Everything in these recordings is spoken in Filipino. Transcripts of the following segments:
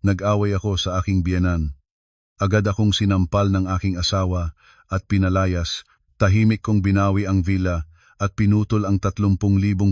Nag-away ako sa aking biyenan. Agad akong sinampal ng aking asawa at pinalayas. Tahimik kong binawi ang villa at pinutol ang 30,000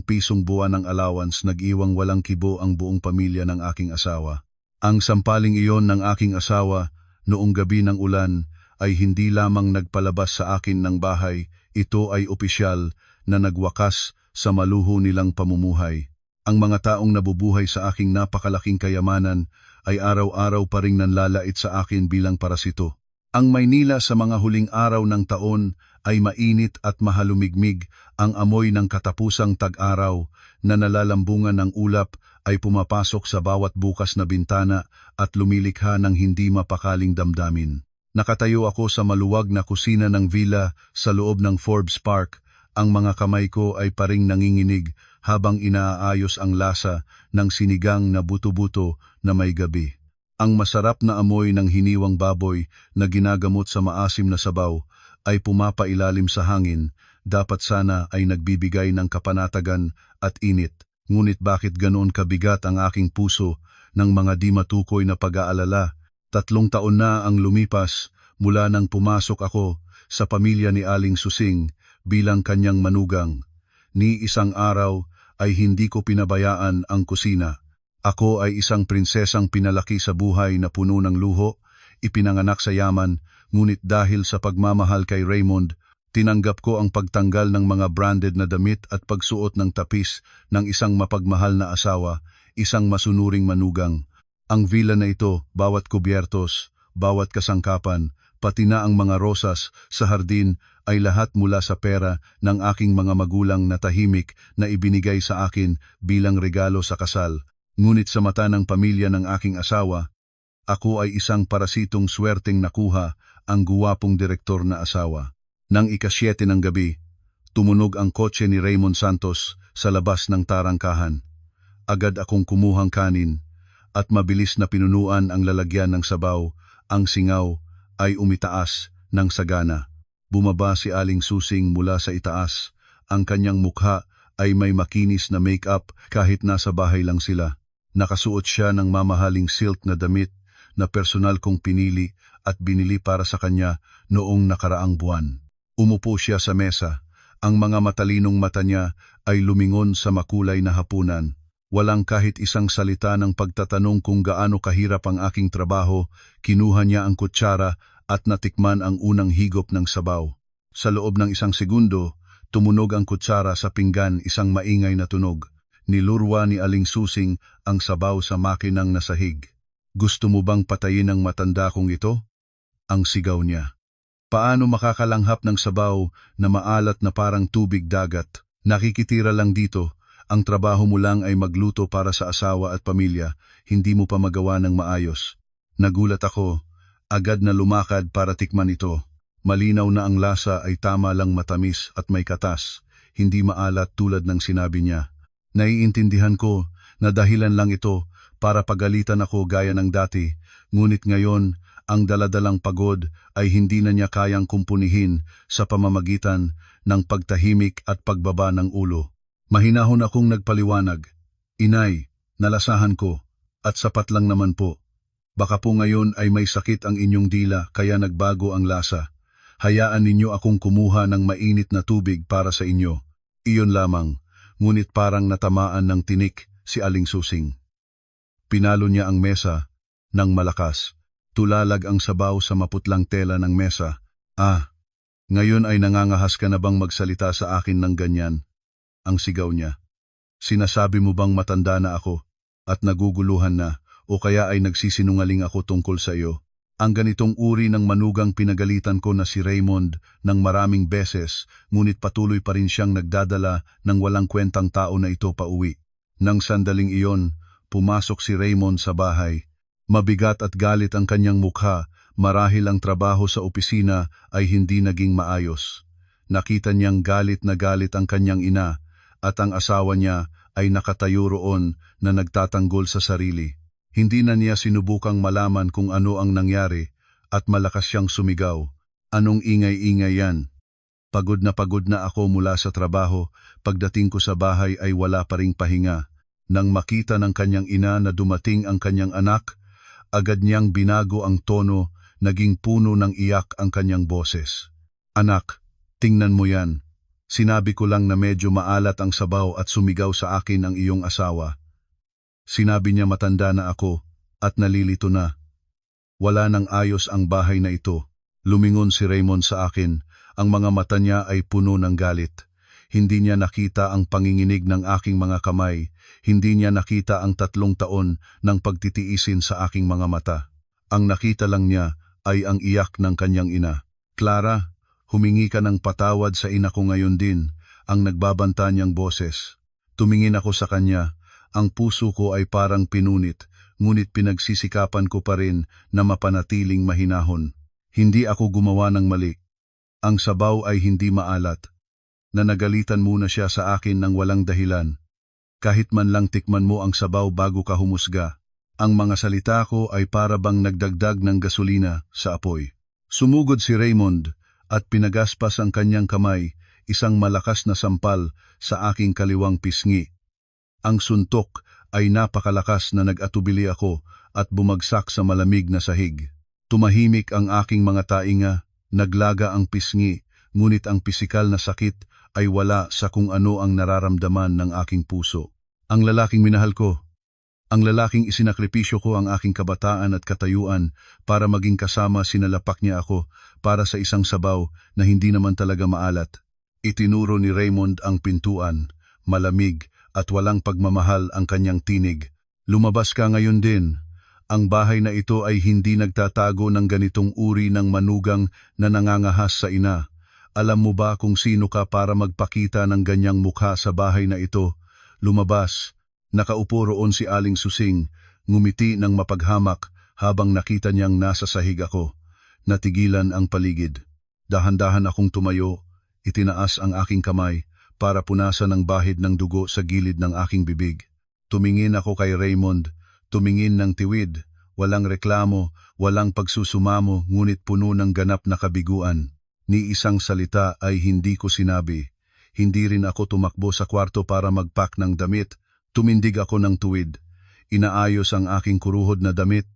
pisong buwan ng allowance. Nag-iwang walang kibo ang buong pamilya ng aking asawa. Ang sampaling iyon ng aking asawa noong gabi ng ulan ay hindi lamang nagpalabas sa akin ng bahay, ito ay opisyal na nagwakas sa maluho nilang pamumuhay. Ang mga taong nabubuhay sa aking napakalaking kayamanan ay araw-araw pa ring nanlalait sa akin bilang parasito. Ang Maynila sa mga huling araw ng taon ay mainit at mahalumigmig. Ang amoy ng katapusang tag-araw na nalalambungan ng ulap ay pumapasok sa bawat bukas na bintana at lumilikha ng hindi mapakaling damdamin. Nakatayo ako sa maluwag na kusina ng villa sa loob ng Forbes Park. Ang mga kamay ko ay paring nanginginig habang inaayos ang lasa ng sinigang na buto-buto na may gabi. Ang masarap na amoy ng hiniwang baboy na ginagamot sa maasim na sabaw ay pumapailalim sa hangin. Dapat sana ay nagbibigay ng kapanatagan at init. Ngunit bakit ganoon kabigat ang aking puso ng mga di matukoy na pag-aalala? 3 taon na ang lumipas mula nang pumasok ako sa pamilya ni Aling Susing bilang kanyang manugang. Ni isang araw ay hindi ko pinabayaan ang kusina. Ako ay isang prinsesang pinalaki sa buhay na puno ng luho, ipinanganak sa yaman, ngunit dahil sa pagmamahal kay Raymond, tinanggap ko ang pagtanggal ng mga branded na damit at pagsuot ng tapis ng isang mapagmahal na asawa, isang masunuring manugang. Ang villa na ito, bawat kubyertos, bawat kasangkapan, pati na ang mga rosas sa hardin ay lahat mula sa pera ng aking mga magulang na tahimik na ibinigay sa akin bilang regalo sa kasal. Ngunit sa mata ng pamilya ng aking asawa, ako ay isang parasitong swerteng nakuha ang guwapong direktor na asawa. Nang ika-7 ng gabi, tumunog ang kotse ni Raymond Santos sa labas ng tarangkahan. Agad akong kumuhang kanin at mabilis na pinunuan ang lalagyan ng sabaw. Ang singaw ay umitaas ng sagana. Bumaba si Aling Susing mula sa itaas. Ang kanyang mukha ay may makinis na make-up kahit nasa bahay lang sila. Nakasuot siya ng mamahaling silk na damit na personal kong pinili at binili para sa kanya noong nakaraang buwan. Umupo siya sa mesa. Ang mga matalinong mata niya ay lumingon sa makulay na hapunan. Walang kahit isang salita ng pagtatanong kung gaano kahirap ang aking trabaho. Kinuha niya ang kutsara at natikman ang unang higop ng sabaw. Sa loob ng 1 segundo, tumunog ang kutsara sa pinggan, isang maingay na tunog. Nilurwa ni Aling Susing ang sabaw sa makinang nasahig. Gusto mo bang patayin ang matanda kong ito? Ang sigaw niya. Paano makakalanghap ng sabaw na maalat na parang tubig dagat? Nakikitira lang dito. Ang trabaho mo lang ay magluto para sa asawa at pamilya. Hindi mo pa magawa ng maayos. Nagulat ako. Agad na lumakad para tikman ito. Malinaw na ang lasa ay tama lang, matamis at may katas. Hindi maalat tulad ng sinabi niya. Naiintindihan ko na dahilan lang ito para pagalitan ako gaya ng dati, ngunit ngayon ang daladalang pagod ay hindi na niya kayang kumpunihin sa pamamagitan ng pagtahimik at pagbaba ng ulo. Mahinahon akong nagpaliwanag. Inay, nalasahan ko at sapat lang naman po. Baka po ngayon ay may sakit ang inyong dila kaya nagbago ang lasa. Hayaan ninyo akong kumuha ng mainit na tubig para sa inyo. Iyon lamang. Ngunit parang natamaan ng tinik si Aling Susing. Pinalo niya ang mesa ng malakas. Tulalag ang sabaw sa maputlang tela ng mesa. Ngayon ay nangangahas ka na bang magsalita sa akin ng ganyan? Ang sigaw niya. Sinasabi mo bang matanda na ako at naguguluhan na o kaya ay nagsisinungaling ako tungkol sa iyo? Ang ganitong uri ng manugang pinagalitan ko na si Raymond ng maraming beses, ngunit patuloy pa rin siyang nagdadala ng walang kwentang tao na ito pauwi. Nang sandaling iyon, pumasok si Raymond sa bahay. Mabigat at galit ang kanyang mukha, marahil ang trabaho sa opisina ay hindi naging maayos. Nakita niyang galit na galit ang kanyang ina, at ang asawa niya ay nakatayo roon na nagtatanggol sa sarili. Hindi na niya sinubukang malaman kung ano ang nangyari at malakas siyang sumigaw. Anong ingay-ingay yan? Pagod na ako mula sa trabaho. Pagdating ko sa bahay ay wala pa ring pahinga. Nang makita ng kanyang ina na dumating ang kanyang anak, Agad niyang binago ang tono, naging puno ng iyak ang kanyang boses. Anak, tingnan mo yan. Sinabi ko lang na medyo maalat ang sabaw at sumigaw sa akin ang iyong asawa. Sinabi niya matanda na ako at nalilito na. Wala nang ayos ang bahay na ito. Lumingon si Raymond sa akin, ang mga mata niya ay puno ng galit. Hindi niya nakita ang panginginig ng aking mga kamay, hindi niya nakita ang 3 taon ng pagtitiisin sa aking mga mata. Ang nakita lang niya ay ang iyak ng kanyang ina. Clara, humingi ka ng patawad sa ina ko ngayon din, ang nagbabanta niyang boses. Tumingin ako sa kanya, ang puso ko ay parang pinunit, ngunit pinagsisikapan ko pa rin na mapanatiling mahinahon. Hindi ako gumawa ng mali. Ang sabaw ay hindi maalat. Nanagalitan muna siya sa akin ng walang dahilan. Kahit man lang tikman mo ang sabaw bago ka humusga. Ang mga salita ko ay para bang nagdagdag ng gasolina sa apoy. Sumugod si Raymond at pinagaspas ang kanyang kamay, isang malakas na sampal sa aking kaliwang pisngi. Ang suntok ay napakalakas na nag-atubili ako at bumagsak sa malamig na sahig. Tumahimik ang aking mga tainga, naglaga ang pisngi, ngunit ang pisikal na sakit ay wala sa kung ano ang nararamdaman ng aking puso. Ang lalaking minahal ko, ang lalaking isinakripisyo ko ang aking kabataan at katayuan para maging kasama, sinalapak niya ako para sa isang sabaw na hindi naman talaga maalat. Itinuro ni Raymond ang pintuan, malamig at walang pagmamahal ang kanyang tinig. Lumabas ka ngayon din. Ang bahay na ito ay hindi nagtatago ng ganitong uri ng manugang na nangangahas sa ina. Alam mo ba kung sino ka para magpakita ng ganyang mukha sa bahay na ito? Lumabas. Nakaupo roon si Aling Susing, ngumiti ng mapaghamak habang nakita niyang nasa sahig ako. Natigilan ang paligid. Dahan-dahan akong tumayo, itinaas ang aking kamay para punasan ang bahid ng dugo sa gilid ng aking bibig. Tumingin ako kay Raymond, tumingin ng tiwid, walang reklamo, walang pagsusumamo, ngunit puno ng ganap na kabiguan. Ni isang salita ay hindi ko sinabi. Hindi rin ako tumakbo sa kwarto para mag-pack ng damit. Tumindig ako ng tuwid. Inaayos ang aking kuruhod na damit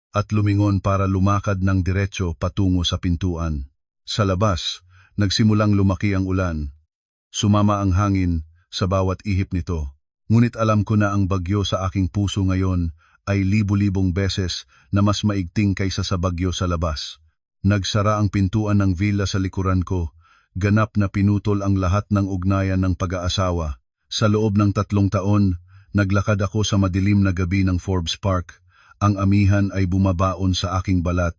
at lumingon para lumakad ng diretso patungo sa pintuan. Sa labas, nagsimulang lumaki ang ulan. Sumama ang hangin sa bawat ihip nito. Ngunit alam ko na ang bagyo sa aking puso ngayon ay libu-libong beses na mas maigting kaysa sa bagyo sa labas. Nagsara ang pintuan ng villa sa likuran ko, ganap na pinutol ang lahat ng ugnayan ng pag-aasawa. Sa loob ng 3 taon, naglakad ako sa madilim na gabi ng Forbes Park. Ang amihan ay bumabaon sa aking balat.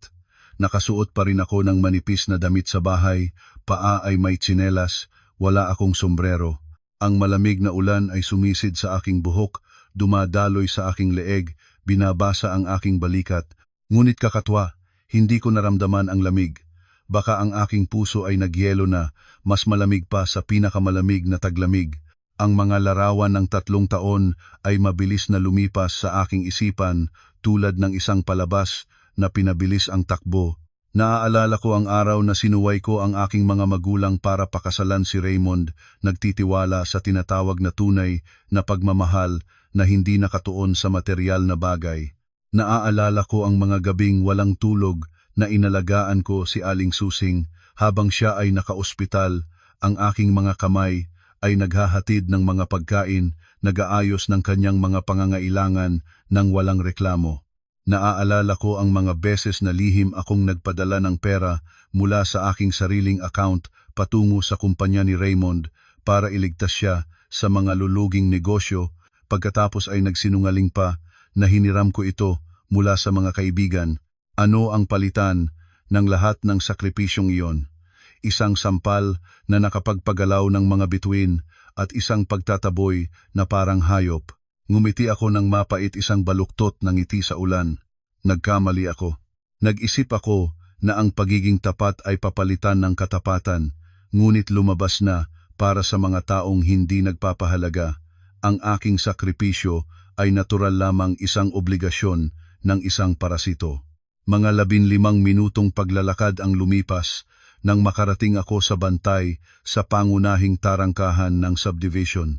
Nakasuot pa rin ako ng manipis na damit sa bahay, paa ay may tsinelas, wala akong sombrero. Ang malamig na ulan ay sumisid sa aking buhok, dumadaloy sa aking leeg, binabasa ang aking balikat. Ngunit kakatwa, hindi ko naramdaman ang lamig. Baka ang aking puso ay nagyelo na, mas malamig pa sa pinakamalamig na taglamig. Ang mga larawan ng 3 taon ay mabilis na lumipas sa aking isipan tulad ng isang palabas na pinabilis ang takbo. Naaalala ko ang araw na sinuway ko ang aking mga magulang para pakasalan si Raymond, nagtitiwala sa tinatawag na tunay na pagmamahal na hindi nakatuon sa material na bagay. Naaalala ko ang mga gabing walang tulog na inalagaan ko si Aling Susing habang siya ay nakaospital. Ang aking mga kamay ay naghahatid ng mga pagkain, nag-aayos ng kanyang mga pangangailangan ng walang reklamo. Naaalala ko ang mga beses na lihim akong nagpadala ng pera mula sa aking sariling account patungo sa kumpanya ni Raymond para iligtas siya sa mga luluging negosyo, pagkatapos ay nagsinungaling pa na hiniram ko ito mula sa mga kaibigan. Ano ang palitan ng lahat ng sakripisyong iyon? Isang sampal na nakapagpagalaw ng mga bituin at isang pagtataboy na parang hayop. Ngumiti ako ng mapait, isang baluktot ng ngiti sa ulan. Nagkamali ako. Nag-isip ako na ang pagiging tapat ay papalitan ng katapatan, ngunit lumabas na para sa mga taong hindi nagpapahalaga. Ang aking sakripisyo ay natural lamang isang obligasyon ng isang parasito. Mga 15 minutong paglalakad ang lumipas nang makarating ako sa bantay sa pangunahing tarangkahan ng subdivision.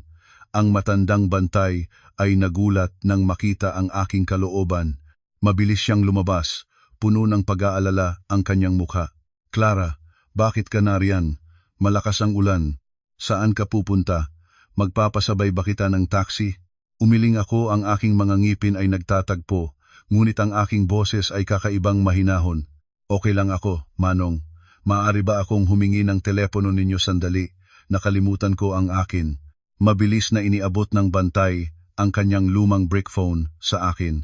Ang matandang bantay ay nagulat nang makita ang aking kalooban. Mabilis siyang lumabas, puno ng pag-aalala ang kanyang mukha. Clara, bakit ka nariyan? Malakas ang ulan. Saan ka pupunta? Magpapasabay ba kita ng taxi? Umiling ako, ang aking mga ngipin ay nagtatagpo, ngunit ang aking boses ay kakaibang mahinahon. Okay lang ako, Manong. Maaari ba akong humingi ng telepono ninyo sandali? Nakalimutan ko ang akin. Mabilis na iniabot ng bantay ang kanyang lumang brick phone sa akin.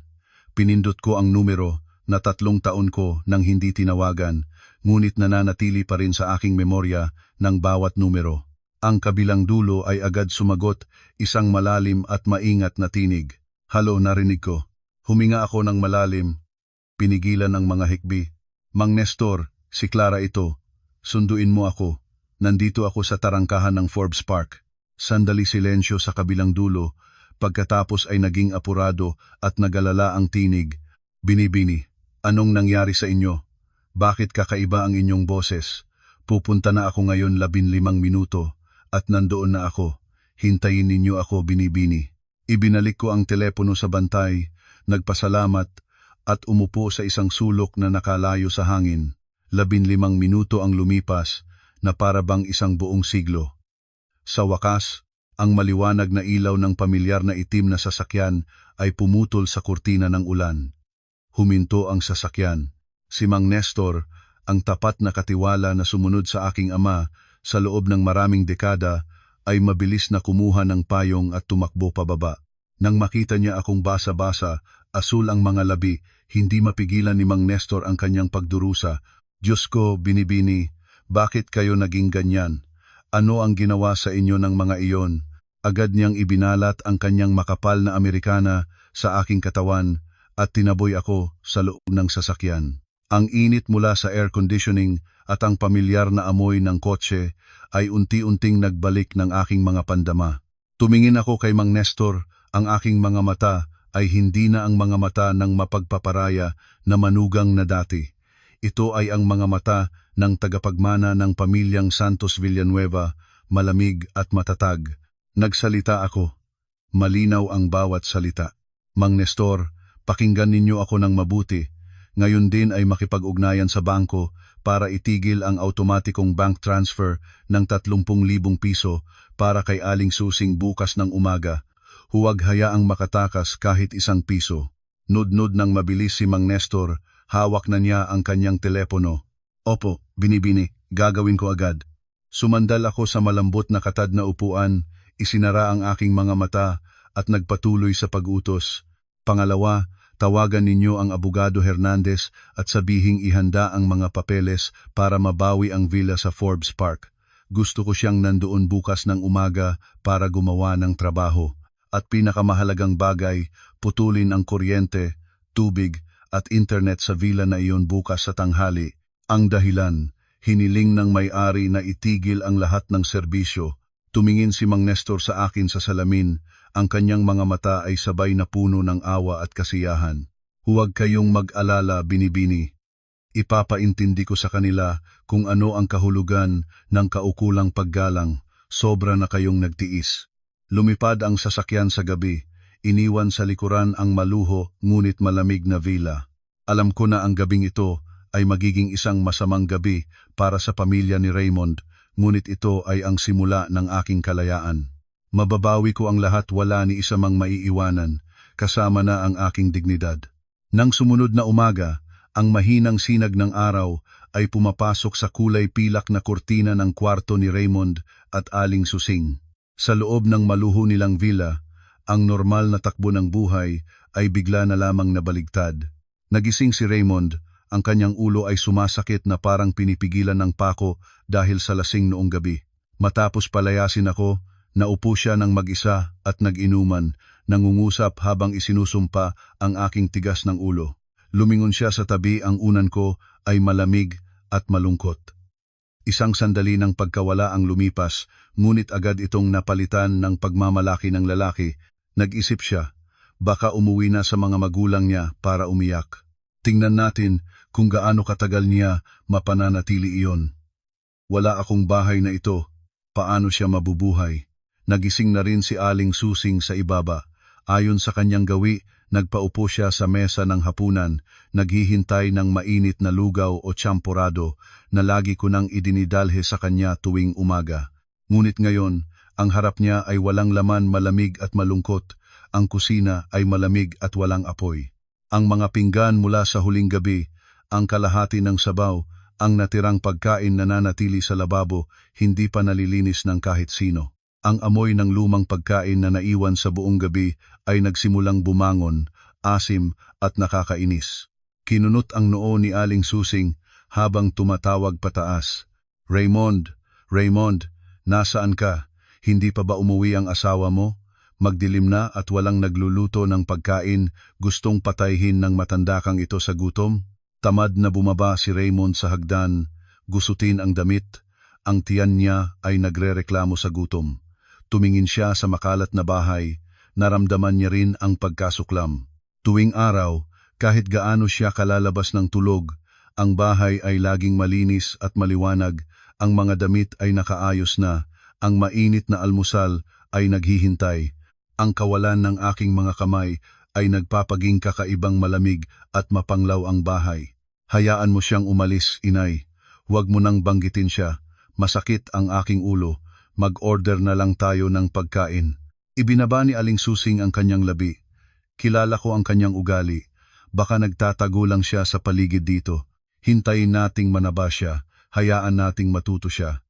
Pinindot ko ang numero na 3 taon ko nang hindi tinawagan, ngunit nananatili pa rin sa aking memorya ng bawat numero. Ang kabilang dulo ay agad sumagot, isang malalim at maingat na tinig. Halo, narinig ko. Huminga ako ng malalim. Pinigilan ang mga hikbi. Mang Nestor, si Clara ito. Sunduin mo ako. Nandito ako sa tarangkahan ng Forbes Park. Sandali silensyo sa kabilang dulo. Pagkatapos ay naging apurado at nagalala ang tinig. Binibini, anong nangyari sa inyo? Bakit kakaiba ang inyong boses? Pupunta na ako ngayon 15 minuto. At nandoon na ako. Hintayin ninyo ako, Binibini. Ibinalik ko ang telepono sa bantay, nagpasalamat, at umupo sa isang sulok na nakalayo sa hangin. 15 minuto ang lumipas, na para bang isang buong siglo. Sa wakas, ang maliwanag na ilaw ng pamilyar na itim na sasakyan ay pumutol sa kurtina ng ulan. Huminto ang sasakyan. Si Mang Nestor, ang tapat na katiwala na sumunod sa aking ama, sa loob ng maraming dekada, ay mabilis na kumuha ng payong at tumakbo pababa. Nang makita niya akong basa-basa, asul ang mga labi, hindi mapigilan ni Mang Nestor ang kanyang pagdurusa. Diyos ko, Binibini, bakit kayo naging ganyan? Ano ang ginawa sa inyo ng mga iyon? Agad niyang ibinalat ang kanyang makapal na Amerikana sa aking katawan at tinaboy ako sa loob ng sasakyan. Ang init mula sa air conditioning at ang pamilyar na amoy ng kotse ay unti-unting nagbalik ng aking mga pandama. Tumingin ako kay Mang Nestor, ang aking mga mata ay hindi na ang mga mata ng mapagpaparaya na manugang na dati. Ito ay ang mga mata ng tagapagmana ng pamilyang Santos Villanueva, malamig at matatag. Nagsalita ako. Malinaw ang bawat salita. Mang Nestor, pakinggan ninyo ako ng mabuti. Ngayon din ay makipag-ugnayan sa bangko para itigil ang automatikong bank transfer ng 30,000 piso para kay Aling Susing bukas ng umaga. Huwag hayaang makatakas kahit 1 piso. Nudnud ng mabilis si Mang Nestor, hawak na niya ang kanyang telepono. Opo, Binibini, gagawin ko agad. Sumandal ako sa malambot na katad na upuan, isinara ang aking mga mata at nagpatuloy sa pag-utos. Pangalawa, tawagan ninyo ang Abogado Hernandez at sabihing ihanda ang mga papeles para mabawi ang villa sa Forbes Park. Gusto ko siyang nandoon bukas ng umaga para gumawa ng trabaho. At pinakamahalagang bagay, putulin ang kuryente, tubig at internet sa villa na iyon bukas sa tanghali. Ang dahilan, hiniling ng may-ari na itigil ang lahat ng serbisyo. Tumingin si Mang Nestor sa akin sa salamin, ang kanyang mga mata ay sabay na puno ng awa at kasiyahan. Huwag kayong mag-alala, Binibini. Ipapaintindi ko sa kanila kung ano ang kahulugan ng kaukulang paggalang, sobra na kayong nagtiis. Lumipad ang sasakyan sa gabi, iniwan sa likuran ang maluho ngunit malamig na villa. Alam ko na ang gabing ito ay magiging isang masamang gabi para sa pamilya ni Raymond, ngunit ito ay ang simula ng aking kalayaan. Mababawi ko ang lahat, wala ni isa mang maiiwanan, kasama na ang aking dignidad. Nang sumunod na umaga, ang mahinang sinag ng araw ay pumapasok sa kulay pilak na kurtina ng kwarto ni Raymond at Aling Susing. Sa loob ng maluho nilang villa, ang normal na takbo ng buhay ay bigla na lamang nabaligtad. Nagising si Raymond, ang kanyang ulo ay sumasakit na parang pinipigilan ng pako dahil sa lasing noong gabi. Matapos palayasin ako, naupo siya ng mag-isa at nag-inuman, nangungusap habang isinusumpa ang aking tigas ng ulo. Lumingon siya sa tabi, ang unan ko ay malamig at malungkot. Isang sandali ng pagkawala ang lumipas, ngunit agad itong napalitan ng pagmamalaki ng lalaki. Nag-isip siya, baka umuwi na sa mga magulang niya para umiyak. Tingnan natin kung gaano katagal niya mapananatili iyon. Wala akong bahay na ito, paano siya mabubuhay? Nagising na rin si Aling Susing sa ibaba. Ayon sa kanyang gawi, Nagpaupo siya sa mesa ng hapunan, naghihintay ng mainit na lugaw o champorado na lagi ko nang idinidalhe sa kanya tuwing umaga. Ngunit ngayon, ang harap niya ay walang laman, malamig at malungkot. Ang kusina ay malamig at walang apoy. Ang mga pinggan mula sa huling gabi, ang kalahati ng sabaw, ang natirang pagkain na nanatili sa lababo, hindi pa nalilinis ng kahit sino. Ang amoy ng lumang pagkain na naiwan sa buong gabi ay nagsimulang bumangon, asim at nakakainis. Kinunot ang noo ni Aling Susing habang tumatawag pataas. Raymond, Raymond, nasaan ka? Hindi pa ba umuwi ang asawa mo? Magdilim na at walang nagluluto ng pagkain, gustong patayhin ng matandakang ito sa gutom? Tamad na bumaba si Raymond sa hagdan, gusutin ang damit, ang tiyan niya ay nagrereklamo sa gutom. Tumingin siya sa makalat na bahay, naramdaman niya rin ang pagkasuklam. Tuwing araw, kahit gaano siya kalalabas ng tulog, ang bahay ay laging malinis at maliwanag, ang mga damit ay nakaayos na, ang mainit na almusal ay naghihintay. Ang kawalan ng aking mga kamay ay nagpapaging kakaibang malamig at mapanglaw ang bahay. Hayaan mo siyang umalis, inay. Huwag mo nang banggitin siya. Masakit ang aking ulo. Mag-order na lang tayo ng pagkain. Ibinaba ni Aling Susing ang kanyang labi. Kilala ko ang kanyang ugali. Baka nagtatago lang siya sa paligid dito. Hintayin nating manaba siya. Hayaan nating matuto siya.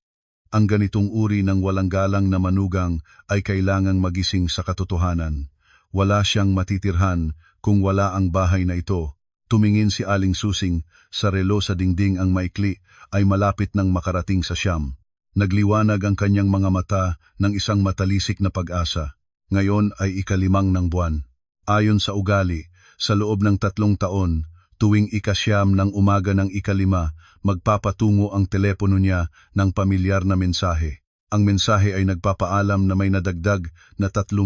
Ang ganitong uri ng walang galang na manugang ay kailangang magising sa katotohanan. Wala siyang matitirhan kung wala ang bahay na ito. Tumingin si Aling Susing sa relo sa dingding, ang maikli ay malapit nang makarating sa siyam. Nagliwanag ang kanyang mga mata ng isang matalisik na pag-asa. Ngayon ay ika-5 ng buwan. Ayon sa ugali, sa loob ng 3 taon, tuwing ika-9 ng umaga ng ika-5, magpapatungo ang telepono niya ng pamilyar na mensahe. Ang mensahe ay nagpapaalam na may nadagdag na 30,000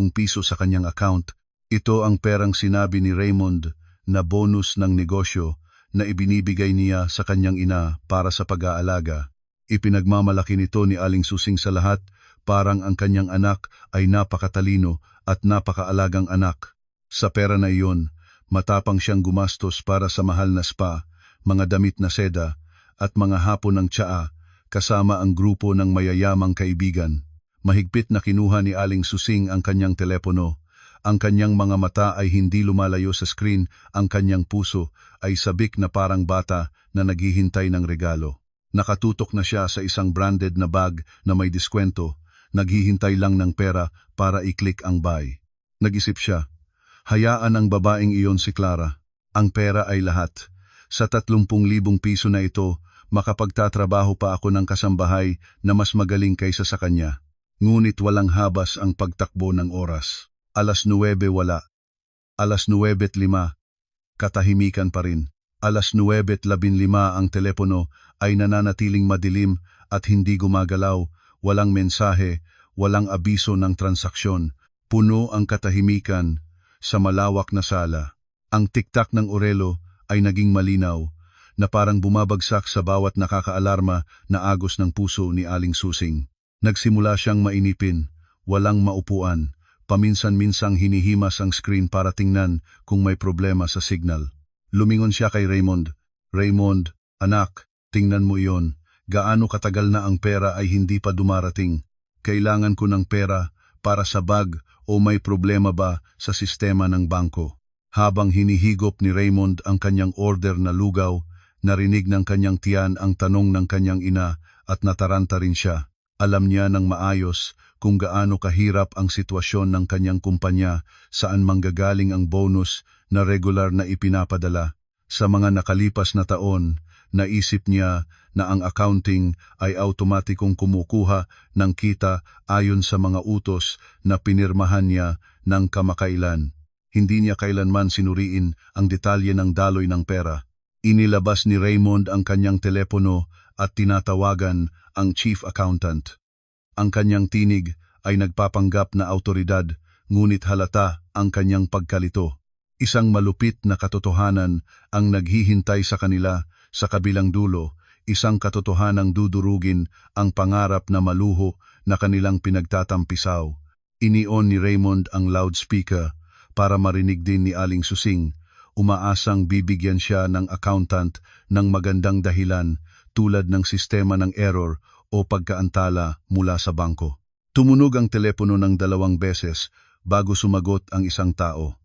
piso sa kanyang account. Ito ang perang sinabi ni Raymond na bonus ng negosyo na ibinibigay niya sa kanyang ina para sa pag-aalaga. Ipinagmamalaki nito ni Aling Susing sa lahat, parang ang kanyang anak ay napakatalino at napakaalagang anak. Sa pera na iyon, matapang siyang gumastos para sa mahal na spa, mga damit na seda, at mga hapon ng tsaa, kasama ang grupo ng mayayamang kaibigan. Mahigpit na kinuha ni Aling Susing ang kanyang telepono. Ang kanyang mga mata ay hindi lumalayo sa screen, ang kanyang puso ay sabik na parang bata na naghihintay ng regalo. Nakatutok na siya sa isang branded na bag na may diskwento, naghihintay lang ng pera para i-click ang buy. Nag-isip siya, hayaan ang babaeng iyon si Clara. Ang pera ay lahat. Sa 30,000 piso na ito, makapagtatrabaho pa ako ng kasambahay na mas magaling kaysa sa kanya. Ngunit walang habas ang pagtakbo ng oras. 9:00 wala. 9:05, katahimikan pa rin. 9:15 ang telepono ay nananatiling madilim at hindi gumagalaw, walang mensahe, walang abiso ng transaksyon. Puno ang katahimikan sa malawak na sala. Ang tiktak ng orelo ay naging malinaw, na parang bumabagsak sa bawat nakakaalarma na agos ng puso ni Aling Susing. Nagsimula siyang mainipin, walang maupuan, paminsan-minsang hinihimas ang screen para tingnan kung may problema sa signal. Lumingon siya kay Raymond. Raymond, anak, tingnan mo iyon. Gaano katagal na ang pera ay hindi pa dumarating. Kailangan ko ng pera para sa bag o may problema ba sa sistema ng bangko. Habang hinihigop ni Raymond ang kanyang order na lugaw, narinig ng kanyang tiyan ang tanong ng kanyang ina at nataranta rin siya. Alam niya ng maayos kung gaano kahirap ang sitwasyon ng kanyang kumpanya, saan manggagaling ang bonus na regular na ipinapadala. Sa mga nakalipas na taon, naisip niya na ang accounting ay automatikong kumukuha ng kita ayon sa mga utos na pinirmahan niya ng kamakailan. Hindi niya kailanman sinuriin ang detalye ng daloy ng pera. Inilabas ni Raymond ang kanyang telepono at tinatawagan ang chief accountant. Ang kanyang tinig ay nagpapanggap na awtoridad, ngunit halata ang kanyang pagkalito. Isang malupit na katotohanan ang naghihintay sa kanila sa kabilang dulo, isang katotohanang dudurugin ang pangarap na maluho na kanilang pinagtatampisaw. Inion ni Raymond ang loudspeaker, para marinig din ni Aling Susing. Umaasang bibigyan siya ng accountant ng magandang dahilan tulad ng sistema ng error o pagkaantala mula sa bangko. Tumunog ang telepono ng 2 beses bago sumagot ang isang tao.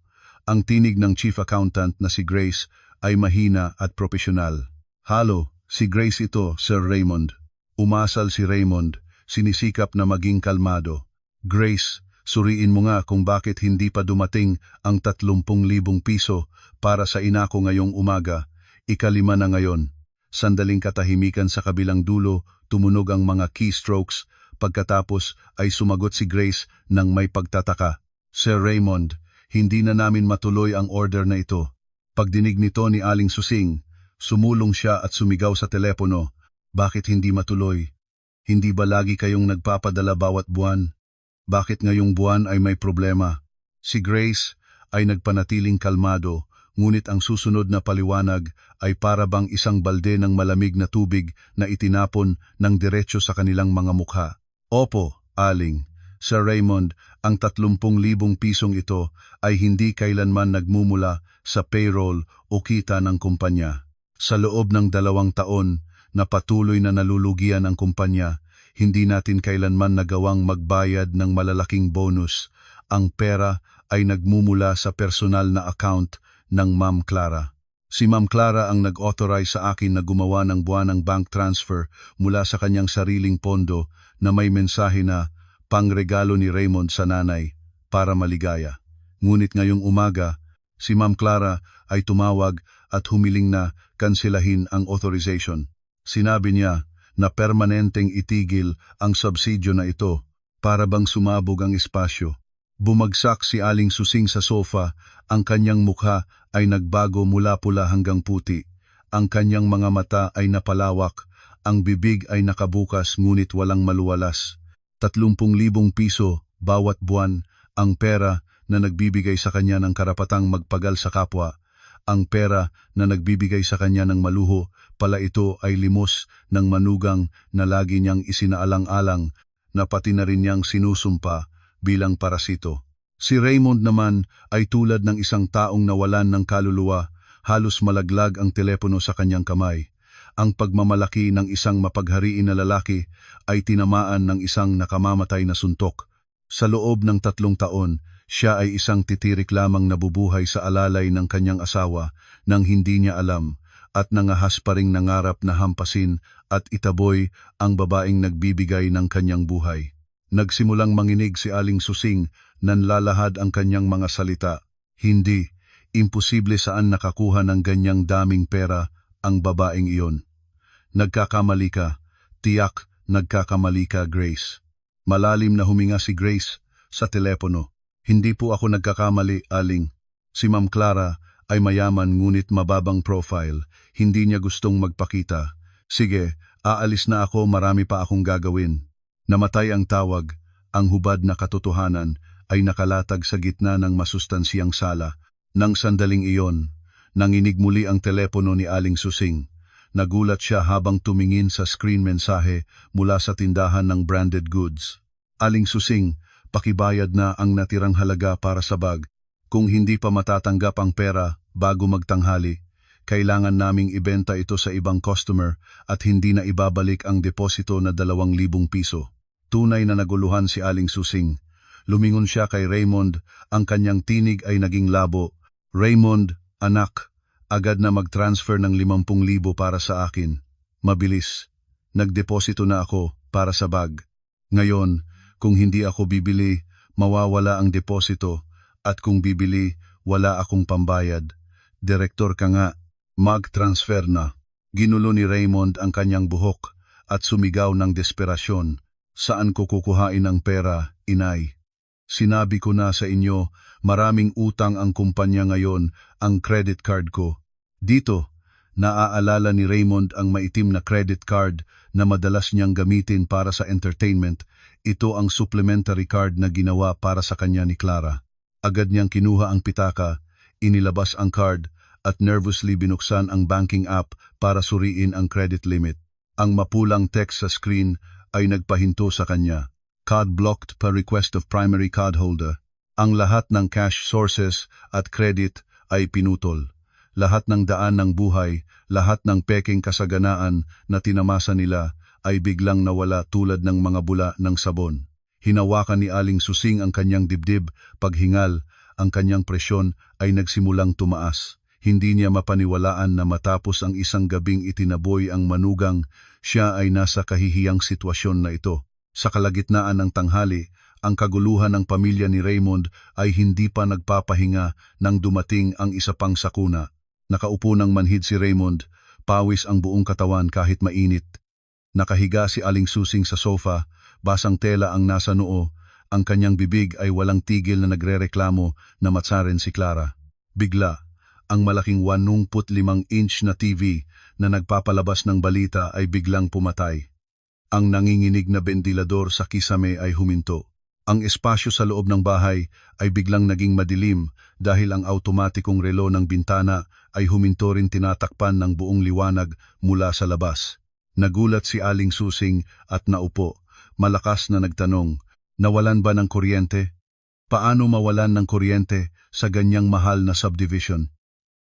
Ang tinig ng chief accountant na si Grace ay mahina at profesional. "Halo, si Grace ito, Sir Raymond." Umasal si Raymond, sinisikap na maging kalmado. "Grace, suriin mo nga kung bakit hindi pa dumating ang 30,000 piso para sa ina ko ngayong umaga. Ika-5 na ngayon." Sandaling katahimikan sa kabilang dulo, tumunog ang mga keystrokes. Pagkatapos ay sumagot si Grace ng may pagtataka. "Sir Raymond, hindi na namin matuloy ang order na ito." Pagdinig nito ni Aling Susing, sumulong siya at sumigaw sa telepono. "Bakit hindi matuloy? Hindi ba lagi kayong nagpapadala bawat buwan? Bakit ngayong buwan ay may problema?" Si Grace ay nagpanatiling kalmado, ngunit ang susunod na paliwanag ay para bang isang balde ng malamig na tubig na itinapon ng diretso sa kanilang mga mukha. "Opo, Aling. Sir Raymond, ang 30,000 pisong ito ay hindi kailanman nagmumula sa payroll o kita ng kumpanya. Sa loob ng 2 taon na patuloy na nalulugian ang kumpanya, hindi natin kailanman nagawang magbayad ng malalaking bonus. Ang pera ay nagmumula sa personal na account ng Ma'am Clara. Si Ma'am Clara ang nag-authorize sa akin na gumawa ng buwanang bank transfer mula sa kanyang sariling pondo na may mensahe na pangregalo ni Raymond sa nanay para maligaya. Ngunit ngayong umaga, si Ma'am Clara ay tumawag at humiling na kanselahin ang authorization. Sinabi niya na permanenteng itigil ang subsidyo na ito para bang sumabog ang espasyo. Bumagsak si Aling Susing sa sofa, ang kanyang mukha ay nagbago mula pula hanggang puti. Ang kanyang mga mata ay napalawak, ang bibig ay nakabukas ngunit walang maluwalas. 30,000 piso bawat buwan, ang pera na nagbibigay sa kanya ng karapatang magpagal sa kapwa. Ang pera na nagbibigay sa kanya ng maluho, pala ito ay limos ng manugang na lagi niyang isinaalang-alang na pati na rin niyang sinusumpa bilang parasito. Si Raymond naman ay tulad ng isang taong nawalan ng kaluluwa, halos malaglag ang telepono sa kanyang kamay. Ang pagmamalaki ng isang mapaghariin na lalaki ay tinamaan ng isang nakamamatay na suntok. Sa loob ng 3 taon, siya ay isang titirik lamang nabubuhay sa alalay ng kanyang asawa nang hindi niya alam, at nangahas pa ring nangarap na hampasin at itaboy ang babaeng nagbibigay ng kanyang buhay. Nagsimulang manginig si Aling Susing, nanlalahad ang kanyang mga salita. Hindi, imposible saan nakakuha ng ganyang daming pera ang babaeng iyon. Nagkakamali ka, tiyak nagkakamali ka, Grace. Malalim na huminga si Grace sa telepono. Hindi po ako nagkakamali, Aling. Si Ma'am Clara ay mayaman ngunit mababang profile, hindi niya gustong magpakita. Sige, aalis na ako, marami pa akong gagawin. Namatay ang tawag, ang hubad na katotohanan ay nakalatag sa gitna ng masustansyang sala. Nang sandaling iyon, nanginig muli ang telepono ni Aling Susing. Nagulat siya habang tumingin sa screen mensahe mula sa tindahan ng branded goods. "Aling Susing, pakibayad na ang natirang halaga para sa bag. Kung hindi pa matatanggap ang pera bago magtanghali, kailangan naming ibenta ito sa ibang customer at hindi na ibabalik ang deposito na 2,000 piso. Tunay na naguluhan si Aling Susing. Lumingon siya kay Raymond, ang kanyang tinig ay naging labo. "Raymond, anak, agad na mag-transfer ng 50,000 para sa akin. Mabilis. Nagdeposito na ako para sa bag. Ngayon, kung hindi ako bibili, mawawala ang deposito, at kung bibili, wala akong pambayad. Direktor ka nga, mag-transfer na." Ginulo ni Raymond ang kanyang buhok at sumigaw ng desperasyon. "Saan ko kukuhain ang pera, inay? Sinabi ko na sa inyo, maraming utang ang kumpanya ngayon, ang credit card ko." Dito, naaalala ni Raymond ang maitim na credit card na madalas niyang gamitin para sa entertainment. Ito ang supplementary card na ginawa para sa kanya ni Clara. Agad niyang kinuha ang pitaka, inilabas ang card, at nervously binuksan ang banking app para suriin ang credit limit. Ang mapulang text sa screen ay nagpahinto sa kanya. "Card blocked per request of primary cardholder." Ang lahat ng cash sources at credit ay pinutol. Lahat ng daan ng buhay, lahat ng peking kasaganaan na tinamasa nila ay biglang nawala tulad ng mga bula ng sabon. Hinawakan ni Aling Susing ang kanyang dibdib, paghingal, ang kanyang presyon ay nagsimulang tumaas. Hindi niya mapaniwalaan na matapos ang isang gabing itinaboy ang manugang, siya ay nasa kahihiyang sitwasyon na ito. Sa kalagitnaan ng tanghali, ang kaguluhan ng pamilya ni Raymond ay hindi pa nagpapahinga nang dumating ang isa pang sakuna. Nakaupo ng manhid si Raymond, pawis ang buong katawan kahit mainit. Nakahiga si Aling Susing sa sofa, basang tela ang nasa noo, ang kanyang bibig ay walang tigil na nagrereklamo na matsarin si Clara. Bigla, ang malaking 85-inch na TV na nagpapalabas ng balita ay biglang pumatay. Ang nanginginig na bentilador sa kisame ay huminto. Ang espasyo sa loob ng bahay ay biglang naging madilim dahil ang automatikong relo ng bintana ay huminto rin tinatakpan ng buong liwanag mula sa labas. Nagulat si Aling Susing at naupo, malakas na nagtanong, nawalan ba ng kuryente? Paano mawalan ng kuryente sa ganyang mahal na subdivision?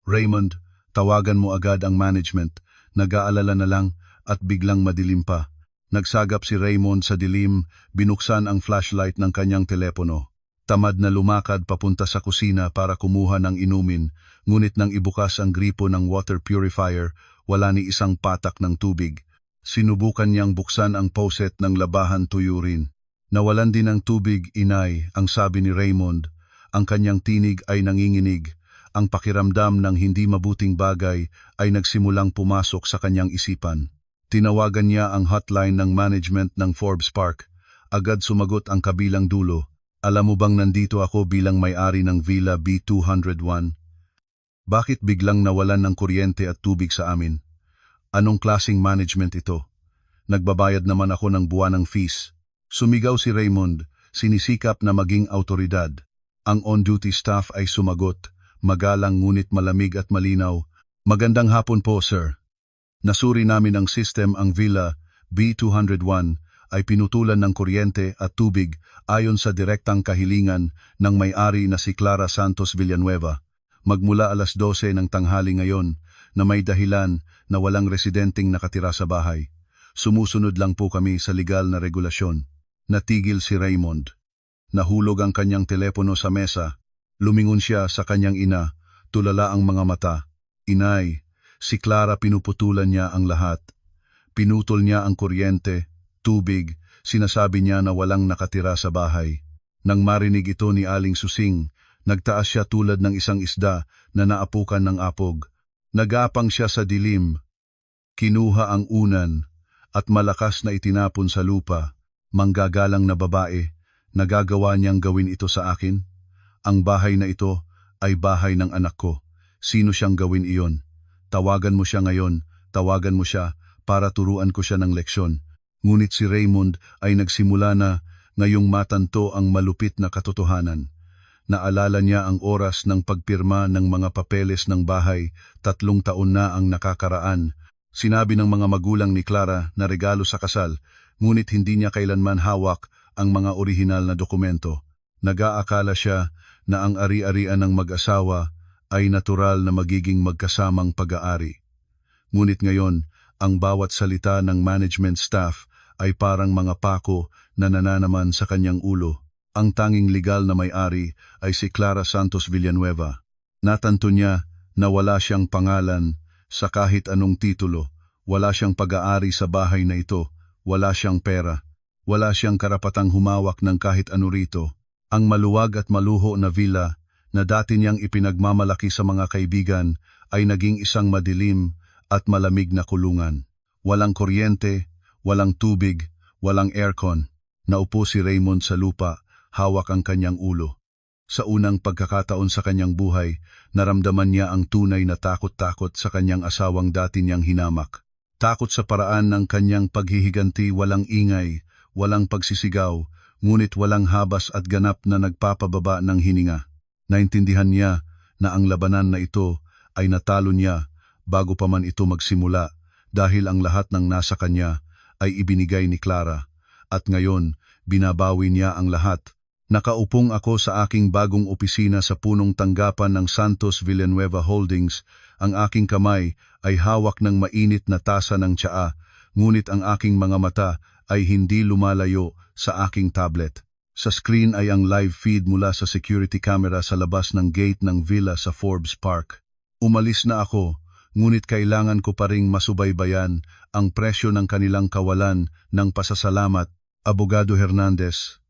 Raymond, tawagan mo agad ang management, nag-aalala na lang at biglang madilim pa. Nagsagap si Raymond sa dilim, binuksan ang flashlight ng kanyang telepono. Tamad na lumakad papunta sa kusina para kumuha ng inumin, ngunit nang ibukas ang gripo ng water purifier, wala ni isang patak ng tubig. Sinubukan niyang buksan ang faucet ng labahan tuyo rin. Nawalan din ng tubig, inay, ang sabi ni Raymond. Ang kanyang tinig ay nanginginig. Ang pakiramdam ng hindi mabuting bagay ay nagsimulang pumasok sa kanyang isipan. Tinawagan niya ang hotline ng management ng Forbes Park. Agad sumagot ang kabilang dulo. Alam mo bang nandito ako bilang may-ari ng Villa B201? Bakit biglang nawalan ng kuryente at tubig sa amin? Anong klasing management ito? Nagbabayad naman ako ng buwanang fees. Sumigaw si Raymond, sinisikap na maging autoridad. Ang on-duty staff ay sumagot, magalang ngunit malamig at malinaw. Magandang hapon po, sir. Nasuri namin ang system ang Villa B201 ay pinutulan ng kuryente at tubig ayon sa direktang kahilingan ng may-ari na si Clara Santos Villanueva. Magmula alas 12 ng tanghali ngayon na may dahilan na walang residenteng nakatira sa bahay. Sumusunod lang po kami sa legal na regulasyon. Natigil si Raymond. Nahulog ang kanyang telepono sa mesa. Lumingon siya sa kanyang ina, tulala ang mga mata. Inay, si Clara pinuputulan niya ang lahat. Pinutol niya ang kuryente, tubig, sinasabi niya na walang nakatira sa bahay. Nang marinig ito ni Aling Susing, nagtaas siya tulad ng isang isda na naapukan ng apog. Nagapang siya sa dilim. Kinuha ang unan at malakas na itinapon sa lupa. Manggagalang na babae, nagagawa niyang gawin ito sa akin? Ang bahay na ito ay bahay ng anak ko. Sino siyang gawin iyon? Tawagan mo siya ngayon, tawagan mo siya para turuan ko siya ng leksyon. Ngunit si Raymond ay nagsimula na ngayong matanto ang malupit na katotohanan. Naalala niya ang oras ng pagpirma ng mga papeles ng bahay, 3 taon na ang nakakaraan. Sinabi ng mga magulang ni Clara na regalo sa kasal, ngunit hindi niya kailanman hawak ang mga orihinal na dokumento. Nag-aakala siya na ang ari-arian ng mag-asawa ay natural na magiging magkasamang pag-aari. Ngunit ngayon, ang bawat salita ng management staff ay parang mga pako na nananaman sa kanyang ulo. Ang tanging legal na may-ari ay si Clara Santos Villanueva. Natanto niya na wala siyang pangalan sa kahit anong titulo, wala siyang pag-aari sa bahay na ito, wala siyang pera, wala siyang karapatang humawak ng kahit ano rito. Ang maluwag at maluho na villa na dati niyang ipinagmamalaki sa mga kaibigan ay naging isang madilim at malamig na kulungan. Walang kuryente, walang tubig, walang aircon. Naupo si Raymond sa lupa, hawak ang kanyang ulo. Sa unang pagkakataon sa kanyang buhay, naramdaman niya ang tunay na takot-takot sa kanyang asawang dati niyang hinamak. Takot sa paraan ng kanyang paghihiganti, walang ingay, walang pagsisigaw, ngunit walang habas at ganap na nagpapababa ng hininga. Naintindihan niya na ang labanan na ito ay natalo niya bago pa man ito magsimula dahil ang lahat ng nasa kanya ay ibinigay ni Clara at ngayon binabawi niya ang lahat Nakaupong ako sa aking bagong opisina sa punong tanggapan ng Santos Villanueva Holdings. Ang aking kamay ay hawak ng mainit na tasa ng tsaa, ngunit ang aking mga mata ay hindi lumalayo sa aking tablet. Sa screen ay ang live feed mula sa security camera sa labas ng gate ng villa sa Forbes Park. Umalis na ako, ngunit kailangan ko pa ring masubaybayan ang presyo ng kanilang kawalan ng pasasalamat. Abogado Hernandez,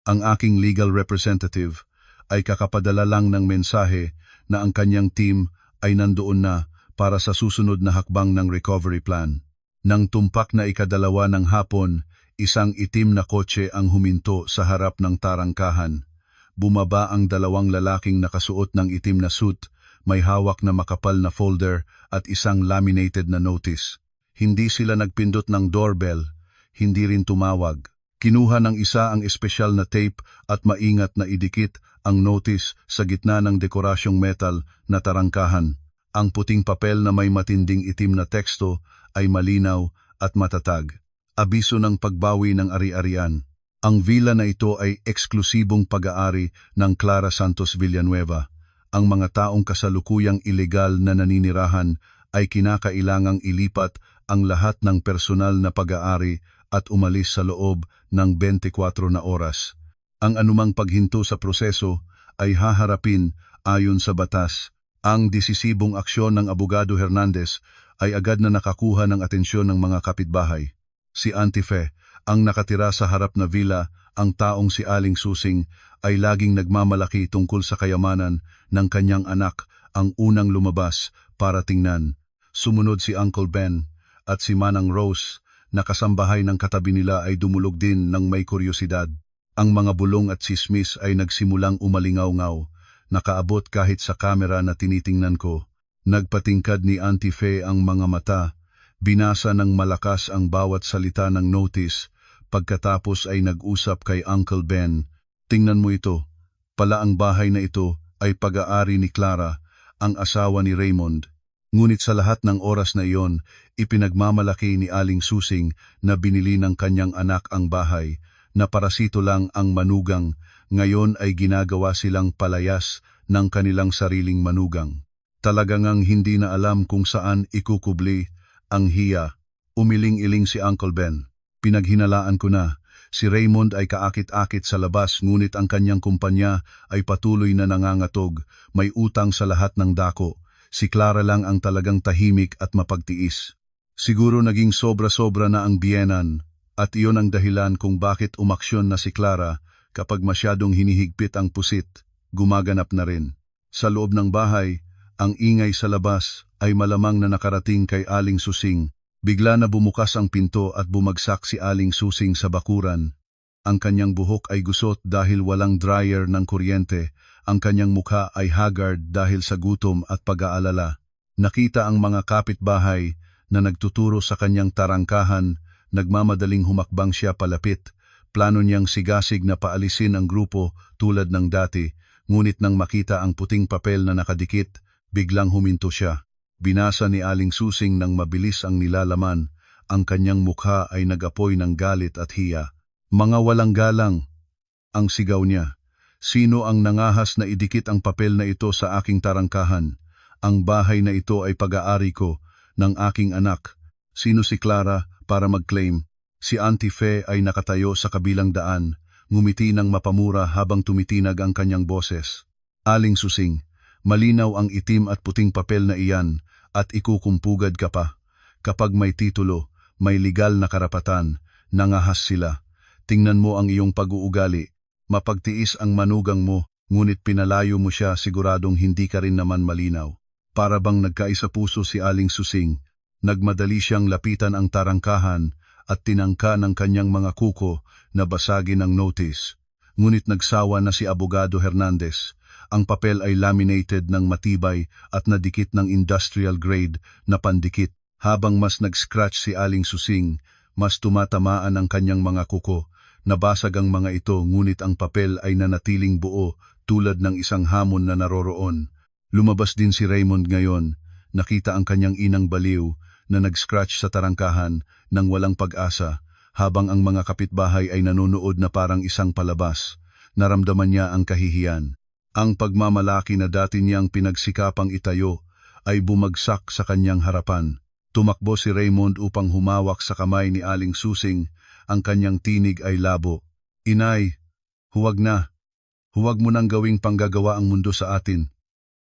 ang aking legal representative, ay kakapadala lang ng mensahe na ang kanyang team ay nandoon na para sa susunod na hakbang ng recovery plan. Nang tumpak na 12:00 ng hapon, isang itim na kotse ang huminto sa harap ng tarangkahan. Bumaba ang 2 lalaking nakasuot ng itim na suit, may hawak na makapal na folder at isang laminated na notice. Hindi sila nagpindot ng doorbell, hindi rin tumawag. Kinuha ng isa ang espesyal na tape at maingat na idikit ang notice sa gitna ng dekorasyong metal na tarangkahan. Ang puting papel na may matinding itim na teksto ay malinaw at matatag. Abiso ng pagbawi ng ari-arian. Ang villa na ito ay eksklusibong pag-aari ng Clara Santos Villanueva. Ang mga taong kasalukuyang ilegal na naninirahan ay kinakailangang ilipat ang lahat ng personal na pag-aari at umalis sa loob ng 24 na oras. Ang anumang paghinto sa proseso ay haharapin ayon sa batas. Ang desisibong aksyon ng Abogado Hernandez ay agad na nakakuha ng atensyon ng mga kapitbahay. Si Auntie Fe, ang nakatira sa harap na villa, ang taong si Aling Susing, ay laging nagmamalaki tungkol sa kayamanan ng kanyang anak, ang unang lumabas para tingnan. Sumunod si Uncle Ben at si Manang Rose, na kasambahay ng katabi nila ay dumulog din ng may kuryosidad. Ang mga bulong at sismis ay nagsimulang umalingaw-ngaw, nakaabot kahit sa kamera na tinitingnan ko. Nagpatingkad ni Auntie Fe ang mga mata, binasa ng malakas ang bawat salita ng notice, pagkatapos ay nag-usap kay Uncle Ben. Tingnan mo ito, pala ang bahay na ito ay pag-aari ni Clara, ang asawa ni Raymond. Ngunit sa lahat ng oras na iyon, ipinagmamalaki ni Aling Susing na binili ng kanyang anak ang bahay, na parasito lang ang manugang, ngayon ay ginagawa silang palayas ng kanilang sariling manugang. Talagang hindi na alam kung saan ikukubli ang hiya. Umiling-iling si Uncle Ben. Pinaghinalaan ko na, si Raymond ay kaakit-akit sa labas ngunit ang kanyang kumpanya ay patuloy na nangangatog, may utang sa lahat ng dako. Si Clara lang ang talagang tahimik at mapagtiis. Siguro naging sobra-sobra na ang biyenan, at iyon ang dahilan kung bakit umaksyon na si Clara kapag masyadong hinihigpit ang pusit, gumaganap na rin. Sa loob ng bahay, ang ingay sa labas ay malamang na nakarating kay Aling Susing. Bigla na bumukas ang pinto at bumagsak si Aling Susing sa bakuran. Ang kanyang buhok ay gusot dahil walang dryer ng kuryente. Ang kanyang mukha ay haggard dahil sa gutom at pag-aalala. Nakita ang mga kapitbahay na nagtuturo sa kanyang tarangkahan, nagmamadaling humakbang siya palapit. Plano niyang sigasig na paalisin ang grupo tulad ng dati, ngunit nang makita ang puting papel na nakadikit, biglang huminto siya. Binasa ni Aling Susing ng mabilis ang nilalaman, ang kanyang mukha ay nag-apoy ng galit at hiya. Mga walang galang, ang sigaw niya. Sino ang nangahas na idikit ang papel na ito sa aking tarangkahan? Ang bahay na ito ay pag-aari ko, ng aking anak. Sino si Clara para mag-claim? Si Auntie Fe ay nakatayo sa kabilang daan, ngumiti ng mapamura habang tumitinag ang kanyang boses. Aling Susing, malinaw ang itim at puting papel na iyan at ikukumpugad ka pa. Kapag may titulo, may legal na karapatan, nangahas sila. Tingnan mo ang iyong pag-uugali. Mapagtiis ang manugang mo, ngunit pinalayo mo siya siguradong hindi ka rin naman malinaw. Para bang nagkaisa puso si Aling Susing, nagmadali siyang lapitan ang tarangkahan at tinangka ng kanyang mga kuko na basagin ang notice. Ngunit nagsawa na si Abogado Hernandez. Ang papel ay laminated ng matibay at nadikit ng industrial grade na pandikit. Habang mas nag-scratch si Aling Susing, mas tumatamaan ang kanyang mga kuko. Nabasag ang mga ito ngunit ang papel ay nanatiling buo tulad ng isang hamon na naroroon. Lumabas din si Raymond ngayon. Nakita ang kanyang inang baliw na nag-scratch sa tarangkahan ng walang pag-asa habang ang mga kapitbahay ay nanonood na parang isang palabas. naramdaman niya ang kahihiyan. Ang pagmamalaki na dati niyang pinagsikapang itayo ay bumagsak sa kanyang harapan. Tumakbo si Raymond upang humawak sa kamay ni Aling Susing, ang kanyang tinig ay labo. "Inay, huwag na. Huwag mo nang gawing panggagawa ang mundo sa atin.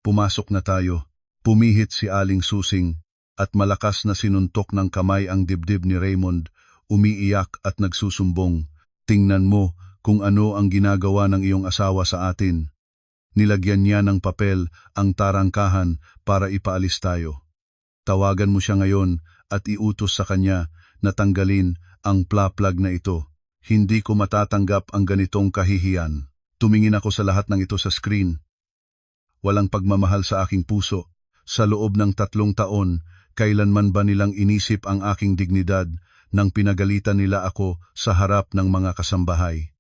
Pumasok na tayo." Pumihit si Aling Susing at malakas na sinuntok ng kamay ang dibdib ni Raymond, umiiyak at nagsusumbong. "Tingnan mo kung ano ang ginagawa ng iyong asawa sa atin." Nilagyan niya ng papel ang tarangkahan para ipaalis tayo. "Tawagan mo siya ngayon at iutos sa kanya na tanggalin ang plug na ito. Hindi ko matatanggap ang ganitong kahihiyan." Tumingin ako sa lahat ng ito sa screen. Walang pagmamahal sa aking puso. Sa loob ng 3 taon, kailanman ba nilang inisip ang aking dignidad nang pinagalitan nila ako sa harap ng mga kasambahay?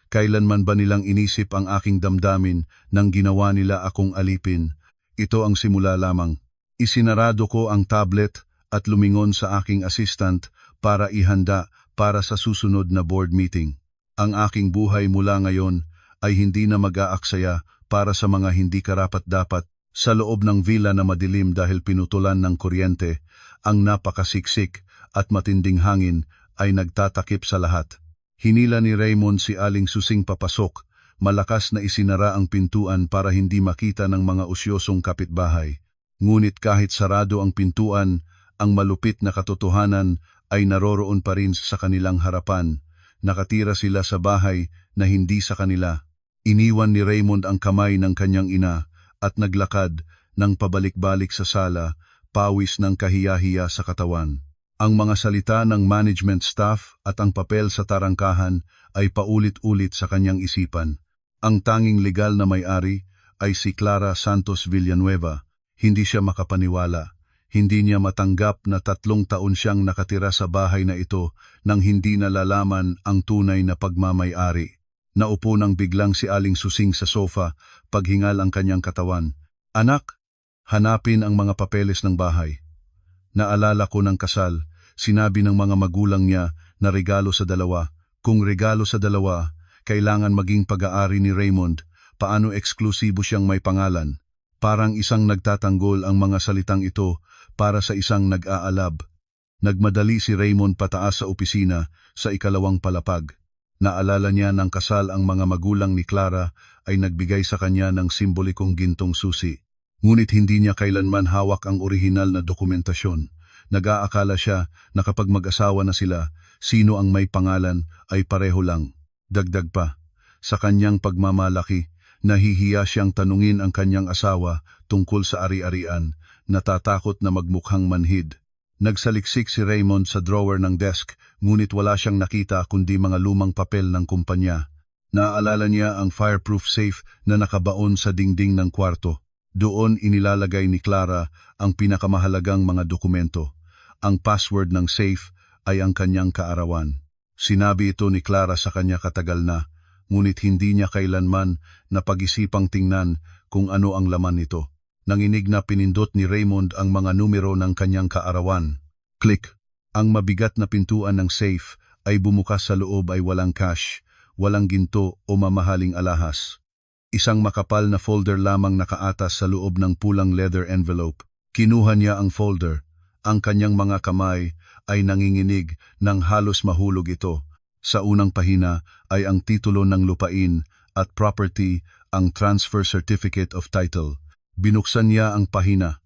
Kailanman ba nilang inisip ang aking damdamin nang ginawa nila akong alipin? Ito ang simula lamang. Isinarado ko ang tablet at lumingon sa aking assistant para ihanda para sa susunod na board meeting. Ang aking buhay mula ngayon ay hindi na mag-aaksaya para sa mga hindi karapat-dapat. Sa loob ng villa na madilim dahil pinutulan ng kuryente, ang napakasiksik at matinding hangin ay nagtatakip sa lahat. Hinila ni Raymond si Aling Susing papasok, malakas na isinara ang pintuan para hindi makita ng mga usyosong kapitbahay. Ngunit kahit sarado ang pintuan, ang malupit na katotohanan ay naroroon pa rin sa kanilang harapan. Nakatira sila sa bahay na hindi sa kanila. Iniwan ni Raymond ang kamay ng kanyang ina at naglakad ng pabalik-balik sa sala, pawis ng kahiyahiya sa katawan. Ang mga salita ng management staff at ang papel sa tarangkahan ay paulit-ulit sa kanyang isipan. Ang tanging legal na may-ari ay si Clara Santos Villanueva. Hindi siya makapaniwala. Hindi niya matanggap na 3 taon siyang nakatira sa bahay na ito nang hindi nalalaman ang tunay na pagmamay-ari. Naupo nang biglang si Aling Susing sa sofa, paghingal ang kanyang katawan. "Anak, hanapin ang mga papeles ng bahay." Naalala ko ng kasal, sinabi ng mga magulang niya na regalo sa dalawa. Kung regalo sa dalawa, kailangan maging pag-aari ni Raymond, paano eksklusibo siyang may pangalan? Parang isang nagtatanggol ang mga salitang ito para sa isang nag-aalab. Nagmadali si Raymond pataas sa opisina sa 2nd palapag. Naalala niya ng kasal ang mga magulang ni Clara ay nagbigay sa kanya ng simbolikong gintong susi. Ngunit hindi niya kailanman hawak ang orihinal na dokumentasyon. Nag-aakala siya na kapag mag-asawa na sila, sino ang may pangalan ay pareho lang. Dagdag pa, sa kanyang pagmamalaki, nahihiya siyang tanungin ang kanyang asawa tungkol sa ari-arian, natatakot na magmukhang manhid. Nagsaliksik si Raymond sa drawer ng desk, ngunit wala siyang nakita kundi mga lumang papel ng kumpanya. Naaalala niya ang fireproof safe na nakabaon sa dingding ng kwarto. Doon inilalagay ni Clara ang pinakamahalagang mga dokumento. Ang password ng safe ay ang kanyang kaarawan. Sinabi ito ni Clara sa kanya katagal na, ngunit hindi niya kailanman napag-isipang tingnan kung ano ang laman nito. Nanginig na pinindot ni Raymond ang mga numero ng kanyang kaarawan. Click! Ang mabigat na pintuan ng safe ay bumukas. Sa loob ay walang cash, walang ginto o mamahaling alahas. Isang makapal na folder lamang nakaatas sa loob ng pulang leather envelope. Kinuha niya ang folder. Ang kanyang mga kamay ay nanginginig nang halos mahulog ito. Sa unang pahina ay ang titulo ng lupain at property, ang transfer certificate of title. Binuksan niya ang pahina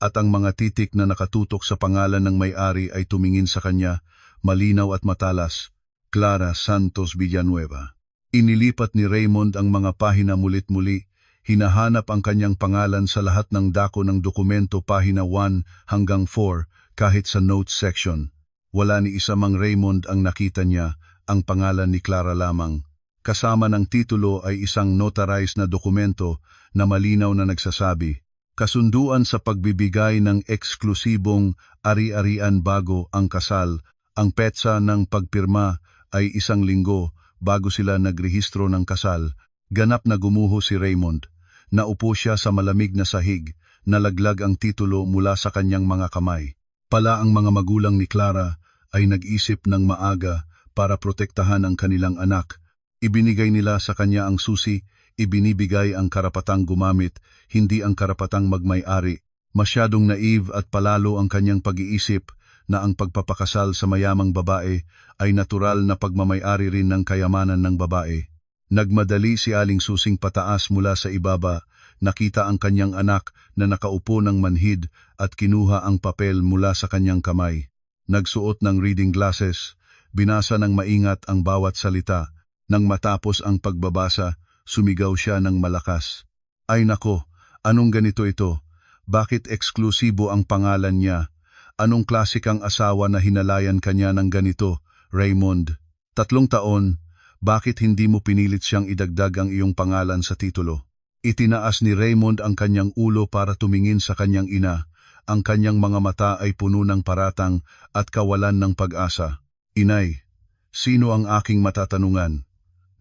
at ang mga titik na nakatutok sa pangalan ng may-ari ay tumingin sa kanya, malinaw at matalas. Clara Santos Villanueva. Inilipat ni Raymond ang mga pahina mulit-muli. Hinahanap ang kanyang pangalan sa lahat ng dako ng dokumento, pahina 1 hanggang 4, kahit sa notes section. Wala ni isa mang Raymond ang nakita niya, ang pangalan ni Clara lamang. Kasama ng titulo ay isang notarized na dokumento na malinaw na nagsasabi, kasunduan sa pagbibigay ng eksklusibong ari-arian bago ang kasal. Ang petsa ng pagpirma ay 1 linggo bago sila nagrehistro ng kasal. Ganap na gumuho si Raymond. Naupo siya sa malamig na sahig, nalaglag ang titulo mula sa kanyang mga kamay. Pala ang mga magulang ni Clara ay nag-isip ng maaga para protektahan ang kanilang anak. Ibinigay nila sa kanya ang susi, ibinibigay ang karapatang gumamit, hindi ang karapatang magmay-ari. Masyadong naive at palalo ang kanyang pag-iisip na ang pagpapakasal sa mayamang babae ay natural na pagmamay-ari rin ng kayamanan ng babae. Nagmadali si Aling Susing pataas mula sa ibaba, nakita ang kanyang anak na nakaupo ng manhid at kinuha ang papel mula sa kanyang kamay. Nagsuot ng reading glasses, binasa ng maingat ang bawat salita. Nang matapos ang pagbabasa, sumigaw siya ng malakas. Ay nako, anong ganito ito? Bakit eksklusibo ang pangalan niya? Anong klase kang asawa na hinalayan kanya ng ganito, Raymond? 3 taon, bakit hindi mo pinilit siyang idagdag ang iyong pangalan sa titulo? Itinaas ni Raymond ang kanyang ulo para tumingin sa kanyang ina. Ang kanyang mga mata ay puno ng paratang at kawalan ng pag-asa. Inay, sino ang aking matatanungan?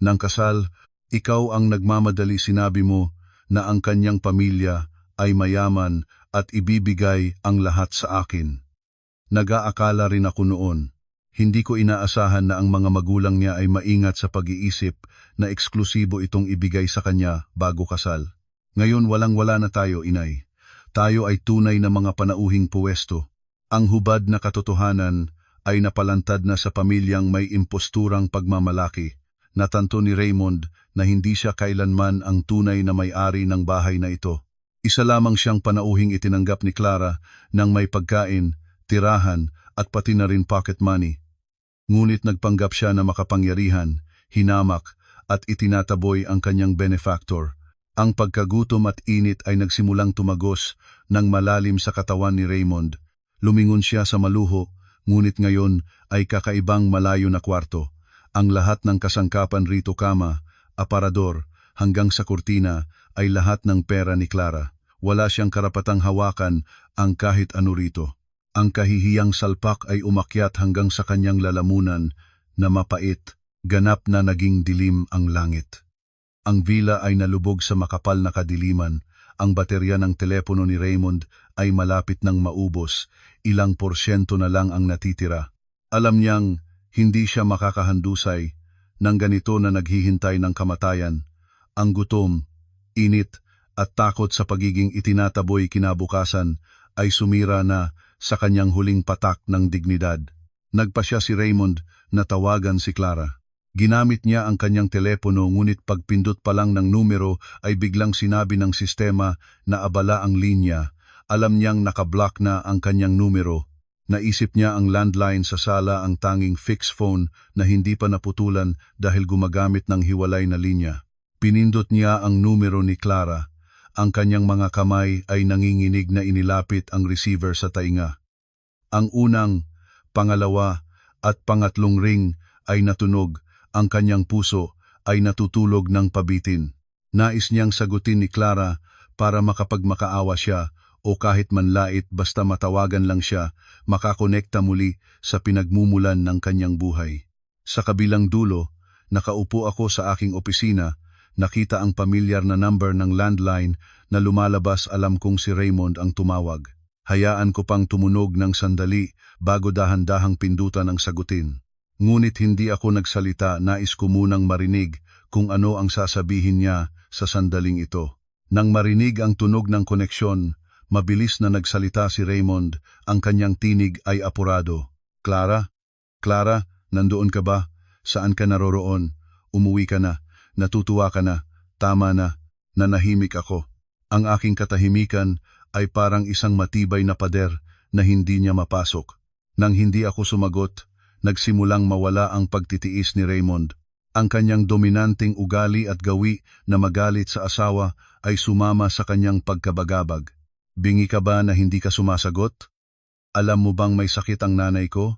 Nang kasal, ikaw ang nagmamadali, sinabi mo na ang kanyang pamilya ay mayaman at ibibigay ang lahat sa akin. Nag-aakala rin ako noon. Hindi ko inaasahan na ang mga magulang niya ay maingat sa pag-iisip na eksklusibo itong ibigay sa kanya bago kasal. Ngayon walang-wala na tayo, inay. Tayo ay tunay na mga panauhing puwesto. Ang hubad na katotohanan ay napalantad na sa pamilyang may imposturang pagmamalaki. Natanto ni Raymond na hindi siya kailanman ang tunay na may-ari ng bahay na ito. Isa lamang siyang panauhing itinanggap ni Clara ng may pagkain, tirahan at pati na rin pocket money. Ngunit nagpanggap siya na makapangyarihan, hinamak at itinataboy ang kanyang benefactor. Ang pagkagutom at init ay nagsimulang tumagos ng malalim sa katawan ni Raymond. Lumingon siya sa maluho, ngunit ngayon ay kakaibang malayo na kwarto. Ang lahat ng kasangkapan rito, kama, aparador, hanggang sa kurtina, ay lahat ng pera ni Clara. Wala siyang karapatang hawakan ang kahit ano rito. Ang kahihiyang salpak ay umakyat hanggang sa kanyang lalamunan na mapait, ganap na naging dilim ang langit. Ang villa ay nalubog sa makapal na kadiliman. Ang baterya ng telepono ni Raymond ay malapit ng maubos, ilang porsyento na lang ang natitira. Alam niyang hindi siya makakahandusay ng ganito na naghihintay ng kamatayan. Ang gutom, init at takot sa pagiging itinataboy kinabukasan ay sumira na sa kanyang huling patak ng dignidad. Nagpasya si Raymond na tawagan si Clara. Ginamit niya ang kanyang telepono, ngunit pagpindot pa lang ng numero ay biglang sinabi ng sistema na abala ang linya. Alam niyang nakablock na ang kanyang numero. Naisip niya ang landline sa sala, ang tanging fixed phone na hindi pa naputulan dahil gumagamit ng hiwalay na linya. Pinindot niya ang numero ni Clara. Ang kanyang mga kamay ay nanginginig na inilapit ang receiver sa tainga. Ang unang, pangalawa at pangatlong ring ay natunog. Ang kanyang puso ay natutulog ng pabitin. Nais niyang sagutin ni Clara para makapagmakaawa siya, o kahit manlait basta matawagan lang siya, makakonekta muli sa pinagmumulan ng kanyang buhay. Sa kabilang dulo, nakaupo ako sa aking opisina, nakita ang pamilyar na number ng landline na lumalabas. Alam kong si Raymond ang tumawag. Hayaan ko pang tumunog ng sandali bago dahan-dahang pindutan ang sagutin. Ngunit hindi ako nagsalita, nais ko munang marinig kung ano ang sasabihin niya sa sandaling ito. Nang marinig ang tunog ng koneksyon, mabilis na nagsalita si Raymond. Ang kanyang tinig ay apurado. Clara? Clara, nandoon ka ba? Saan ka naroroon? Umuwi ka na? Natutuwa ka na? Tama na. Nanahimik ako. Ang aking katahimikan ay parang isang matibay na pader na hindi niya mapasok. Nang hindi ako sumagot, nagsimulang mawala ang pagtitiis ni Raymond. Ang kanyang dominanteng ugali at gawi na magalit sa asawa ay sumama sa kanyang pagkabagabag. Bingi ka ba na hindi ka sumasagot? Alam mo bang may sakit ang nanay ko?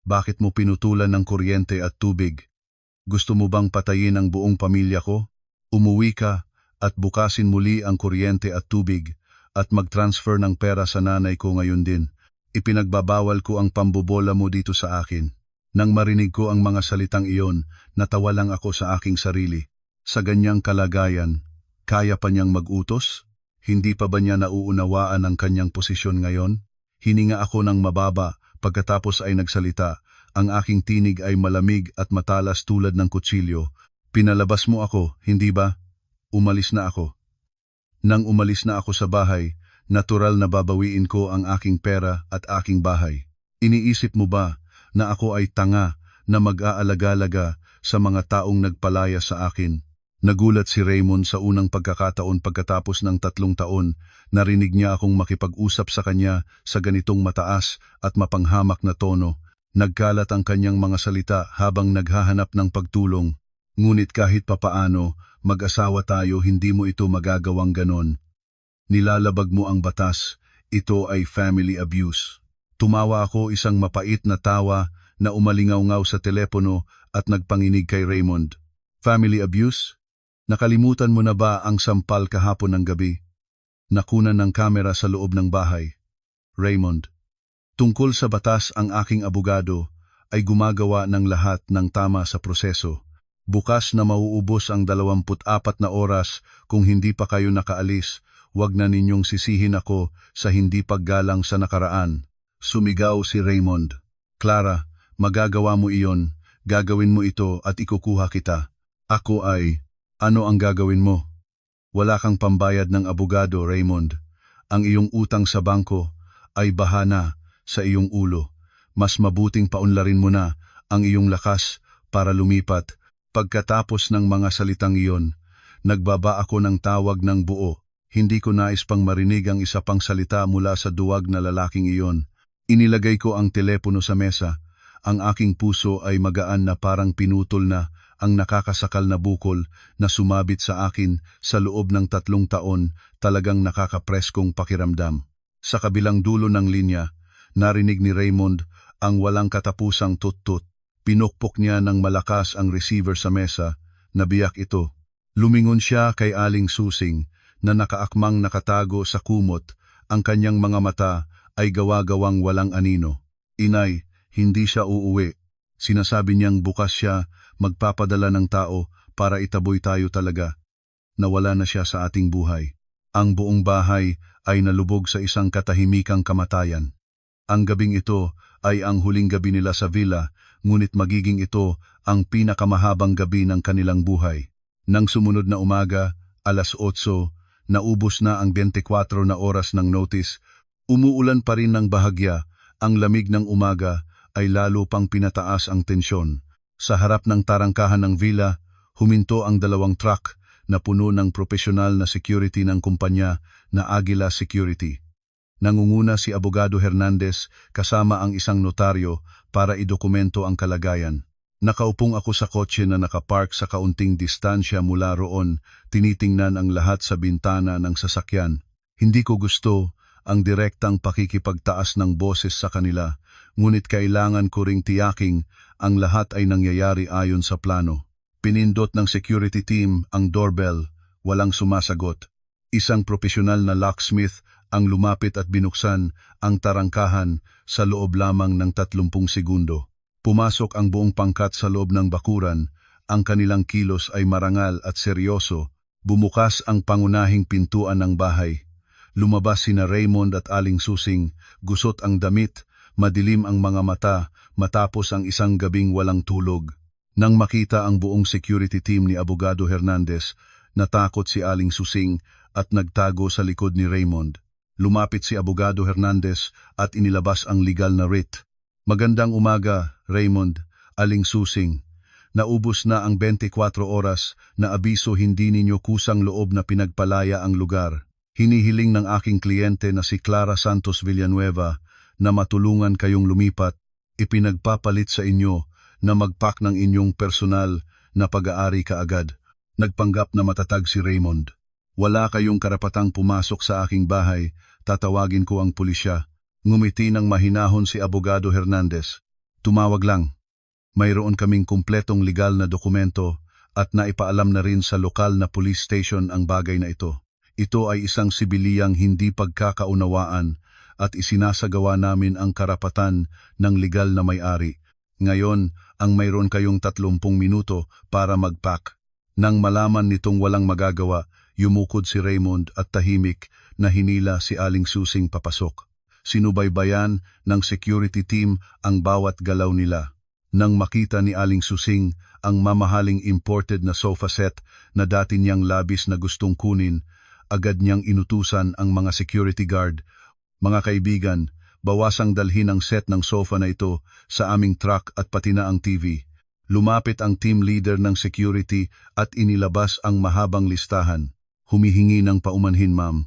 Bakit mo pinutulan ng kuryente at tubig? Gusto mo bang patayin ang buong pamilya ko? Umuwi ka at bukasin muli ang kuryente at tubig at mag-transfer ng pera sa nanay ko ngayon din. Ipinagbabawal ko ang pambobola mo dito sa akin. Nang marinig ko ang mga salitang iyon, natawa lang ako sa aking sarili. Sa ganyang kalagayan, kaya pa niyang mag-utos? Hindi pa ba niya nauunawaan ang kanyang posisyon ngayon? Hininga ako ng mababa, pagkatapos ay nagsalita. Ang aking tinig ay malamig at matalas tulad ng kutsilyo. Pinalabas mo ako, hindi ba? Umalis na ako. Nang umalis na ako sa bahay, natural na babawiin ko ang aking pera at aking bahay. Iniisip mo ba na ako ay tanga na mag-aalaga-laga sa mga taong nagpalaya sa akin? Nagulat si Raymond sa unang pagkakataon pagkatapos ng 3 taon, narinig niya akong makipag-usap sa kanya sa ganitong mataas at mapanghamak na tono. Nagkalat ang kanyang mga salita habang naghahanap ng pagtulong. Ngunit kahit papaano, mag-asawa tayo, hindi mo ito magagawang ganon. Nilalabag mo ang batas, ito ay family abuse. Tumawa ako, isang mapait na tawa na umalingaw-ngaw sa telepono at nagpanginig kay Raymond. Family abuse? Nakalimutan mo na ba ang sampal kahapon ng gabi? Nakunan ng kamera sa loob ng bahay. Raymond, tungkol sa batas, ang aking abogado ay gumagawa ng lahat ng tama sa proseso. Bukas na mauubos ang 24 na oras kung hindi pa kayo nakaalis. Huwag na ninyong sisihin ako sa hindi paggalang sa nakaraan. Sumigaw si Raymond. Clara, magagawa mo iyon. Gagawin mo ito at ikukuha kita. Ako ay... Ano ang gagawin mo? Wala kang pambayad ng abogado, Raymond. Ang iyong utang sa bangko ay bahana sa iyong ulo. Mas mabuting paunlarin mo na ang iyong lakas para lumipat. Pagkatapos ng mga salitang iyon, nagbaba ako ng tawag ng buo. Hindi ko nais pang marinig ang isa pang salita mula sa duwag na lalaking iyon. Inilagay ko ang telepono sa mesa. Ang aking puso ay magaan na parang pinutol na ang nakakasakal na bukol na sumabit sa akin sa loob ng 3 taon, talagang nakakapreskong pakiramdam. Sa kabilang dulo ng linya, narinig ni Raymond ang walang katapusang tut-tut. Pinukpok niya ng malakas ang receiver sa mesa, nabiyak ito. Lumingon siya kay Aling Susing na nakaakmang nakatago sa kumot, ang kanyang mga mata ay gawa-gawang walang anino. Inay, hindi siya uuwi. Sinasabi niyang bukas siya magpapadala ng tao para itaboy tayo talaga. Nawala na siya sa ating buhay. Ang buong bahay ay nalubog sa isang katahimikang kamatayan. Ang gabing ito ay ang huling gabi nila sa villa, ngunit magiging ito ang pinakamahabang gabi ng kanilang buhay. Nang sumunod na umaga, 8:00, naubos na ang 24 na oras ng notice. Umuulan pa rin ng bahagya, ang lamig ng umaga ay lalo pang pinataas ang tensyon. Sa harap ng tarangkahan ng villa, huminto ang 2 truck na puno ng profesional na security ng kumpanya na Aguila Security. Nangunguna si Abogado Hernandez kasama ang isang notaryo para idokumento ang kalagayan. Nakaupong ako sa kotse na nakapark sa kaunting distansya mula roon, tinitingnan ang lahat sa bintana ng sasakyan. Hindi ko gusto ang direktang pakikipagtaas ng boses sa kanila, ngunit kailangan ko ring tiyaking ang lahat ay nangyayari ayon sa plano. Pinindot ng security team ang doorbell, walang sumasagot. Isang profesional na locksmith ang lumapit at binuksan ang tarangkahan sa loob lamang ng 30 segundo. Pumasok ang buong pangkat sa loob ng bakuran, ang kanilang kilos ay marangal at seryoso. Bumukas ang pangunahing pintuan ng bahay. Lumabas sina Raymond at Aling Susing, gusot ang damit, madilim ang mga mata matapos ang isang gabing walang tulog. Nang makita ang buong security team ni Abogado Hernandez, natakot si Aling Susing at nagtago sa likod ni Raymond. Lumapit si Abogado Hernandez at inilabas ang legal na writ. Magandang umaga, Raymond, Aling Susing. Naubos na ang 24 oras na abiso, hindi ninyo kusang loob na pinagpalaya ang lugar. Hinihiling ng aking kliyente na si Clara Santos Villanueva na matulungan kayong lumipat. Ipinagpapalit sa inyo na mag-pack ng inyong personal na pag-aari kaagad. Nagpanggap na matatag si Raymond. Wala kayong karapatang pumasok sa aking bahay, tatawagin ko ang pulisya. Ngumiti ng mahinahon si Abogado Hernandez. Tumawag lang. Mayroon kaming kumpletong legal na dokumento at naipaalam na rin sa lokal na police station ang bagay na ito. Ito ay isang sibiliyang hindi pagkakaunawaan at isinasagawa namin ang karapatan ng legal na may-ari. Ngayon, ang mayroon kayong 30 minuto para mag-pack. Nang malaman nitong walang magagawa, yumukod si Raymond at tahimik na hinila si Aling Susing papasok. Sinubaybayan ng security team ang bawat galaw nila. Nang makita ni Aling Susing ang mamahaling imported na sofa set na dati niyang labis na gustong kunin, agad niyang inutusan ang mga security guard. Mga kaibigan, bawasang dalhin ang set ng sofa na ito sa aming truck at pati na ang TV. Lumapit ang team leader ng security at inilabas ang mahabang listahan. Humihingi ng paumanhin, ma'am.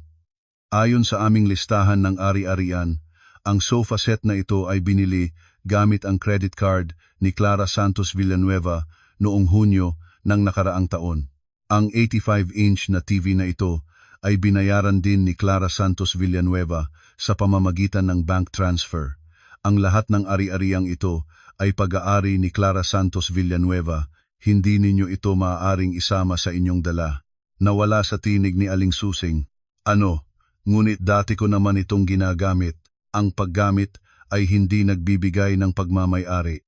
Ayon sa aming listahan ng ari-arian, ang sofa set na ito ay binili gamit ang credit card ni Clara Santos Villanueva noong Hunyo ng nakaraang taon. Ang 85-inch na TV na ito ay binayaran din ni Clara Santos Villanueva sa pamamagitan ng bank transfer. Ang lahat ng ari-ariang ito ay pag-aari ni Clara Santos Villanueva. Hindi ninyo ito maaaring isama sa inyong dala. Nawala sa tinig ni Aling Susing. Ano? Ngunit dati ko naman itong ginagamit. Ang paggamit ay hindi nagbibigay ng pagmamay-ari.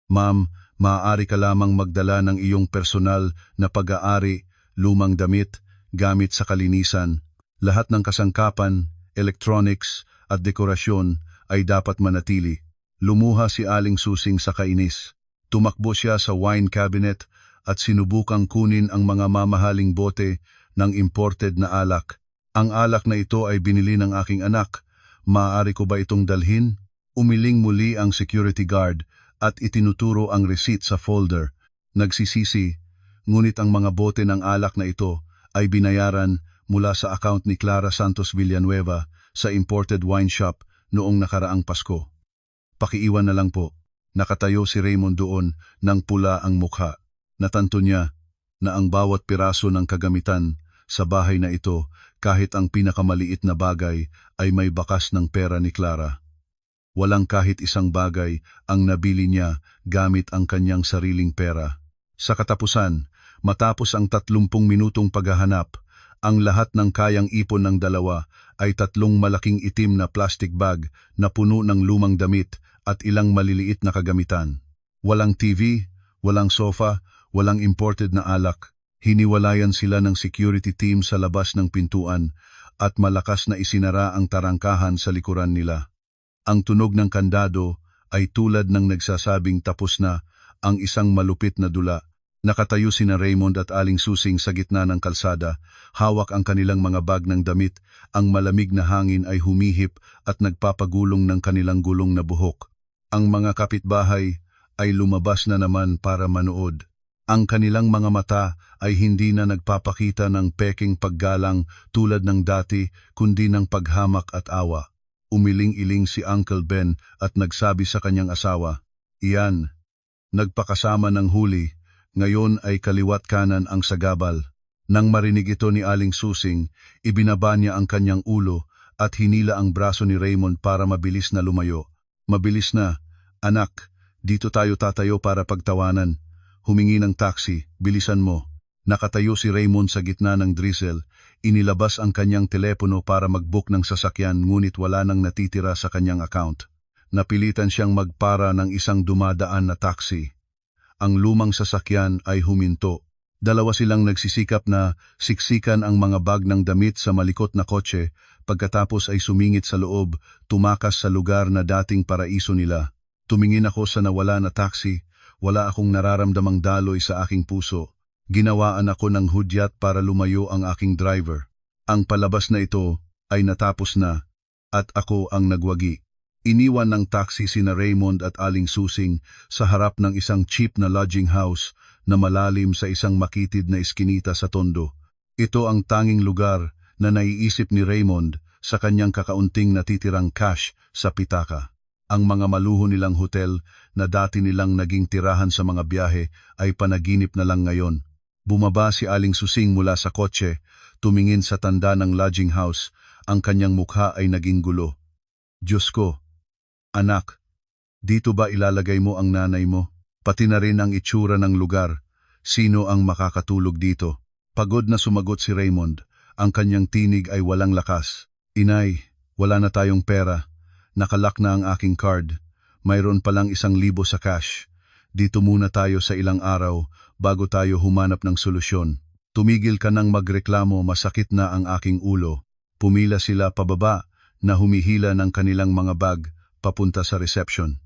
Ma'am, maaari ka lamang magdala ng iyong personal na pag-aari, lumang damit, gamit sa kalinisan. Lahat ng kasangkapan, electronics at dekorasyon ay dapat manatili. Lumuha si Aling Susing sa kainis. Tumakbo siya sa wine cabinet at sinubukang kunin ang mga mamahaling bote ng imported na alak. Ang alak na ito ay binili ng aking anak. Maaari ko ba itong dalhin? Umiling muli ang security guard at itinuturo ang receipt sa folder. Nagsisisi, ngunit ang mga bote ng alak na ito ay binayaran mula sa account ni Clara Santos Villanueva sa imported wine shop noong nakaraang Pasko. Pakiiwan na lang po. Nakatayo si Raymond doon nang pula ang mukha. Natanto niya na ang bawat piraso ng kagamitan sa bahay na ito, kahit ang pinakamaliit na bagay, ay may bakas ng pera ni Clara. Walang kahit isang bagay ang nabili niya gamit ang kanyang sariling pera. Sa katapusan, matapos ang 30 minutong paghahanap, ang lahat ng kayang ipon ng dalawa ay 3 malaking itim na plastic bag na puno ng lumang damit at ilang maliliit na kagamitan. Walang TV, walang sofa, walang imported na alak. Hiniwalayan sila ng security team sa labas ng pintuan at malakas na isinara ang tarangkahan sa likuran nila. Ang tunog ng kandado ay tulad ng nagsasabing tapos na ang isang malupit na dula. Nakatayo sina Raymond at Aling Susing sa gitna ng kalsada, hawak ang kanilang mga bag ng damit, ang malamig na hangin ay humihip at nagpapagulong ng kanilang gulong na buhok. Ang mga kapitbahay ay lumabas na naman para manood. Ang kanilang mga mata ay hindi na nagpapakita ng peking paggalang tulad ng dati, kundi ng paghamak at awa. Umiling-iling si Uncle Ben at nagsabi sa kanyang asawa, "Iyan, nagpakasama ng huli, ngayon ay kaliwat kanan ang sagabal." Nang marinig ito ni Aling Susing, ibinaba niya ang kanyang ulo at hinila ang braso ni Raymond para mabilis na lumayo. "Mabilis na, anak, dito tayo tatayo para pagtawanan. Humingi ng taxi, bilisan mo." Nakatayo si Raymond sa gitna ng drizzle. Inilabas ang kanyang telepono para mag-book ng sasakyan ngunit wala nang natitira sa kanyang account. Napilitan siyang magpara ng isang dumadaan na taxi. Ang lumang sasakyan ay huminto. Dalawa silang nagsisikap na siksikan ang mga bag ng damit sa malikot na kotse, pagkatapos ay sumingit sa loob, tumakas sa lugar na dating paraiso nila. Tumingin ako sa nawala na taxi, wala akong nararamdamang daloy sa aking puso. Ginawaan ako ng hudyat para lumayo ang aking driver. Ang palabas na ito ay natapos na, at ako ang nagwagi. Iniwan ng taxi sina Raymond at Aling Susing sa harap ng isang cheap na lodging house na malalim sa isang makitid na iskinita sa Tondo. Ito ang tanging lugar na naiisip ni Raymond sa kanyang kakaunting natitirang cash sa pitaka. Ang mga maluho nilang hotel na dati nilang naging tirahan sa mga biyahe ay panaginip na lang ngayon. Bumaba si Aling Susing mula sa kotse, tumingin sa tanda ng lodging house, ang kanyang mukha ay naging gulo. "Diyos ko, anak, dito ba ilalagay mo ang nanay mo? Pati na rin ang itsura ng lugar. Sino ang makakatulog dito?" Pagod na sumagot si Raymond, ang kanyang tinig ay walang lakas. "Inay, wala na tayong pera. Nakalak na ang aking card. Mayroon palang 1,000 sa cash. Dito muna tayo sa ilang araw bago tayo humanap ng solusyon." "Tumigil ka nang magreklamo, masakit na ang aking ulo." Pumila sila pababa na humihila ng kanilang mga bag papunta sa reception.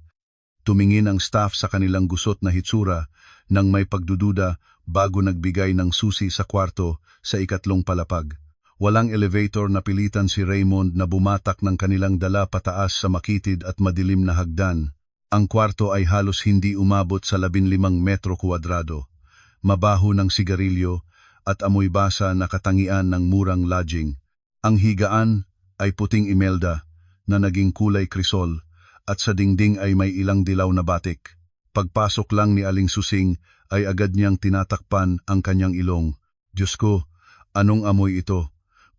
Tumingin ang staff sa kanilang gusot na hitsura nang may pagdududa bago nagbigay ng susi sa kwarto sa ikatlong palapag. Walang elevator, na pilitan si Raymond na bumatak ng kanilang dala pataas sa makitid at madilim na hagdan. Ang kwarto ay halos hindi umabot sa 15 metro kwadrado. Mabaho ng sigarilyo at amoy basa na katangian ng murang lodging. Ang higaan ay puting imelda na naging kulay krisol at sa dingding ay may ilang dilaw na batik. Pagpasok lang ni Aling Susing ay agad niyang tinatakpan ang kanyang ilong. Diyos ko, anong amoy ito?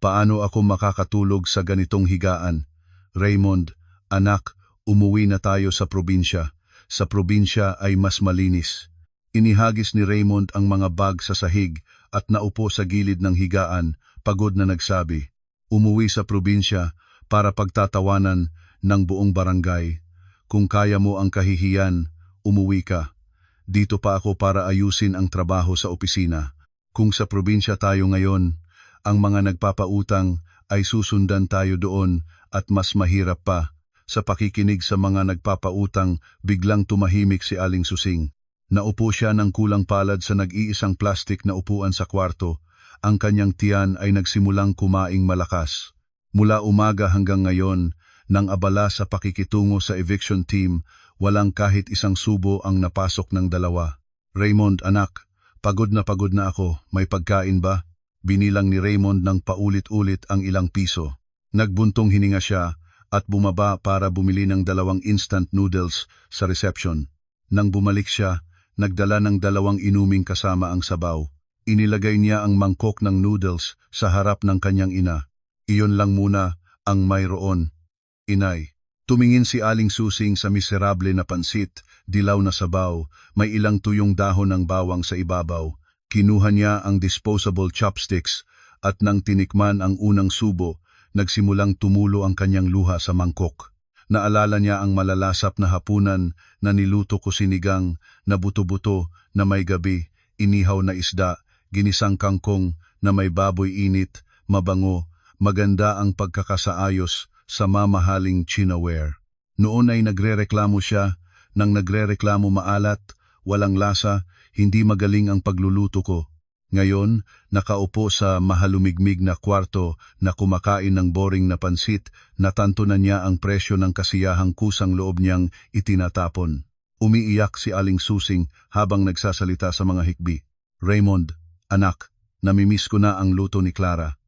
Paano ako makakatulog sa ganitong higaan? Raymond, anak, umuwi na tayo sa probinsya. Sa probinsya ay mas malinis. Inihagis ni Raymond ang mga bag sa sahig at naupo sa gilid ng higaan, pagod na nagsabi. Umuwi sa probinsya para pagtatawanan ng buong barangay. Kung kaya mo ang kahihiyan, umuwi ka. Dito pa ako para ayusin ang trabaho sa opisina. Kung sa probinsya tayo ngayon, ang mga nagpapautang ay susundan tayo doon at mas mahirap pa. Sa pakikinig sa mga nagpapautang, biglang tumahimik si Aling Susing. Naupo siya ng kulang palad sa nag-iisang plastik na upuan sa kwarto. Ang kanyang tiyan ay nagsimulang kumaing malakas. Mula umaga hanggang ngayon, nang abala sa pakikitungo sa eviction team, walang kahit isang subo ang napasok ng dalawa. Raymond, anak, pagod na ako, may pagkain ba? Binilang ni Raymond ng paulit-ulit ang ilang piso. Nagbuntong hininga siya at bumaba para bumili ng 2 instant noodles sa reception. Nang bumalik siya, nagdala ng 2 inuming kasama ang sabaw. Inilagay niya ang mangkok ng noodles sa harap ng kanyang ina. Iyon lang muna ang mayroon. Inay. Tumingin si Aling Susing sa miserable na pansit, dilaw na sabaw, may ilang tuyong dahon ng bawang sa ibabaw. Kinuha niya ang disposable chopsticks at nang tinikman ang unang subo, nagsimulang tumulo ang kanyang luha sa mangkok. Naalala niya ang malalasap na hapunan na niluto ko, sinigang na buto-buto na may gabi, inihaw na isda, ginisang kangkong na may baboy init, mabango, maganda ang pagkakasaayos sa mamahaling chinaware. Noon ay nagrereklamo siya, nang nagrereklamo maalat, walang lasa, hindi magaling ang pagluluto ko. Ngayon, nakaupo sa mahalumigmig na kwarto na kumakain ng boring na pansit, natanto na niya ang presyo ng kasiyahang kusang loob niyang itinatapon. Umiiyak si Aling Susing habang nagsasalita sa mga hikbi. Raymond, anak, namimiss ko na ang luto ni Clara.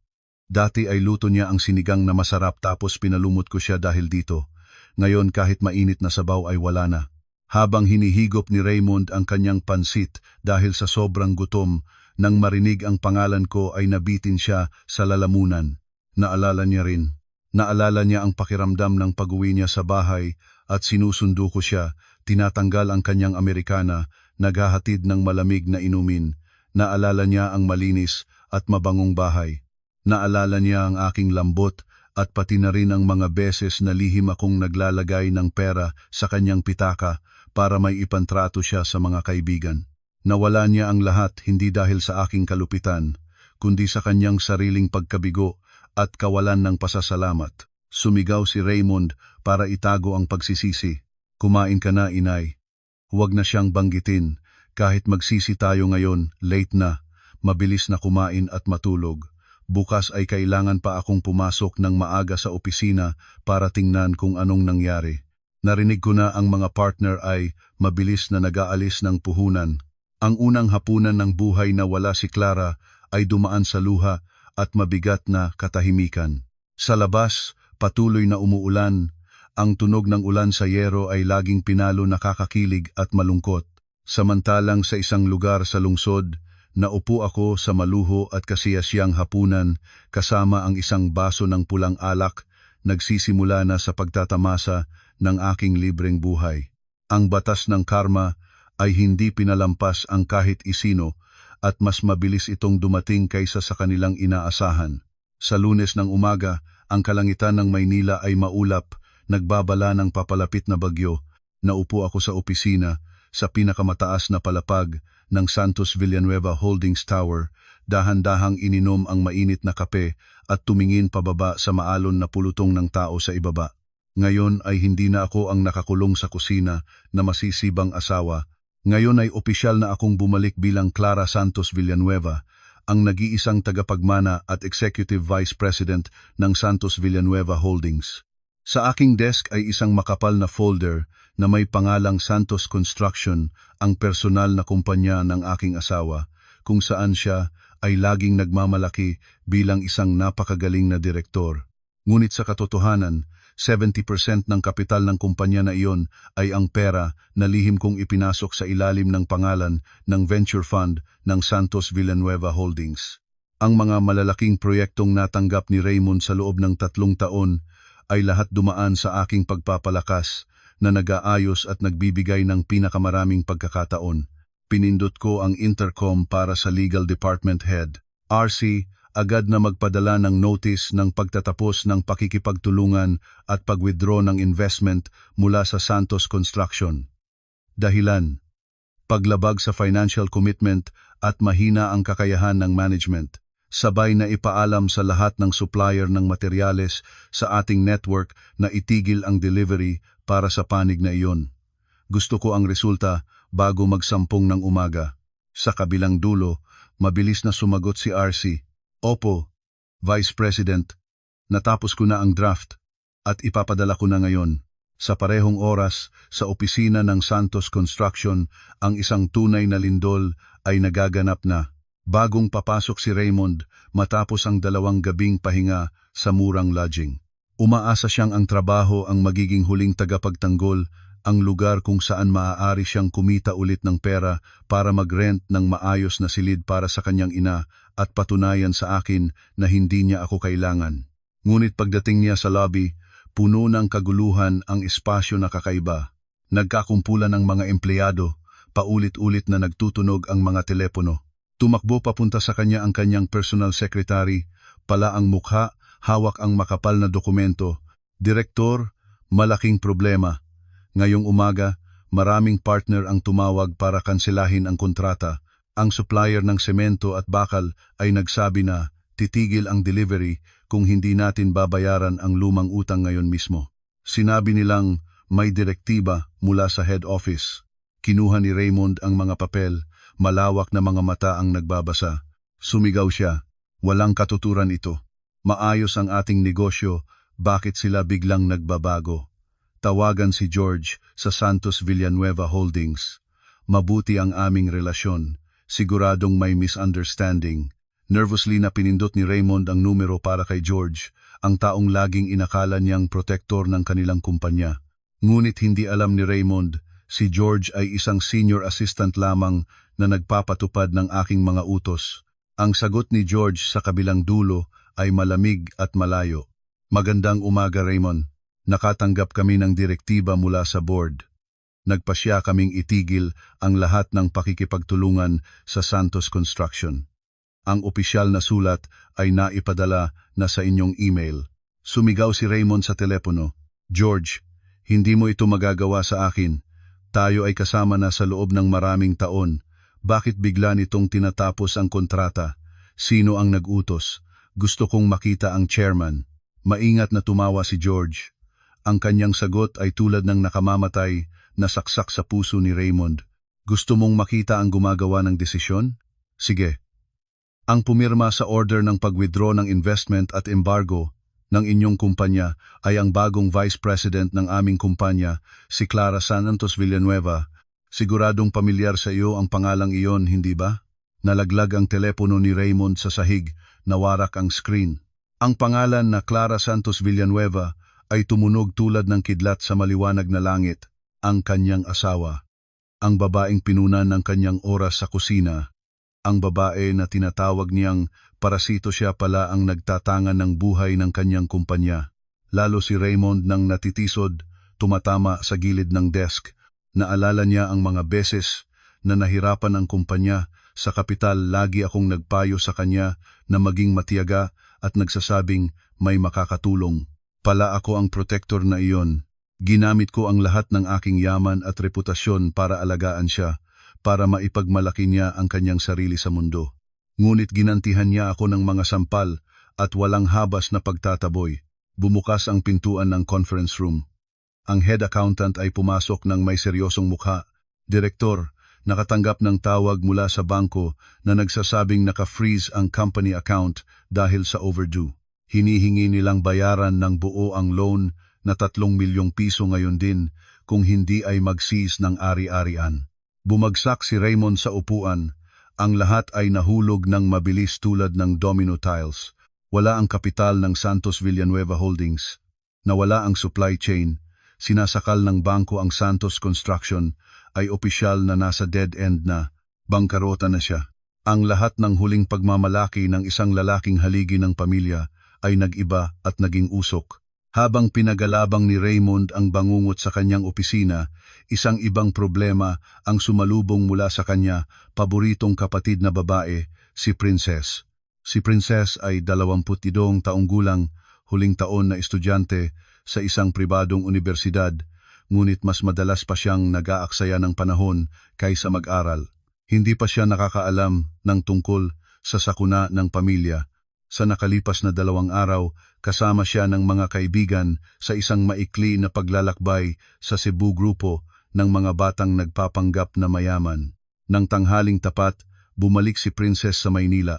Dati ay luto niya ang sinigang na masarap tapos pinalumot ko siya dahil dito. Ngayon kahit mainit na sabaw ay wala na. Habang hinihigop ni Raymond ang kanyang pansit dahil sa sobrang gutom, nang marinig ang pangalan ko ay nabitin siya sa lalamunan. Naalala niya ang pakiramdam ng pag-uwi niya sa bahay at sinusundo ko siya, tinatanggal ang kanyang Amerikana, naghahatid ng malamig na inumin. Naalala niya ang malinis at mabangong bahay. Naalala niya ang aking lambot at pati na rin ang mga beses na lihim akong naglalagay ng pera sa kanyang pitaka para may ipantrato siya sa mga kaibigan. Nawala niya ang lahat hindi dahil sa aking kalupitan, kundi sa kanyang sariling pagkabigo at kawalan ng pasasalamat. Sumigaw si Raymond para itago ang pagsisisi. Kumain ka na, inay. Huwag na siyang banggitin. Kahit magsisi tayo ngayon, late na. Mabilis na kumain at matulog. Bukas ay kailangan pa akong pumasok ng maaga sa opisina para tingnan kung anong nangyari. Narinig ko na ang mga partner ay mabilis na nag-aalis ng puhunan. Ang unang hapunan ng buhay na wala si Clara ay dumaan sa luha at mabigat na katahimikan. Sa labas, patuloy na umuulan. Ang tunog ng ulan sa yero ay laging pinalo nakakakilig at malungkot. Samantalang sa isang lugar sa lungsod, naupo ako sa maluho at kasiyasiyang hapunan kasama ang isang baso ng pulang alak, nagsisimula na sa pagtatamasa ng aking libreng buhay. Ang batas ng karma ay hindi pinalampas ang kahit isino at mas mabilis itong dumating kaysa sa kanilang inaasahan. Sa Lunes ng umaga, ang kalangitan ng Maynila ay maulap, nagbabala ng papalapit na bagyo. Naupo ako sa opisina, sa pinakamataas na palapag ng Santos Villanueva Holdings Tower, dahan-dahang ininom ang mainit na kape at tumingin pababa sa maalon na pulutong ng tao sa ibaba. Ngayon ay hindi na ako ang nakakulong sa kusina na masisibang asawa. Ngayon ay opisyal na akong bumalik bilang Clara Santos Villanueva, ang nag-iisang tagapagmana at Executive Vice President ng Santos Villanueva Holdings. Sa aking desk ay isang makapal na folder na may pangalang Santos Construction, ang personal na kumpanya ng aking asawa, kung saan siya ay laging nagmamalaki bilang isang napakagaling na direktor. Ngunit sa katotohanan, 70% ng kapital ng kumpanya na iyon ay ang pera na lihim kong ipinasok sa ilalim ng pangalan ng venture fund ng Santos Villanueva Holdings. Ang mga malalaking proyektong natanggap ni Raymond sa loob ng 3 taon ay lahat dumaan sa aking pagpapalakas na nag-aayos at nagbibigay ng pinakamaraming pagkakataon. Pinindot ko ang intercom para sa Legal Department Head. RC, agad na magpadala ng notice ng pagtatapos ng pakikipagtulungan at pag-withdraw ng investment mula sa Santos Construction. Dahilan: paglabag sa financial commitment at mahina ang kakayahan ng management. Sabay na ipaalam sa lahat ng supplier ng materyales sa ating network na itigil ang delivery para sa panig na iyon. Gusto ko ang resulta bago mag-10 ng umaga. Sa kabilang dulo, mabilis na sumagot si RC. Opo, Vice President, natapos ko na ang draft at ipapadala ko na ngayon. Sa parehong oras, sa opisina ng Santos Construction, ang isang tunay na lindol ay nagaganap na. Bagong papasok si Raymond matapos ang 2 gabing pahinga sa murang lodging. Umaasa siyang ang trabaho ang magiging huling tagapagtanggol, ang lugar kung saan maaari siyang kumita ulit ng pera para mag-rent ng maayos na silid para sa kanyang ina at patunayan sa akin na hindi niya ako kailangan. Ngunit pagdating niya sa lobby, puno ng kaguluhan ang espasyo na kakaiba. Nagkakumpulan ng mga empleyado, paulit-ulit na nagtutunog ang mga telepono. Tumakbo papunta sa kanya ang kanyang personal secretary, pala ang mukha, hawak ang makapal na dokumento. Direktor, malaking problema. Ngayong umaga, maraming partner ang tumawag para kanselahin ang kontrata. Ang supplier ng semento at bakal ay nagsabi na titigil ang delivery kung hindi natin babayaran ang lumang utang ngayon mismo. Sinabi nilang may direktiba mula sa head office. Kinuha ni Raymond ang mga papel, malawak na mga mata ang nagbabasa. Sumigaw siya, walang katuturan ito. Maayos ang ating negosyo, bakit sila biglang nagbabago? Tawagan si George sa Santos Villanueva Holdings. Mabuti ang aming relasyon, siguradong may misunderstanding. Nervously na pinindot ni Raymond ang numero para kay George, ang taong laging inakala niyang protektor ng kanilang kumpanya. Ngunit hindi alam ni Raymond, si George ay isang senior assistant lamang na nagpapatupad ng aking mga utos. Ang sagot ni George sa kabilang dulo ay malamig at malayo. Magandang umaga, Raymond. Nakatanggap kami ng direktiba mula sa board. Nagpasya kaming itigil ang lahat ng pakikipagtulungan sa Santos Construction. Ang opisyal na sulat ay naipadala na sa inyong email. Sumigaw si Raymond sa telepono. George, hindi mo ito magagawa sa akin. Tayo ay kasama na sa loob ng maraming taon. Bakit bigla nitong tinatapos ang kontrata? Sino ang nag-utos? Gusto kong makita ang chairman. Maingat na tumawa si George. Ang kanyang sagot ay tulad ng nakamamatay na saksak sa puso ni Raymond. Gusto mong makita ang gumagawa ng desisyon? Sige. Ang pumirma sa order ng pag-withdraw ng investment at embargo ng inyong kumpanya ay ang bagong vice president ng aming kumpanya, si Clara Santos Villanueva. Siguradong pamilyar sa iyo ang pangalang iyon, hindi ba? Nalaglag ang telepono ni Raymond sa sahig, nawarak ang screen. Ang pangalan na Clara Santos Villanueva ay tumunog tulad ng kidlat sa maliwanag na langit, ang kanyang asawa. Ang babaeng pinunan ng kanyang oras sa kusina. Ang babae na tinatawag niyang parasito, siya pala ang nagtatangan ng buhay ng kanyang kumpanya. Lalo si Raymond nang natitisod, tumatama sa gilid ng desk. Naalala niya ang mga beses na nahirapan ang kumpanya. Sa kapital, lagi akong nagpayo sa kanya na maging matiyaga at nagsasabing may makakatulong. Pala ako ang protector na iyon. Ginamit ko ang lahat ng aking yaman at reputasyon para alagaan siya, para maipagmalaki niya ang kanyang sarili sa mundo. Ngunit ginantihan niya ako ng mga sampal at walang habas na pagtataboy. Bumukas ang pintuan ng conference room. Ang head accountant ay pumasok ng may seryosong mukha. Direktor, nakatanggap ng tawag mula sa bangko na nagsasabing naka-freeze ang company account dahil sa overdue. Hinihingi nilang bayaran ng buo ang loan na 3 milyong piso ngayon din kung hindi ay mag-cease ng ari-arian. Bumagsak si Raymond sa upuan. Ang lahat ay nahulog ng mabilis tulad ng domino tiles. Wala ang kapital ng Santos Villanueva Holdings. Nawala ang supply chain. Sinasakal ng bangko ang Santos Construction ay opisyal na nasa dead end na. Bangkarota na siya. Ang lahat ng huling pagmamalaki ng isang lalaking haligi ng pamilya ay nag-iba at naging usok. Habang pinagalabang ni Raymond ang bangungot sa kanyang opisina, isang ibang problema ang sumalubong mula sa kanya, paboritong kapatid na babae, si Princess. Si Princess ay 22 taong gulang, huling taon na estudyante sa isang pribadong unibersidad, ngunit mas madalas pa siyang nag-aaksaya ng panahon kaysa mag-aral. Hindi pa siya nakakaalam ng tungkol sa sakuna ng pamilya. Sa nakalipas na 2 araw, kasama siya ng mga kaibigan sa isang maikli na paglalakbay sa Cebu Grupo ng mga batang nagpapanggap na mayaman. Nang tanghaling tapat, bumalik si Princess sa Maynila.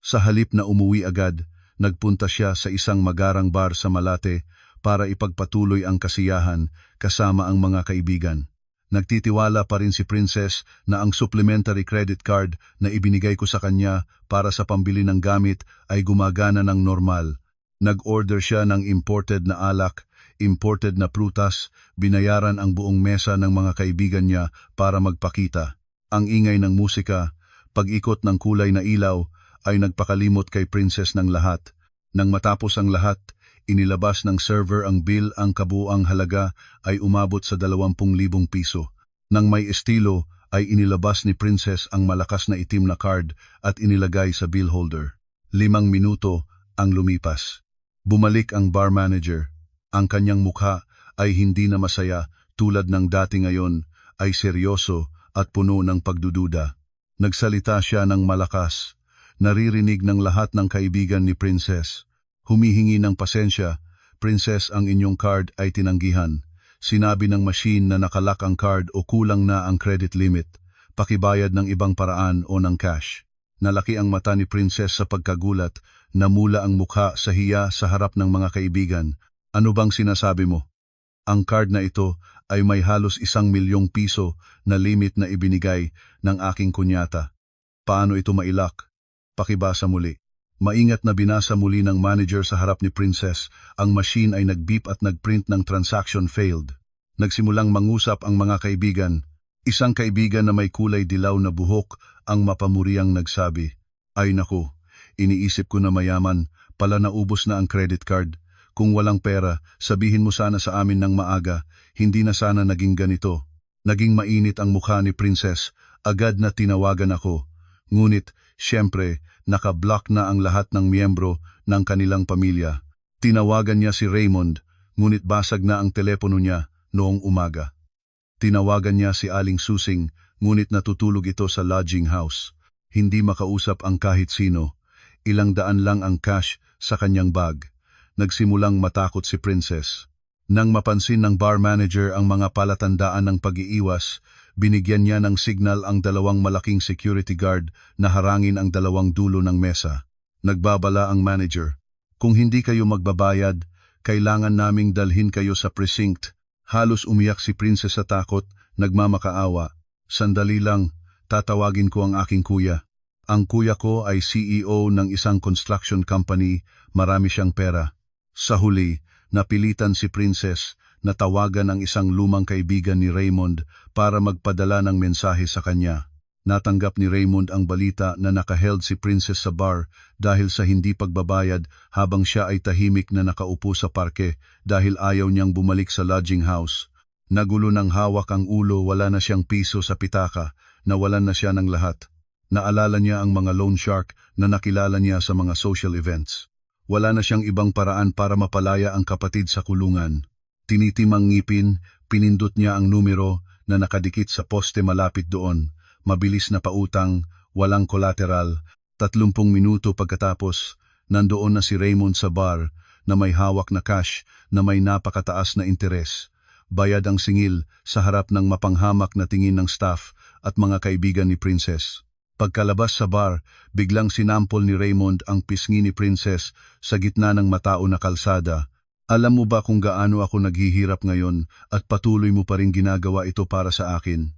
Sa halip na umuwi agad, nagpunta siya sa isang magarang bar sa Malate para ipagpatuloy ang kasiyahan kasama ang mga kaibigan. Nagtitiwala pa rin si Princess na ang supplementary credit card na ibinigay ko sa kanya para sa pambili ng gamit ay gumagana ng normal. Nag-order siya ng imported na alak, imported na prutas, binayaran ang buong mesa ng mga kaibigan niya para magpakita. Ang ingay ng musika, pag-ikot ng kulay na ilaw, ay nagpakalimot kay Princess ng lahat. Nang matapos ang lahat, inilabas ng server ang bill, ang kabuuang halaga ay umabot sa 20,000 piso. Nang may estilo ay inilabas ni Princess ang malakas na itim na card at inilagay sa bill holder. 5 minuto ang lumipas. Bumalik ang bar manager. Ang kanyang mukha ay hindi na masaya tulad ng dati, ngayon ay seryoso at puno ng pagdududa. Nagsalita siya ng malakas. Naririnig ng lahat ng kaibigan ni Princess. Humihingi ng pasensya, Princess, ang inyong card ay tinanggihan. Sinabi ng machine na nakalak ang card o kulang na ang credit limit. Pakibayad ng ibang paraan o ng cash. Nalaki ang mata ni Princess sa pagkagulat, namula ang mukha sa hiya sa harap ng mga kaibigan. Ano bang sinasabi mo? Ang card na ito ay may halos 1 milyong piso na limit na ibinigay ng aking kunyata. Paano ito mailak? Pakibasa muli. Maingat na binasa muli ng manager sa harap ni Princess. Ang machine ay nag-beep at nag-print ng transaction failed. Nagsimulang mangusap ang mga kaibigan. Isang kaibigan na may kulay dilaw na buhok ang mapamuriang nagsabi, "Ay naku, iniisip ko na mayaman, pala naubos na ang credit card. Kung walang pera, sabihin mo sana sa amin ng maaga, hindi na sana naging ganito." Naging mainit ang mukha ni Princess. Agad na tinawagan ako. Ngunit, siyempre, naka-block na ang lahat ng miyembro ng kanilang pamilya. Tinawagan niya si Raymond, ngunit basag na ang telepono niya noong umaga. Tinawagan niya si Aling Susing, ngunit natutulog ito sa lodging house. Hindi makausap ang kahit sino. Ilang daan lang ang cash sa kanyang bag. Nagsimulang matakot si Princess. Nang mapansin ng bar manager ang mga palatandaan ng pag-iiwas, binigyan niya ng signal ang 2 malaking security guard na harangin ang 2 dulo ng mesa. Nagbabala ang manager, "Kung hindi kayo magbabayad, kailangan naming dalhin kayo sa precinct." Halos umiyak si Princess sa takot, nagmamakaawa. "Sandali lang, tatawagin ko ang aking kuya. Ang kuya ko ay CEO ng isang construction company, marami siyang pera." Sa huli, napilitan si Princess na tawagan ang isang lumang kaibigan ni Raymond para magpadala ng mensahe sa kanya. Natanggap ni Raymond ang balita na nakaheld si Princess sa bar dahil sa hindi pagbabayad, habang siya ay tahimik na nakaupo sa parke dahil ayaw niyang bumalik sa lodging house. Nagulo ng hawak ang ulo, wala na siyang piso sa pitaka, nawalan na siya ng lahat. Naalala niya ang mga loan shark na nakilala niya sa mga social events. Wala na siyang ibang paraan para mapalaya ang kapatid sa kulungan. Tinitimang ngipin, pinindot niya ang numero na nakadikit sa poste malapit doon. Mabilis na pautang, walang collateral. 30 minuto pagkatapos, nandoon na si Raymond sa bar, na may hawak na cash na may napakataas na interes. Bayad ang singil sa harap ng mapanghamak na tingin ng staff at mga kaibigan ni Princess. Pagkalabas sa bar, biglang sinampol ni Raymond ang pisngi ni Princess sa gitna ng matao na kalsada. Alam mo ba kung gaano ako naghihirap ngayon at patuloy mo pa rin ginagawa ito para sa akin?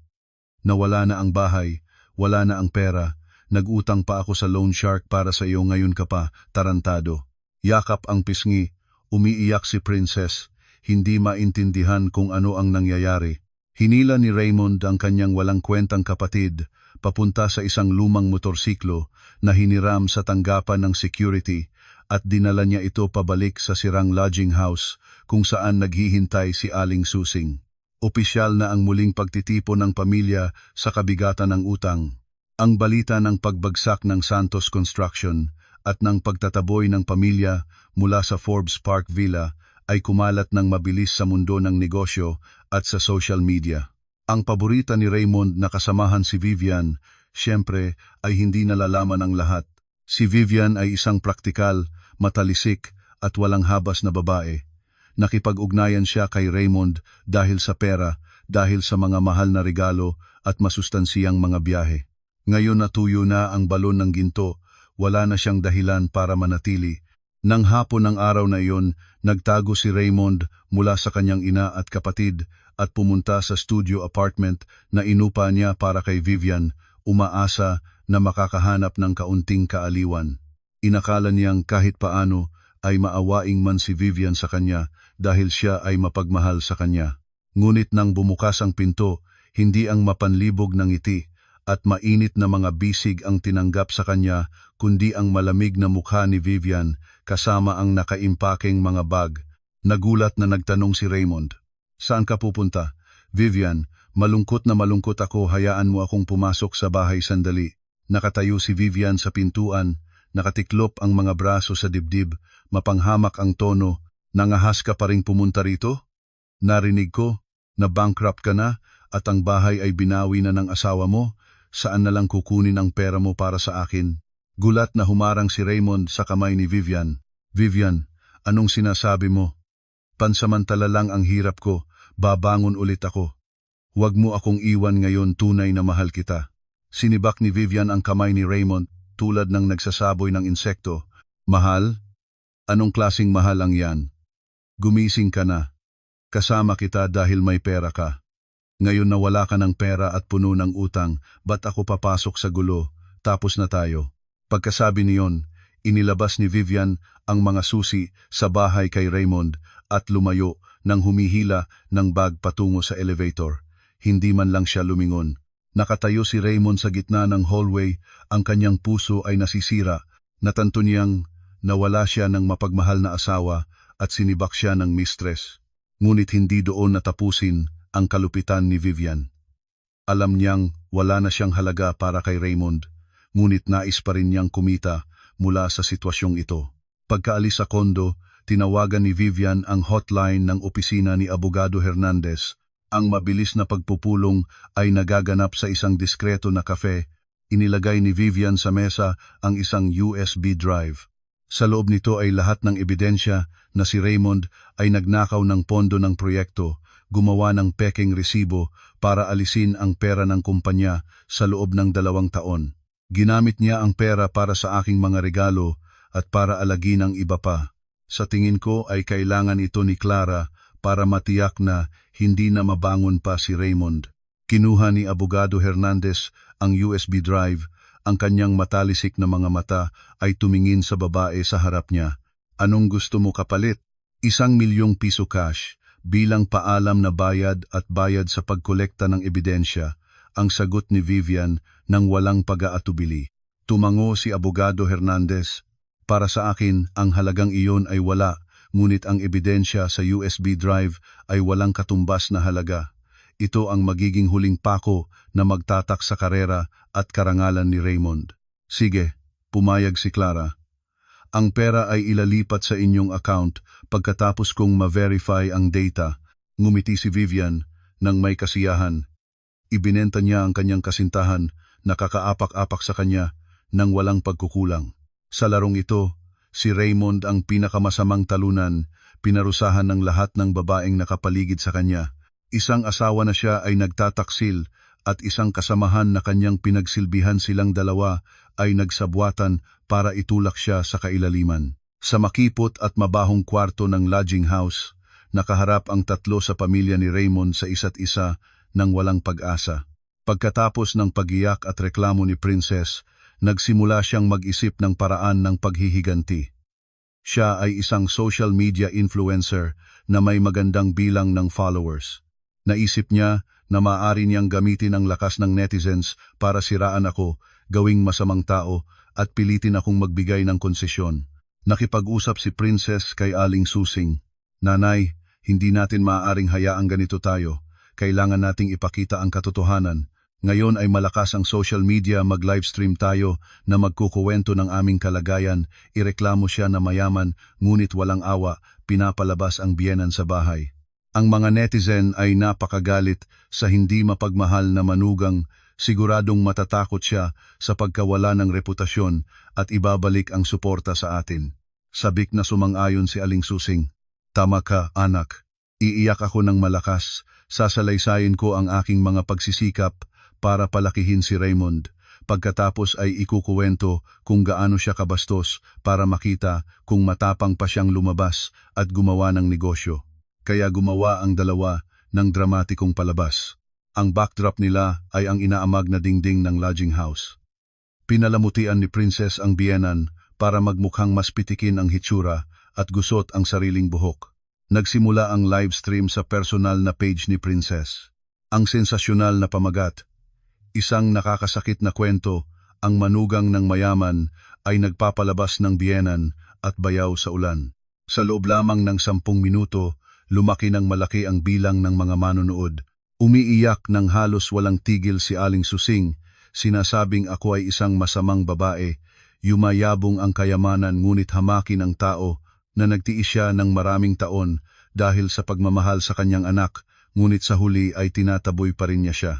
Nawala na ang bahay, wala na ang pera, nag-utang pa ako sa loan shark para sa iyo, ngayon ka pa, tarantado. Yakap ang pisngi, umiiyak si Princess, hindi maintindihan kung ano ang nangyayari. Hinila ni Raymond ang kanyang walang kwentang kapatid papunta sa isang lumang motorsiklo na hiniram sa tanggapan ng security at dinala niya ito pabalik sa sirang lodging house kung saan naghihintay si Aling Susing. Opisyal na ang muling pagtitipon ng pamilya sa kabigatan ng utang. Ang balita ng pagbagsak ng Santos Construction at ng pagtataboy ng pamilya mula sa Forbes Park Villa ay kumalat ng mabilis sa mundo ng negosyo at sa social media. Ang paborita ni Raymond na kasamahan si Vivian, siyempre ay hindi nalalaman ang lahat. Si Vivian ay isang praktikal, matalisik at walang habas na babae. Nakipag-ugnayan siya kay Raymond dahil sa pera, dahil sa mga mahal na regalo at masustansiyang mga biyahe. Ngayon natuyo na ang balon ng ginto, wala na siyang dahilan para manatili. Nang hapon ng araw na iyon, nagtago si Raymond mula sa kanyang ina at kapatid at pumunta sa studio apartment na inupa niya para kay Vivian, umaasa na makakahanap ng kaunting kaaliwan. Inakala niyang kahit paano ay maawaing man si Vivian sa kanya dahil siya ay mapagmahal sa kanya. Ngunit nang bumukas ang pinto, hindi ang mapanlibog ng ngiti at mainit na mga bisig ang tinanggap sa kanya, kundi ang malamig na mukha ni Vivian kasama ang nakaimpakeng mga bag. Nagulat na nagtanong si Raymond, "Saan ka pupunta?" "Vivian, malungkot na malungkot ako, hayaan mo akong pumasok sa bahay sandali." Nakatayo si Vivian sa pintuan, nakatiklop ang mga braso sa dibdib, mapanghamak ang tono. "Nangahas ka pa ring pumunta rito? Narinig ko na bankrupt ka na at ang bahay ay binawi na ng asawa mo. Saan na lang kukunin ang pera mo para sa akin?" Gulat na humarang si Raymond sa kamay ni Vivian. "Vivian, anong sinasabi mo? Pansamantala lang ang hirap ko, babangon ulit ako. Huwag mo akong iwan ngayon, tunay na mahal kita." Sinibak ni Vivian ang kamay ni Raymond tulad ng nagsasaboy ng insekto. "Mahal? Anong klasing mahal ang yan? Gumising ka na. Kasama kita dahil may pera ka. Ngayon na wala ka ng pera at puno ng utang, ba't ako papasok sa gulo? Tapos na tayo." Pagkasabi niyon, inilabas ni Vivian ang mga susi sa bahay kay Raymond at lumayo nang humihila ng bag patungo sa elevator. Hindi man lang siya lumingon. Nakatayo si Raymond sa gitna ng hallway, ang kanyang puso ay nasisira. Natanto niyang nawala siya ng mapagmahal na asawa at sinibak siya ng mistress. Ngunit hindi doon natapusin ang kalupitan ni Vivian. Alam niyang wala na siyang halaga para kay Raymond, ngunit nais pa rin niyang kumita mula sa sitwasyong ito. Pagkaalis sa kondo, tinawagan ni Vivian ang hotline ng opisina ni Abogado Hernandez. Ang mabilis na pagpupulong ay nagaganap sa isang diskreto na kafe. Inilagay ni Vivian sa mesa ang isang USB drive. Sa loob nito ay lahat ng ebidensya na si Raymond ay nagnakaw ng pondo ng proyekto, gumawa ng peking resibo para alisin ang pera ng kumpanya sa loob ng 2 taon. Ginamit niya ang pera para sa aking mga regalo at para alagin ang iba pa. Sa tingin ko ay kailangan ito ni Clara para matiyak na hindi na mabangon pa si Raymond. Kinuha ni Abogado Hernandez ang USB drive. Ang kanyang matalisik na mga mata ay tumingin sa babae sa harap niya. "Anong gusto mo kapalit?" ₱1,000,000 cash, bilang paalam na bayad at bayad sa pagkolekta ng ebidensya, ang sagot ni Vivian nang walang pag-aatubili. Tumango si Abogado Hernandez. "Para sa akin, ang halagang iyon ay wala, ngunit ang ebidensya sa USB drive ay walang katumbas na halaga. Ito ang magiging huling pako na magtatak sa karera at karangalan ni Raymond." "Sige," pumayag si Clara. "Ang pera ay ilalipat sa inyong account pagkatapos kong ma-verify ang data." Ngumiti si Vivian nang may kasiyahan. Ibinenta niya ang kanyang kasintahan, nakakaapak-apak sa kanya nang walang pagkukulang. Sa larong ito, Si Raymond ang pinakamasamang talunan, pinarusahan ng lahat ng babaeng nakapaligid sa kanya. Isang asawa na siya ay nagtataksil at isang kasamahan na kanyang pinagsilbihan silang dalawa ay nagsabwatan para itulak siya sa kailaliman. Sa makipot at mabahong kwarto ng lodging house, nakaharap ang tatlo sa pamilya ni Raymond sa isa't isa nang walang pag-asa. Pagkatapos ng pagiyak at reklamo ni Princess, nagsimula siyang mag-isip ng paraan ng paghihiganti. Siya ay isang social media influencer na may magandang bilang ng followers. Naisip niya na maaari niyang gamitin ang lakas ng netizens para siraan ako, gawing masamang tao, at pilitin akong magbigay ng konsesyon. Nakipag-usap si Princess kay Aling Susing. Nanay, hindi natin maaaring hayaang ganito tayo. Kailangan nating ipakita ang katotohanan. Ngayon ay malakas ang social media, mag-livestream tayo na magkukuwento ng aming kalagayan, ireklamo siya na mayaman, ngunit walang awa, pinapalabas ang biyenan sa bahay. Ang mga netizen ay napakagalit sa hindi mapagmahal na manugang, siguradong matatakot siya sa pagkawala ng reputasyon at ibabalik ang suporta sa atin. Sabik na sumang-ayon si Aling Susing. Tama ka, anak. Iiyak ako ng malakas, sasalaysayin ko ang aking mga pagsisikap para palakihin si Raymond. Pagkatapos ay ikukuwento kung gaano siya kabastos para makita kung matapang pa siyang lumabas at gumawa ng negosyo. Kaya gumawa ang dalawa ng dramatikong palabas. Ang backdrop nila ay ang inaamag na dingding ng lodging house. Pinalamutian ni Princess ang biyenan para magmukhang mas pitikin ang hitsura at gusot ang sariling buhok. Nagsimula ang livestream sa personal na page ni Princess. Ang sensasyonal na pamagat. Isang nakakasakit na kwento, ang manugang ng mayaman ay nagpapalabas ng biyenan at bayaw sa ulan. Sa loob lamang ng 10 minuto, lumaki ng malaki ang bilang ng mga manonood. Umiiyak ng halos walang tigil si Aling Susing, sinasabing ako ay isang masamang babae, yumayabong ang kayamanan ngunit hamakin ang tao na nagtiis siya ng maraming taon dahil sa pagmamahal sa kanyang anak, ngunit sa huli ay tinataboy pa rin niya siya.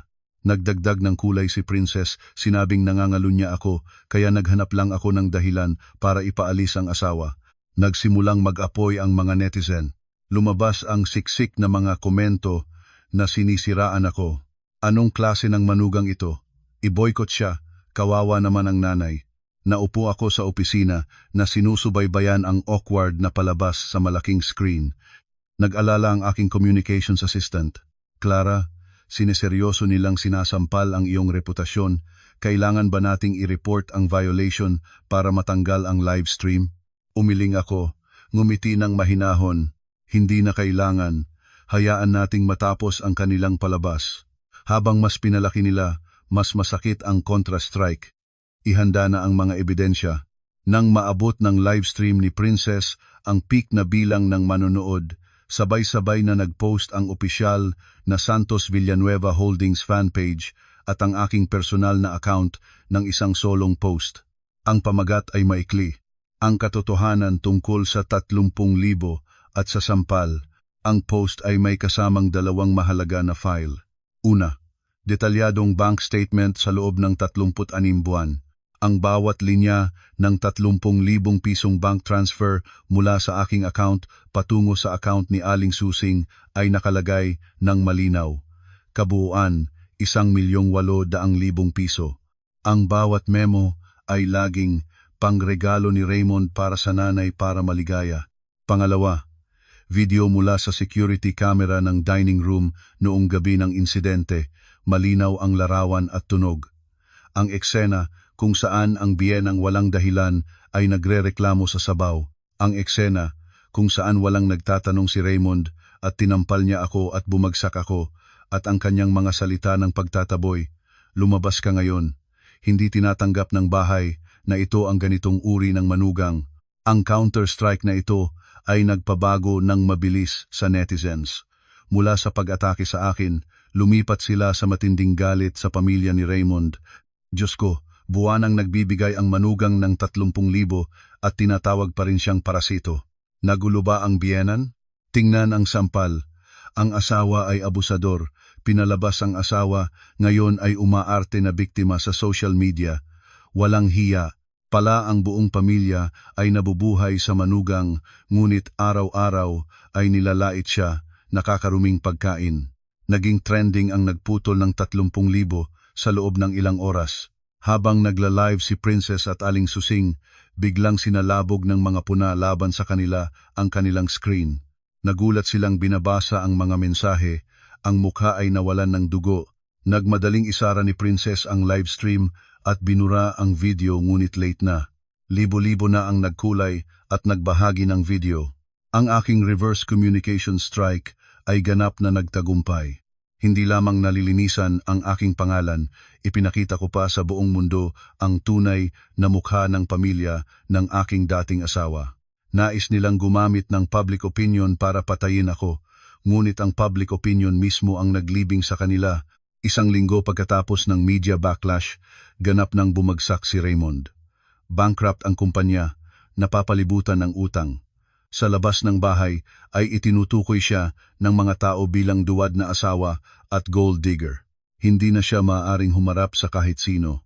Nagdagdag ng kulay si Princess, sinabing nangangalunya ako, kaya naghanap lang ako ng dahilan para ipaalis ang asawa. Nagsimulang mag-apoy ang mga netizen. Lumabas ang siksik na mga komento na sinisiraan ako. Anong klase ng manugang ito? I-boycott siya, kawawa naman ang nanay. Naupo ako sa opisina na sinusubaybayan ang awkward na palabas sa malaking screen. Nag-alala ang aking communications assistant. Clara, sineseryoso nilang sinasampal ang iyong reputasyon. Kailangan ba nating i-report ang violation para matanggal ang live stream? Umiling ako, ngumiti ng mahinahon. Hindi na kailangan. Hayaan nating matapos ang kanilang palabas. Habang mas pinalaki nila, mas masakit ang kontra-strike. Ihanda na ang mga ebidensya. Nang maabot ng livestream ni Princess ang peak na bilang ng manonood, sabay-sabay na nag-post ang opisyal na Santos Villanueva Holdings fanpage at ang aking personal na account ng isang solong post. Ang pamagat ay maikli. Ang katotohanan tungkol sa 30,000 at sa sampal. Ang post ay may kasamang dalawang mahalaga na file. Una, detalyadong bank statement sa loob ng 36 buwan. Ang bawat linya ng 30,000 pisong bank transfer mula sa aking account patungo sa account ni Aling Susing ay nakalagay ng malinaw. Kabuuan, 1,800,000 piso. Ang bawat memo ay laging pangregalo ni Raymond para sa nanay para maligaya. Pangalawa, video mula sa security camera ng dining room noong gabi ng insidente, malinaw ang larawan at tunog. Ang eksena kung saan ang biyenang walang dahilan ay nagrereklamo sa sabaw. Ang eksena kung saan walang nagtatanong si Raymond at tinampal niya ako at bumagsak ako at ang kanyang mga salita ng pagtataboy. Lumabas ka ngayon. Hindi tinatanggap ng bahay na ito ang ganitong uri ng manugang. Ang counter-strike na ito ay nagpabago ng mabilis sa netizens. Mula sa pag-atake sa akin, lumipat sila sa matinding galit sa pamilya ni Raymond. Diyos ko, buwanang nagbibigay ang manugang ng 30,000 at tinatawag pa rin siyang parasito. Nagulo ba ang biyenan? Tingnan ang sampal. Ang asawa ay abusador, pinalabas ang asawa, ngayon ay umaarte na biktima sa social media. Walang hiya, Pala ang buong pamilya ay nabubuhay sa manugang, ngunit araw-araw ay nilalait siya, nakakaruming pagkain. Naging trending ang nagputol ng 30,000 sa loob ng ilang oras. Habang nagla-live si Princess at Aling Susing, biglang sinalabog ng mga puna laban sa kanila ang kanilang screen. Nagulat silang binabasa ang mga mensahe, ang mukha ay nawalan ng dugo. Nagmadaling isara ni Princess ang livestream at binura ang video ngunit late na. Libo-libo na ang nagkulay at nagbahagi ng video. Ang aking reverse communication strike ay ganap na nagtagumpay. Hindi lamang nalilinisan ang aking pangalan, ipinakita ko pa sa buong mundo ang tunay na mukha ng pamilya ng aking dating asawa. Nais nilang gumamit ng public opinion para patayin ako, ngunit ang public opinion mismo ang naglibing sa kanila. Isang linggo pagkatapos ng media backlash, ganap nang bumagsak si Raymond. Bankrupt ang kumpanya, napapalibutan ng utang. Sa labas ng bahay ay itinutukoy siya ng mga tao bilang duwad na asawa at gold digger. Hindi na siya maaaring humarap sa kahit sino.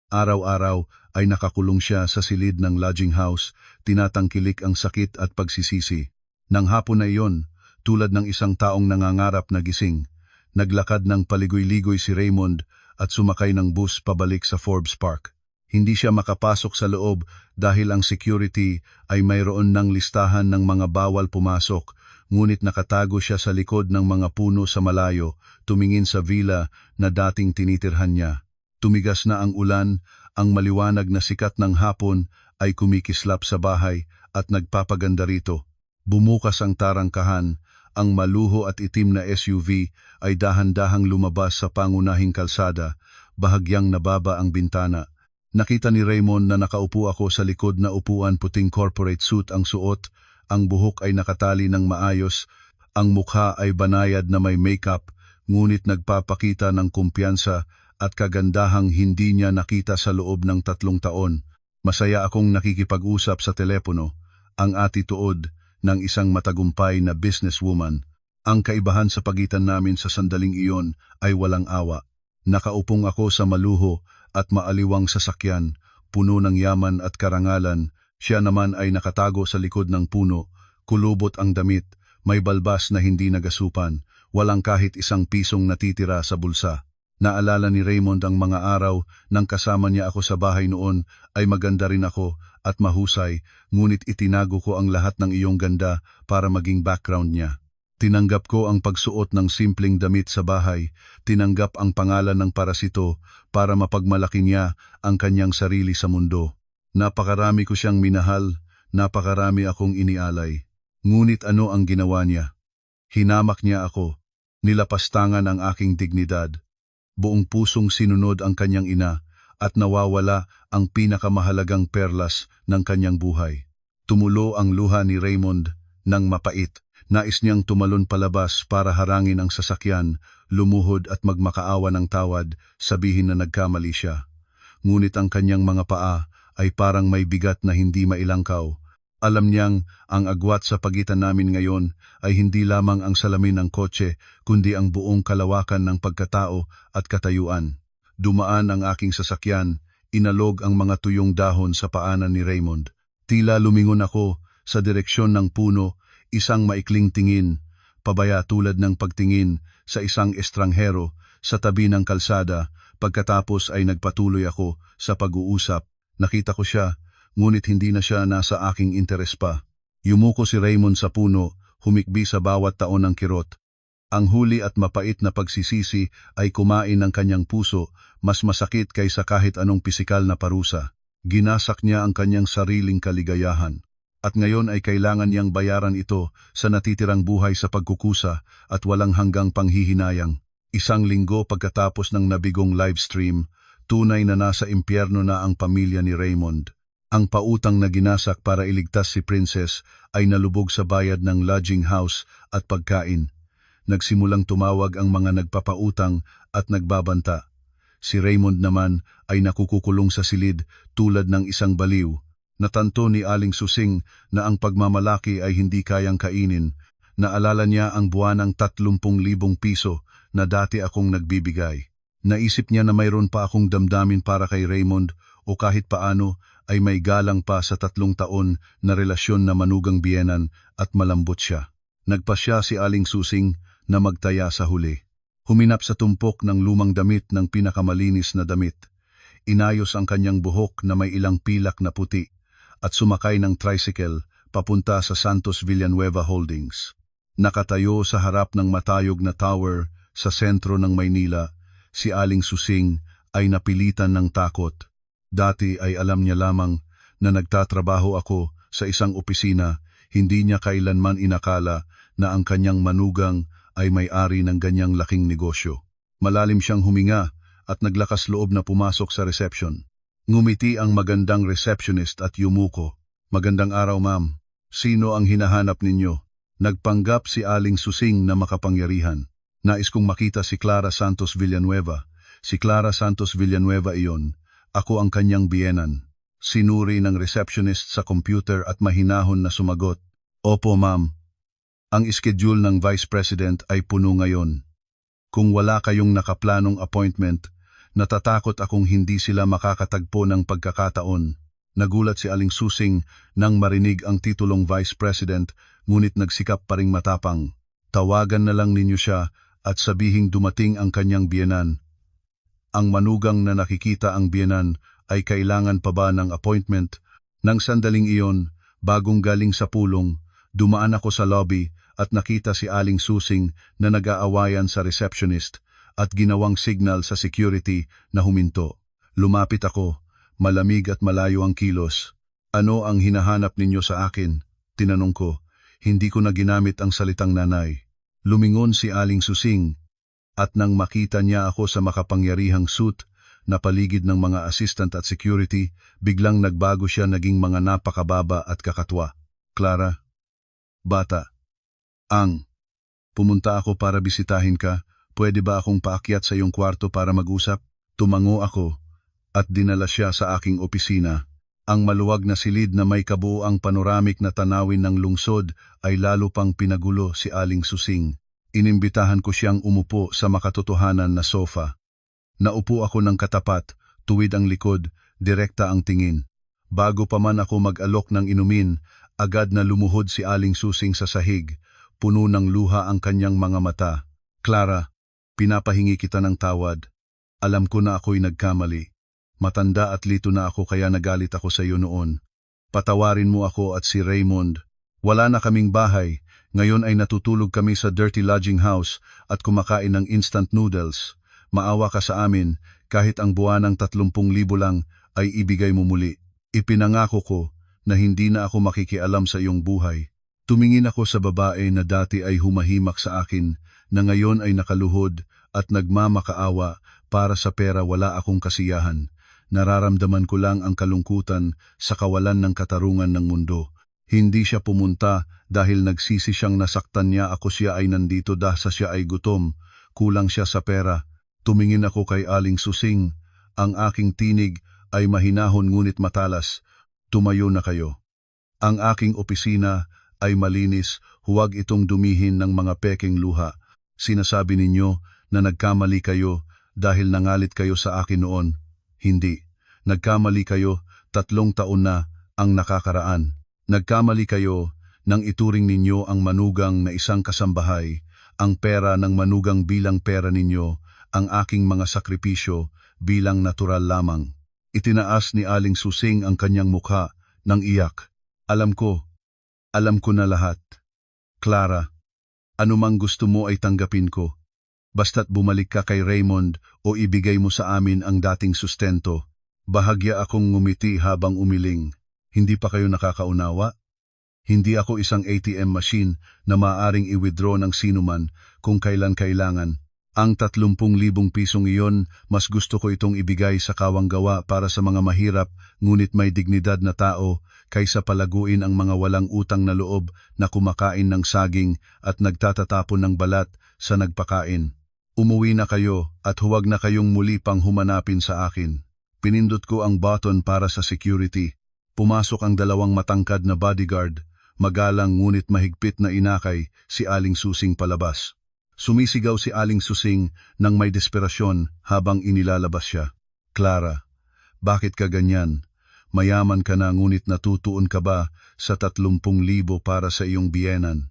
Araw-araw ay nakakulong siya sa silid ng lodging house, tinatangkilik ang sakit at pagsisisi. Nang hapon na iyon, tulad ng isang taong nangangarap na gising, naglakad ng paligoy-ligoy si Raymond at sumakay ng bus pabalik sa Forbes Park. Hindi siya makapasok sa loob dahil ang security ay mayroon ng listahan ng mga bawal pumasok, ngunit nakatago siya sa likod ng mga puno sa malayo, tumingin sa villa na dating tinitirhan niya. Tumigas na ang ulan, ang maliwanag na sikat ng hapon ay kumikislap sa bahay at nagpapaganda rito. Bumukas ang tarangkahan, ang maluho at itim na SUV ay dahan-dahang lumabas sa pangunahing kalsada, bahagyang nababa ang bintana. Nakita ni Raymond na nakaupo ako sa likod na upuan, puting corporate suit ang suot, ang buhok ay nakatali ng maayos, ang mukha ay banayad na may makeup, ngunit nagpapakita ng kumpiyansa at kagandahang hindi niya nakita sa loob ng 3 taon. Masaya akong nakikipag-usap sa telepono, ang attitude ng isang matagumpay na businesswoman. Ang kaibahan sa pagitan namin sa sandaling iyon ay walang awa. Nakaupong ako sa maluho at maaliwang sasakyan, puno ng yaman at karangalan. Siya naman ay nakatago sa likod ng puno, kulubot ang damit, may balbas na hindi nagasupan, walang kahit isang pisong natitira sa bulsa. Naalala ni Raymond ang mga araw nang kasama niya ako sa bahay noon, ay maganda rin ako at mahusay, ngunit itinago ko ang lahat ng iyong ganda para maging background niya. Tinanggap ko ang pagsuot ng simpleng damit sa bahay, tinanggap ang pangalan ng parasito para mapagmalaki niya ang kanyang sarili sa mundo. Napakarami ko siyang minahal, napakarami akong inialay. Ngunit ano ang ginawa niya? Hinamak niya ako, nilapastangan ang aking dignidad. Buong pusong sinunod ang kanyang ina at nawawala ang pinakamahalagang perlas ng kanyang buhay. Tumulo ang luha ni Raymond ng mapait. Nais niyang tumalon palabas para harangin ang sasakyan, lumuhod at magmakaawa ng tawad, sabihin na nagkamali siya. Ngunit ang kanyang mga paa ay parang may bigat na hindi mailangkaw. Alam niyang ang agwat sa pagitan namin ngayon ay hindi lamang ang salamin ng kotse, kundi ang buong kalawakan ng pagkatao at katayuan. Dumaan ang aking sasakyan, inalog ang mga tuyong dahon sa paanan ni Raymond. Tila lumingon ako sa direksyon ng puno, isang maikling tingin, pabaya tulad ng pagtingin sa isang estranghero sa tabi ng kalsada. Pagkatapos ay nagpatuloy ako sa pag-uusap. Nakita ko siya, ngunit hindi na siya nasa aking interes pa. Yumuko si Raymond sa puno, humikbi sa bawat taon ng kirot. Ang huli at mapait na pagsisisi ay kumain ng kanyang puso, mas masakit kaysa kahit anong pisikal na parusa. Ginasak niya ang kanyang sariling kaligayahan. At ngayon ay kailangan niyang bayaran ito sa natitirang buhay sa pagkukusa at walang hanggang panghihinayang. Isang linggo pagkatapos ng nabigong livestream, tunay na nasa impyerno na ang pamilya ni Raymond. Ang pautang na ginasak para iligtas si Princess ay nalubog sa bayad ng lodging house at pagkain. Nagsimulang tumawag ang mga nagpapautang at nagbabanta. Si Raymond naman ay nakukukulong sa silid tulad ng isang baliw. Natanto ni Aling Susing na ang pagmamalaki ay hindi kayang kainin. Naalala niya ang buwanang 30,000 piso na dati akong nagbibigay. Naisip niya na mayroon pa akong damdamin para kay Raymond o kahit paano ay may galang pa sa 3 taon na relasyon na manugang biyenan at malambot siya. Nagpasya si Aling Susing na magtaya sa huli. Huminap sa tumpok ng lumang damit ng pinakamalinis na damit. Inayos ang kanyang buhok na may ilang pilak na puti at sumakay ng tricycle papunta sa Santos Villanueva Holdings. Nakatayo sa harap ng matayog na tower sa sentro ng Maynila, si Aling Susing ay napilitan ng takot. Dati ay alam niya lamang na nagtatrabaho ako sa isang opisina, hindi niya kailanman inakala na ang kanyang manugang ay may-ari ng ganyang laking negosyo. Malalim siyang huminga at naglakas loob na pumasok sa reception. Ngumiti ang magandang receptionist at yumuko. Magandang araw, ma'am. Sino ang hinahanap ninyo? Nagpanggap si Aling Susing na makapangyarihan. Nais kong makita si Clara Santos Villanueva. Si Clara Santos Villanueva iyon. Ako ang kanyang biyenan. Sinuri ng receptionist sa computer at mahinahon na sumagot. Opo, ma'am. Ang schedule ng Vice President ay puno ngayon. Kung wala kayong nakaplanong appointment, natatakot akong hindi sila makakatagpo ng pagkakataon. Nagulat si Aling Susing nang marinig ang titulong Vice President, ngunit nagsikap pa ring matapang. Tawagan na lang ninyo siya at sabihing dumating ang kanyang biyenan. Ang manugang na nakikita ang biyenan ay kailangan pa ba ng appointment? Nang sandaling iyon, bagong galing sa pulong, dumaan ako sa lobby at nakita si Aling Susing na nag-aawayan sa receptionist at ginawang signal sa security na huminto. Lumapit ako, malamig at malayo ang kilos. Ano ang hinahanap ninyo sa akin? Tinanong ko. Hindi ko na ginamit ang salitang nanay. Lumingon si Aling Susing at nang makita niya ako sa makapangyarihang suit na paligid ng mga assistant at security, biglang nagbago siya, naging mga napakababa at kakatwa. Clara, bata. Pumunta ako para bisitahin ka. Pwede ba akong paakyat sa iyong kwarto para mag-usap? Tumango ako at dinala siya sa aking opisina. Ang maluwag na silid na may kabuuang panoramic na tanawin ng lungsod ay lalo pang pinagulo si Aling Susing. Inimbitahan ko siyang umupo sa makatotohanan na sofa. Naupo ako ng katapat, tuwid ang likod, direkta ang tingin. Bago pa man ako mag-alok ng inumin, agad na lumuhod si Aling Susing sa sahig. Puno ng luha ang kanyang mga mata. Clara, pinapahingi kita ng tawad. Alam ko na ako'y nagkamali. Matanda at lito na ako kaya nagalit ako sa iyo noon. Patawarin mo ako at si Raymond. Wala na kaming bahay. Ngayon ay natutulog kami sa dirty lodging house at kumakain ng instant noodles. Maawa ka sa amin, kahit ang buwan ng 30,000 lang ay ibigay mo muli. Ipinangako ko na hindi na ako makikialam sa iyong buhay. Tumingin ako sa babae na dati ay humahimak sa akin, na ngayon ay nakaluhod at nagmamakaawa. Para sa pera wala akong kasiyahan. Nararamdaman ko lang ang kalungkutan sa kawalan ng katarungan ng mundo. Hindi siya pumunta dahil nagsisi siyang nasaktan niya ako, siya ay nandito dahil siya ay gutom. Kulang siya sa pera. Tumingin ako kay Aling Susing. Ang aking tinig ay mahinahon ngunit matalas. Tumayo na kayo. Ang aking opisina ay malinis, huwag itong dumihin ng mga peking luha. Sinasabi ninyo na nagkamali kayo dahil nangalit kayo sa akin noon. Hindi. Nagkamali kayo, 3 taon na ang nakakaraan. Nagkamali kayo nang ituring ninyo ang manugang na isang kasambahay, ang pera ng manugang bilang pera ninyo, ang aking mga sakripisyo bilang natural lamang. Itinaas ni Aling Susing ang kanyang mukha nang iyak. Alam ko na lahat. Clara, anumang gusto mo ay tanggapin ko. Basta't bumalik ka kay Raymond o ibigay mo sa amin ang dating sustento. Bahagya akong ngumiti habang umiling. Hindi pa kayo nakakaunawa? Hindi ako isang ATM machine na maaaring i-withdraw ng sinuman kung kailan kailangan. Ang 30,000 pisong iyon, mas gusto ko itong ibigay sa kawanggawa para sa mga mahirap ngunit may dignidad na tao kaysa palaguin ang mga walang utang na loob na kumakain ng saging at nagtatatapon ng balat sa nagpakain. Umuwi na kayo at huwag na kayong muli pang humanapin sa akin. Pinindot ko ang button para sa security. Pumasok ang 2 matangkad na bodyguard. Magalang ngunit mahigpit na inakay si Aling Susing palabas. Sumisigaw si Aling Susing nang may desperasyon habang inilalabas siya. Clara, bakit ka ganyan? Mayaman ka na ngunit natutuon ka ba sa 30,000 para sa iyong biyenan?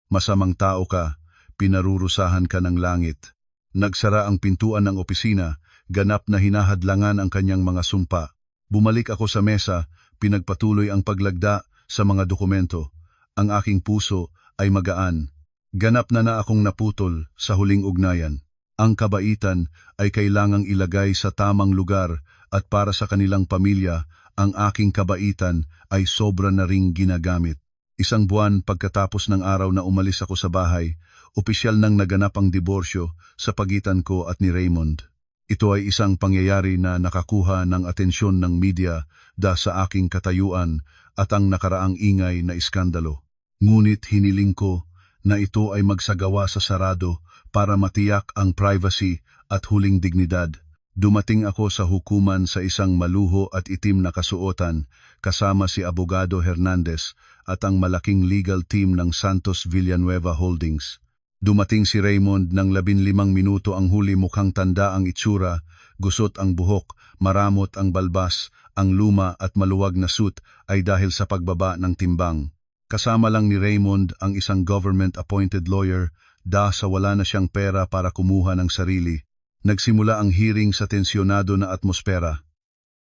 Masamang tao ka, pinarurusahan ka ng langit. Nagsara ang pintuan ng opisina, ganap na hinahadlangan ang kanyang mga sumpa. Bumalik ako sa mesa, pinagpatuloy ang paglagda sa mga dokumento. Ang aking puso ay magaan. Ganap na akong naputol sa huling ugnayan. Ang kabaitan ay kailangang ilagay sa tamang lugar at para sa kanilang pamilya, ang aking kabaitan ay sobra na ring ginagamit. Isang buwan pagkatapos ng araw na umalis ako sa bahay, opisyal nang naganap ang diborsyo sa pagitan ko at ni Raymond. Ito ay isang pangyayari na nakakuha ng atensyon ng media dahil sa aking katayuan at ang nakaraang ingay na iskandalo. Ngunit hiniling ko na ito ay magsagawa sa sarado para matiyak ang privacy at huling dignidad. Dumating ako sa hukuman sa isang maluho at itim na kasuotan kasama si Abogado Hernandez at ang malaking legal team ng Santos Villanueva Holdings. Dumating si Raymond ng 15 minuto ang huli, mukhang tanda ang itsura, gusot ang buhok, maramot ang balbas, ang luma at maluwag na suit ay dahil sa pagbaba ng timbang. Kasama lang ni Raymond ang isang government-appointed lawyer dahil sa wala na siyang pera para kumuha ng sarili. Nagsimula ang hearing sa tensyonado na atmosfera.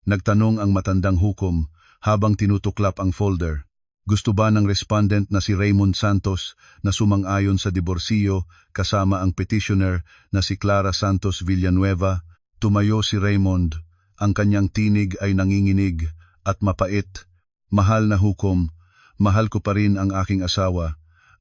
Nagtanong ang matandang hukom habang tinutuklap ang folder. Gusto ba ng respondent na si Raymond Santos na sumang-ayon sa diborsiyo kasama ang petitioner na si Clara Santos Villanueva? Tumayo si Raymond. Ang kanyang tinig ay nanginginig at mapait. Mahal na hukom, mahal ko pa rin ang aking asawa.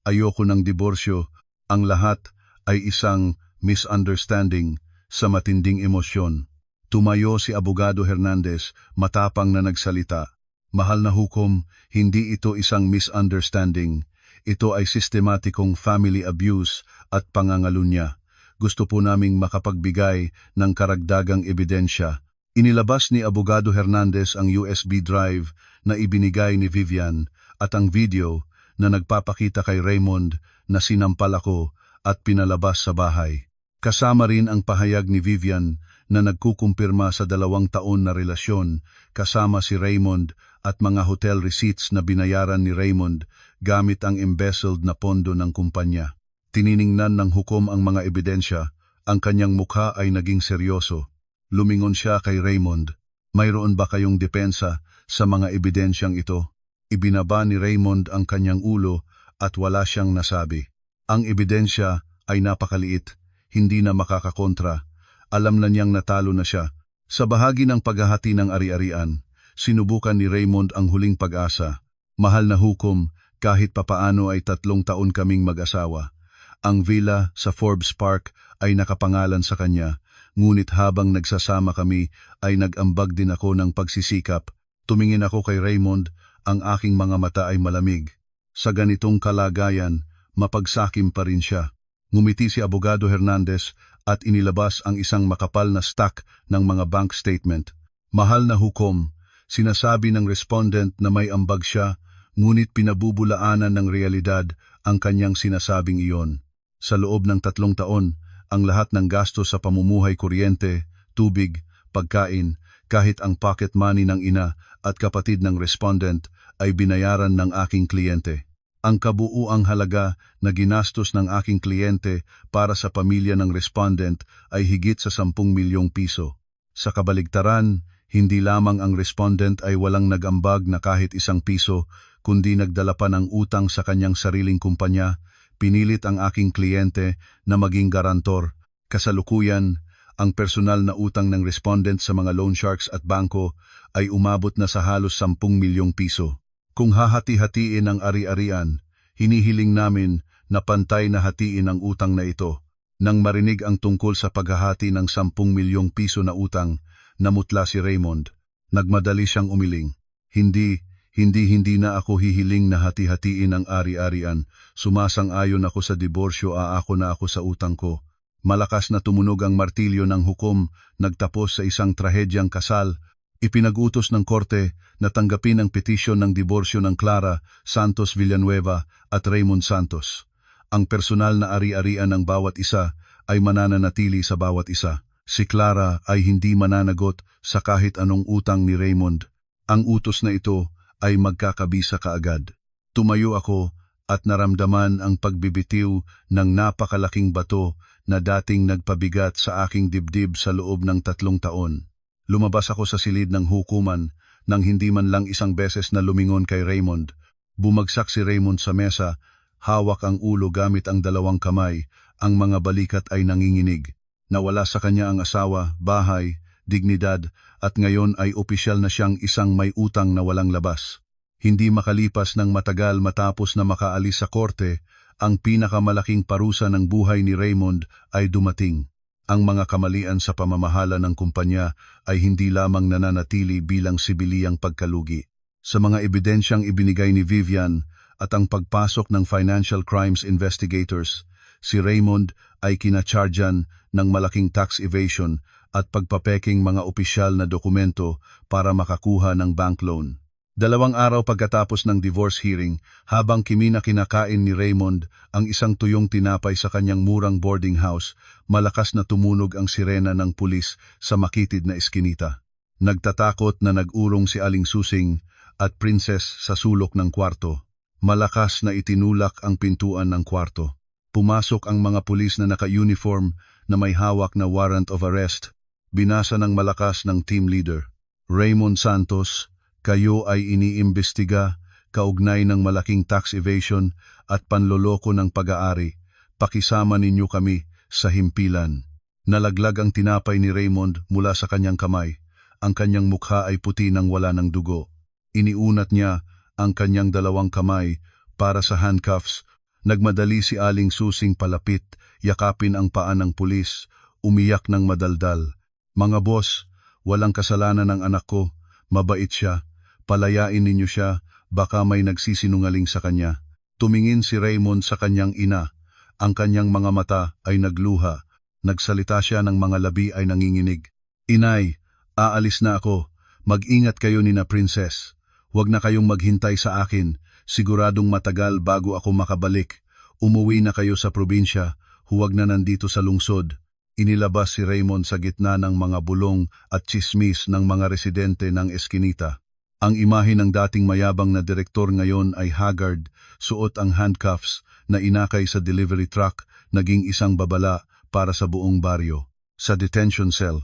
Ayoko ng diborsyo. Ang lahat ay isang misunderstanding sa matinding emosyon. Tumayo si Abogado Hernandez, matapang na nagsalita. Mahal na hukom, hindi ito isang misunderstanding. Ito ay sistematikong family abuse at pangangalunya. Gusto po naming makapagbigay ng karagdagang ebidensya. Inilabas ni Abogado Hernandez ang USB drive na ibinigay ni Vivian at ang video na nagpapakita kay Raymond na sinampal ako at pinalabas sa bahay. Kasama rin ang pahayag ni Vivian na nagkukumpirma sa 2 taon na relasyon kasama si Raymond at mga hotel receipts na binayaran ni Raymond gamit ang embezzled na pondo ng kumpanya. Tininingnan ng hukom ang mga ebidensya, ang kanyang mukha ay naging seryoso. Lumingon siya kay Raymond. Mayroon ba kayong depensa sa mga ebidensyang ito? Ibinaba ni Raymond ang kanyang ulo at wala siyang nasabi. Ang ebidensya ay napakaliit, hindi na makakakontra. Alam na niyang natalo na siya. Sa bahagi ng paghahati ng ari-arian, sinubukan ni Raymond ang huling pag-asa. Mahal na hukom, kahit papaano ay 3 taon kaming mag-asawa. Ang villa sa Forbes Park ay nakapangalan sa kanya, ngunit habang nagsasama kami ay nag-ambag din ako ng pagsisikap. Tumingin ako kay Raymond, ang aking mga mata ay malamig. Sa ganitong kalagayan, mapagsakim pa rin siya. Ngumiti si Abogado Hernandez at inilabas ang isang makapal na stack ng mga bank statement. Mahal na hukom, sinasabi ng respondent na may ambag siya, ngunit pinabubulaanan ng realidad ang kanyang sinasabing iyon. Sa loob ng 3 taon, ang lahat ng gasto sa pamumuhay, kuryente, tubig, pagkain, kahit ang pocket money ng ina at kapatid ng respondent ay binayaran ng aking kliyente. Ang kabuuang halaga na ginastos ng aking kliyente para sa pamilya ng respondent ay higit sa 10 milyong piso. Sa kabaligtaran, hindi lamang ang respondent ay walang nag-ambag na kahit 1 piso, kundi nagdala pa ng utang sa kanyang sariling kumpanya. Pinilit ang aking kliyente na maging garantor. Kasalukuyan, ang personal na utang ng respondent sa mga loan sharks at bangko ay umabot na sa halos 10 milyong piso. Kung hahati-hatiin ang ari-arian, hinihiling namin na pantay na hatiin ang utang na ito. Nang marinig ang tungkol sa paghahati ng 10 milyong piso na utang, namutla si Raymond. Nagmadali siyang umiling. Hindi na ako hihiling na hati-hatiin ang ari-arian. Sumasang-ayon ako sa diborsyo, aako na ako sa utang ko. Malakas na tumunog ang martilyo ng hukom, nagtapos sa isang trahedyang kasal. Ipinag-utos ng korte na tanggapin ang petisyon ng diborsyo ng Clara Santos Villanueva at Raymond Santos. Ang personal na ari-arian ng bawat isa ay mananatili sa bawat isa. Si Clara ay hindi mananagot sa kahit anong utang ni Raymond. Ang utos na ito ay magkakabisa kaagad. Tumayo ako at naramdaman ang pagbibitiw ng napakalaking bato na dating nagpabigat sa aking dibdib sa loob ng 3 taon. Lumabas ako sa silid ng hukuman nang hindi man lang isang beses na lumingon kay Raymond. Bumagsak si Raymond sa mesa, hawak ang ulo gamit ang 2 kamay, ang mga balikat ay nanginginig. Nawala sa kanya ang asawa, bahay, dignidad, at ngayon ay opisyal na siyang isang may utang na walang labas. Hindi makalipas ng matagal matapos na makaalis sa korte, ang pinakamalaking parusa ng buhay ni Raymond ay dumating. Ang mga kamalian sa pamamahala ng kumpanya ay hindi lamang nananatili bilang sibiliyang pagkalugi. Sa mga ebidensyang ibinigay ni Vivian at ang pagpasok ng Financial Crimes Investigators, si Raymond ay kinacharjan ng malaking tax evasion at pagpapeking mga opisyal na dokumento para makakuha ng bank loan. 2 araw pagkatapos ng divorce hearing, habang kinakain ni Raymond ang isang tuyong tinapay sa kanyang murang boarding house, malakas na tumunog ang sirena ng pulis sa makitid na eskinita. Nagtatakot na nag-urong si Aling Susing at Princess sa sulok ng kwarto. Malakas na itinulak ang pintuan ng kwarto. Pumasok ang mga pulis na naka-uniform na may hawak na warrant of arrest. Binasa ng malakas ng team leader. Raymond Santos, kayo ay iniimbestiga kaugnay ng malaking tax evasion at panloloko ng pag-aari. Pakisama ninyo kami sa himpilan. Nalaglag ang tinapay ni Raymond mula sa kanyang kamay. Ang kanyang mukha ay puti nang wala ng dugo. Iniunat niya ang kanyang 2 kamay para sa handcuffs. Nagmadali si Aling Susing palapit, yakapin ang paa ng pulis, umiyak ng madaldal. Mga boss, walang kasalanan ng anak ko, mabait siya. Palayain ninyo siya, baka may nagsisinungaling sa kanya. Tumingin si Raymond sa kanyang ina. Ang kanyang mga mata ay nagluha. Nagsalita siya ng mga labi ay nanginginig. Inay, aalis na ako. Mag-ingat kayo ni na Princess. Huwag na kayong maghintay sa akin. Siguradong matagal bago ako makabalik. Umuwi na kayo sa probinsya. Huwag na nandito sa lungsod. Inilabas si Raymond sa gitna ng mga bulong at tsismis ng mga residente ng eskinita. Ang imahe ng dating mayabang na direktor ngayon ay haggard, suot ang handcuffs na inakay sa delivery truck, naging isang babala para sa buong baryo. Sa detention cell,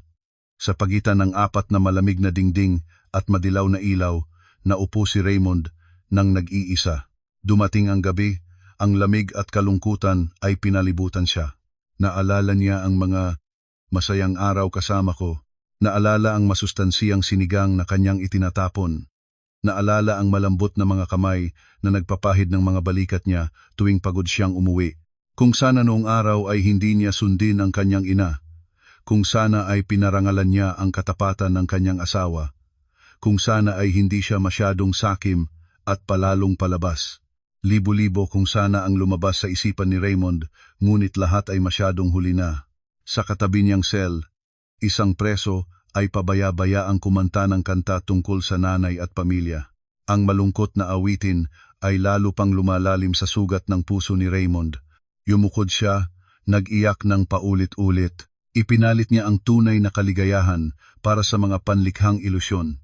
sa pagitan ng 4 na malamig na dingding at madilaw na ilaw, naupo si Raymond nang nag-iisa. Dumating ang gabi, ang lamig at kalungkutan ay pinalibutan siya. Naalala niya ang mga masayang araw kasama ko. Naalala ang masustansiyang sinigang na kanyang itinatapon. Naalala ang malambot na mga kamay na nagpapahid ng mga balikat niya tuwing pagod siyang umuwi. Kung sana noong araw ay hindi niya sundin ang kanyang ina. Kung sana ay pinarangalan niya ang katapatan ng kanyang asawa. Kung sana ay hindi siya masyadong sakim at palalong palabas. Libo-libo kung sana ang lumabas sa isipan ni Raymond, ngunit lahat ay masyadong huli na. Sa katabi niyang sel, isang preso ay pabaya-bayaang kumanta ng kanta tungkol sa nanay at pamilya. Ang malungkot na awitin ay lalo pang lumalalim sa sugat ng puso ni Raymond. Yumukod siya, nag-iyak ng paulit-ulit. Ipinalit niya ang tunay na kaligayahan para sa mga panlikhang ilusyon.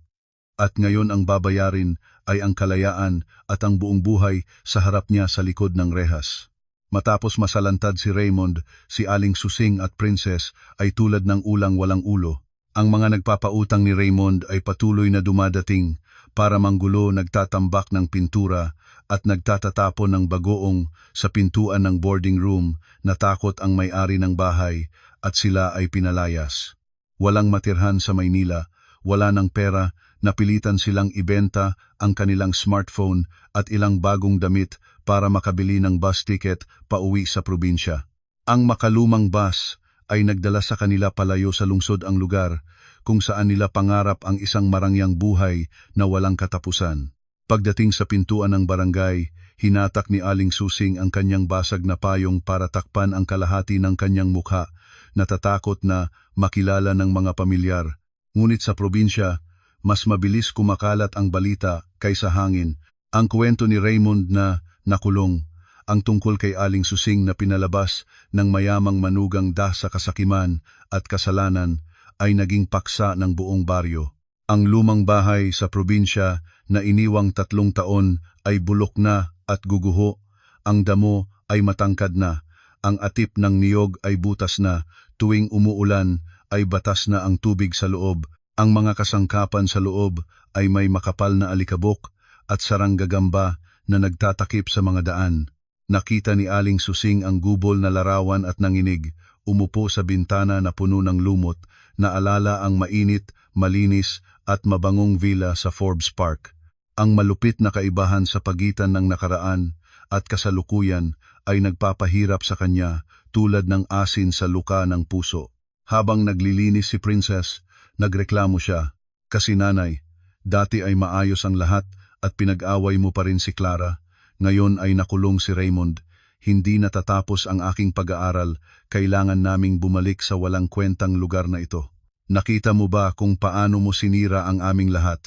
At ngayon ang babayarin ay ang kalayaan at ang buong buhay sa harap niya sa likod ng rehas. Matapos masalantad si Raymond, si Aling Susing at Princess ay tulad ng ulang walang ulo. Ang mga nagpapautang ni Raymond ay patuloy na dumadating para manggulo, nagtatambak ng pintura at nagtatatapon ng bagoong sa pintuan ng boarding room. Natakot ang may-ari ng bahay at sila ay pinalayas. Walang matirhan sa Maynila, wala ng pera, napilitan silang ibenta ang kanilang smartphone at ilang bagong damit para makabili ng bus ticket pauwi sa probinsya. Ang makalumang bus ay nagdala sa kanila palayo sa lungsod, ang lugar kung saan nila pangarap ang isang marangyang buhay na walang katapusan. Pagdating sa pintuan ng barangay, hinatak ni Aling Susing ang kanyang basag na payong para takpan ang kalahati ng kanyang mukha, natatakot na makilala ng mga pamilyar. Ngunit sa probinsya, mas mabilis kumakalat ang balita kaysa hangin. Ang kwento ni Raymond na nakulong, ang tungkol kay Aling Susing na pinalabas ng mayamang manugang dahil sa kasakiman at kasalanan, ay naging paksa ng buong baryo. Ang lumang bahay sa probinsya na iniwang 3 taon ay bulok na at guguho. Ang damo ay matangkad na. Ang atip ng niyog ay butas na. Tuwing umuulan ay batas na ang tubig sa loob. Ang mga kasangkapan sa loob ay may makapal na alikabok at saranggagamba na nagtatakip sa mga daan. Nakita ni Aling Susing ang gubol na larawan at nanginig. Umupo sa bintana na puno ng lumot. Naalala ang mainit, malinis at mabangong villa sa Forbes Park. Ang malupit na kaibahan sa pagitan ng nakaraan at kasalukuyan ay nagpapahirap sa kanya tulad ng asin sa luka ng puso. Habang naglilinis si Princess, nagreklamo siya. Kasi nanay, dati ay maayos ang lahat at pinag-away mo pa rin si Clara. Ngayon ay nakulong si Raymond. Hindi natatapos ang aking pag-aaral, kailangan naming bumalik sa walang kwentang lugar na ito. Nakita mo ba kung paano mo sinira ang aming lahat?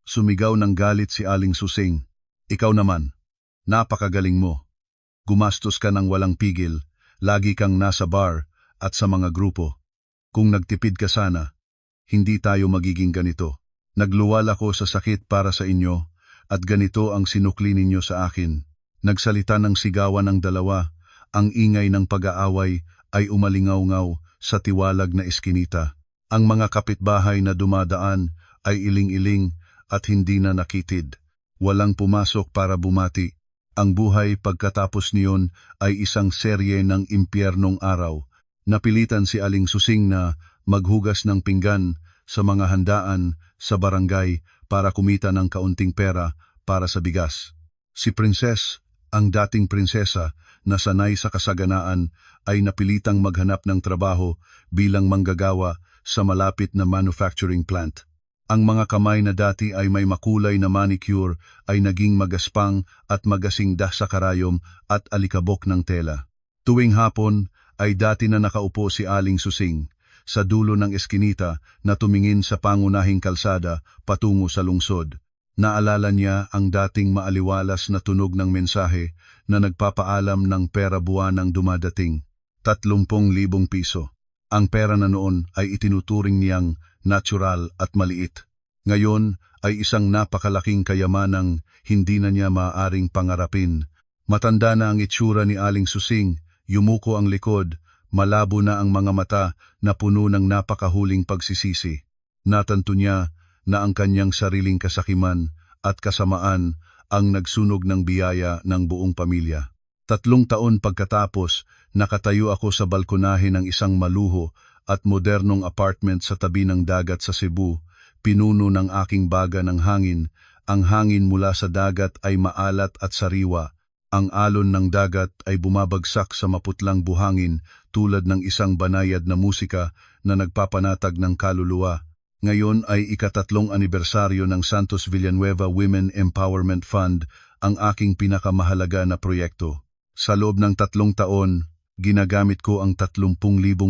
Sumigaw ng galit si Aling Susing. Ikaw naman, napakagaling mo. Gumastos ka ng walang pigil, lagi kang nasa bar at sa mga grupo. Kung nagtipid ka sana, hindi tayo magiging ganito. Nagluwal ako sa sakit para sa inyo at ganito ang sinukli ninyo sa akin. Nagsalita ng sigawan ng dalawa, ang ingay ng pag-aaway ay umalingaw-ngaw sa tiwalag na eskinita. Ang mga kapitbahay na dumadaan ay iling-iling at hindi na nakitid. Walang pumasok para bumati. Ang buhay pagkatapos niyon ay isang serye ng impyernong araw. Napilitan si Aling Susing na maghugas ng pinggan sa mga handaan sa barangay para kumita ng kaunting pera para sa bigas. Si Princess, ang dating prinsesa na sanay sa kasaganaan, ay napilitang maghanap ng trabaho bilang manggagawa sa malapit na manufacturing plant. Ang mga kamay na dati ay may makulay na manicure ay naging magaspang at magasingdah sa karayom at alikabok ng tela. Tuwing hapon ay dati na nakaupo si Aling Susing sa dulo ng eskinita na tumingin sa pangunahing kalsada patungo sa lungsod. Naalala niya ang dating maaliwalas na tunog ng mensahe na nagpapaalam ng pera buwanang dumadating. 30,000 piso. Ang pera na noon ay itinuturing niyang natural at maliit. Ngayon ay isang napakalaking kayamanang hindi na niya maaaring pangarapin. Matanda na ang itsura ni Aling Susing, yumuko ang likod, malabo na ang mga mata na puno ng napakahuling pagsisisi. Natanto niya na ang kanyang sariling kasakiman at kasamaan ang nagsunog ng biyaya ng buong pamilya. 3 taon pagkatapos, nakatayo ako sa balkonahe ng isang maluho at modernong apartment sa tabi ng dagat sa Cebu, pinuno ng aking baga ng hangin. Ang hangin mula sa dagat ay maalat at sariwa. Ang alon ng dagat ay bumabagsak sa maputlang buhangin tulad ng isang banayad na musika na nagpapanatag ng kaluluwa. Ngayon ay ika-3 anibersaryo ng Santos Villanueva Women Empowerment Fund, ang aking pinakamahalaga na proyekto. Sa loob ng 3 taon, ginagamit ko ang 30,000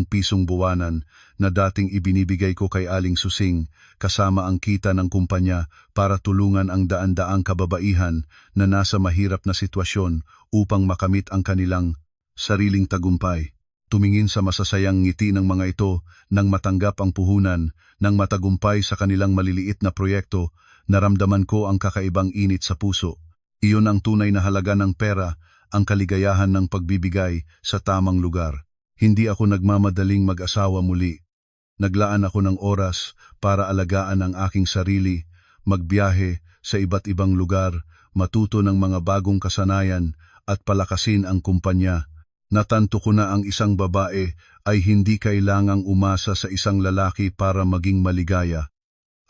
pisong buwanan na dating ibinibigay ko kay Aling Susing kasama ang kita ng kumpanya para tulungan ang daan-daang kababaihan na nasa mahirap na sitwasyon upang makamit ang kanilang sariling tagumpay. Tumingin sa masasayang ngiti ng mga ito nang matanggap ang puhunan ng matagumpay sa kanilang maliliit na proyekto, naramdaman ko ang kakaibang init sa puso. Iyon ang tunay na halaga ng pera, ang kaligayahan ng pagbibigay sa tamang lugar. Hindi ako nagmamadaling mag-asawa muli. Naglaan ako ng oras para alagaan ang aking sarili, magbiyahe sa iba't ibang lugar, matuto ng mga bagong kasanayan at palakasin ang kumpanya. Natanto ko na ang isang babae ay hindi kailangang umasa sa isang lalaki para maging maligaya.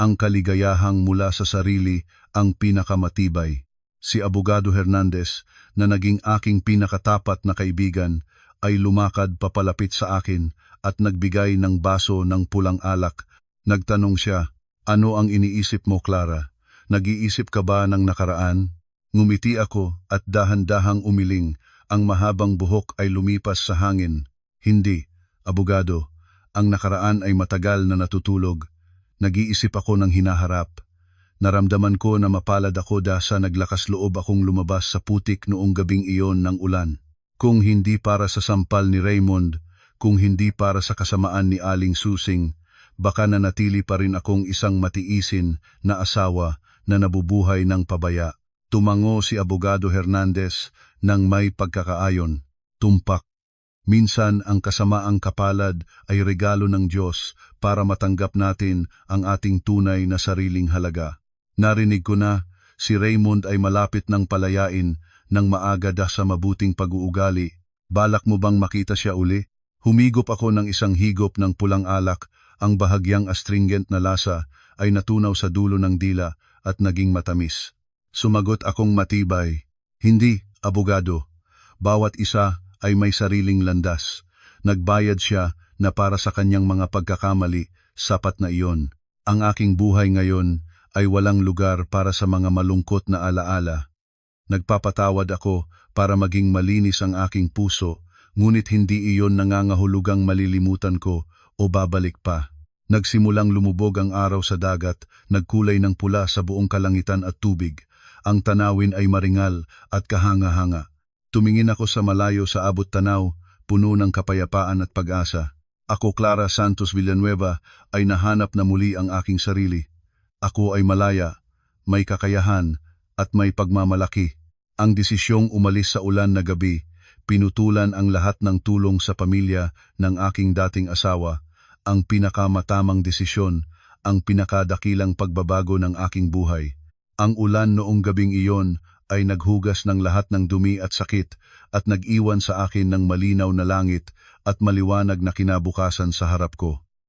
Ang kaligayahang mula sa sarili ang pinakamatibay. Si Abogado Hernandez, na naging aking pinakatapat na kaibigan, ay lumakad papalapit sa akin at nagbigay ng baso ng pulang alak. Nagtanong siya, "Ano ang iniisip mo, Clara? Nag-iisip ka ba ng nakaraan?" Ngumiti ako at dahan-dahang umiling. Ang mahabang buhok ay lumipas sa hangin. "Hindi, abogado. Ang nakaraan ay matagal na natutulog. Nag-iisip ako ng hinaharap. Naramdaman ko na mapalad ako dahil naglakas loob akong lumabas sa putik noong gabing iyon ng ulan. Kung hindi para sa sampal ni Raymond, kung hindi para sa kasamaan ni Aling Susing, baka nanatili pa rin akong isang matiisin na asawa na nabubuhay ng pabaya. Tumango si Abogado Hernandez nang may pagkakaayon. Tumpak. Minsan ang kasamaang kapalad ay regalo ng Diyos para matanggap natin ang ating tunay na sariling halaga. Narinig ko na si Raymond ay malapit ng palayain ng maaga dahil sa mabuting pag-uugali. Balak mo bang makita siya uli? Humigop ako ng isang higop ng pulang alak. Ang bahagyang astringent na lasa ay natunaw sa dulo ng dila at naging matamis. Sumagot akong matibay, "Hindi, abogado. Bawat isa ay may sariling landas. Nagbayad siya na para sa kanyang mga pagkakamali, sapat na iyon. Ang aking buhay ngayon ay walang lugar para sa mga malungkot na alaala. Nagpapatawad ako para maging malinis ang aking puso, ngunit hindi iyon nangangahulugang malilimutan ko o babalik pa." Nagsimulang lumubog ang araw sa dagat, nagkulay ng pula sa buong kalangitan at tubig. Ang tanawin ay maringal at kahanga-hanga. Tumingin ako sa malayo sa abot tanaw, puno ng kapayapaan at pag-asa. Ako, Clara Santos Villanueva, ay nahanap na muli ang aking sarili. Ako ay malaya, may kakayahan, at may pagmamalaki. Ang desisyong umalis sa ulan na gabi, pinutulan ang lahat ng tulong sa pamilya ng aking dating asawa, ang pinakamatamang desisyon, ang pinakadakilang pagbabago ng aking buhay. Ang ulan noong gabing iyon ay naghugas ng lahat ng dumi at sakit at nag-iwan sa akin ng malinaw na langit at maliwanag na kinabukasan sa harap ko.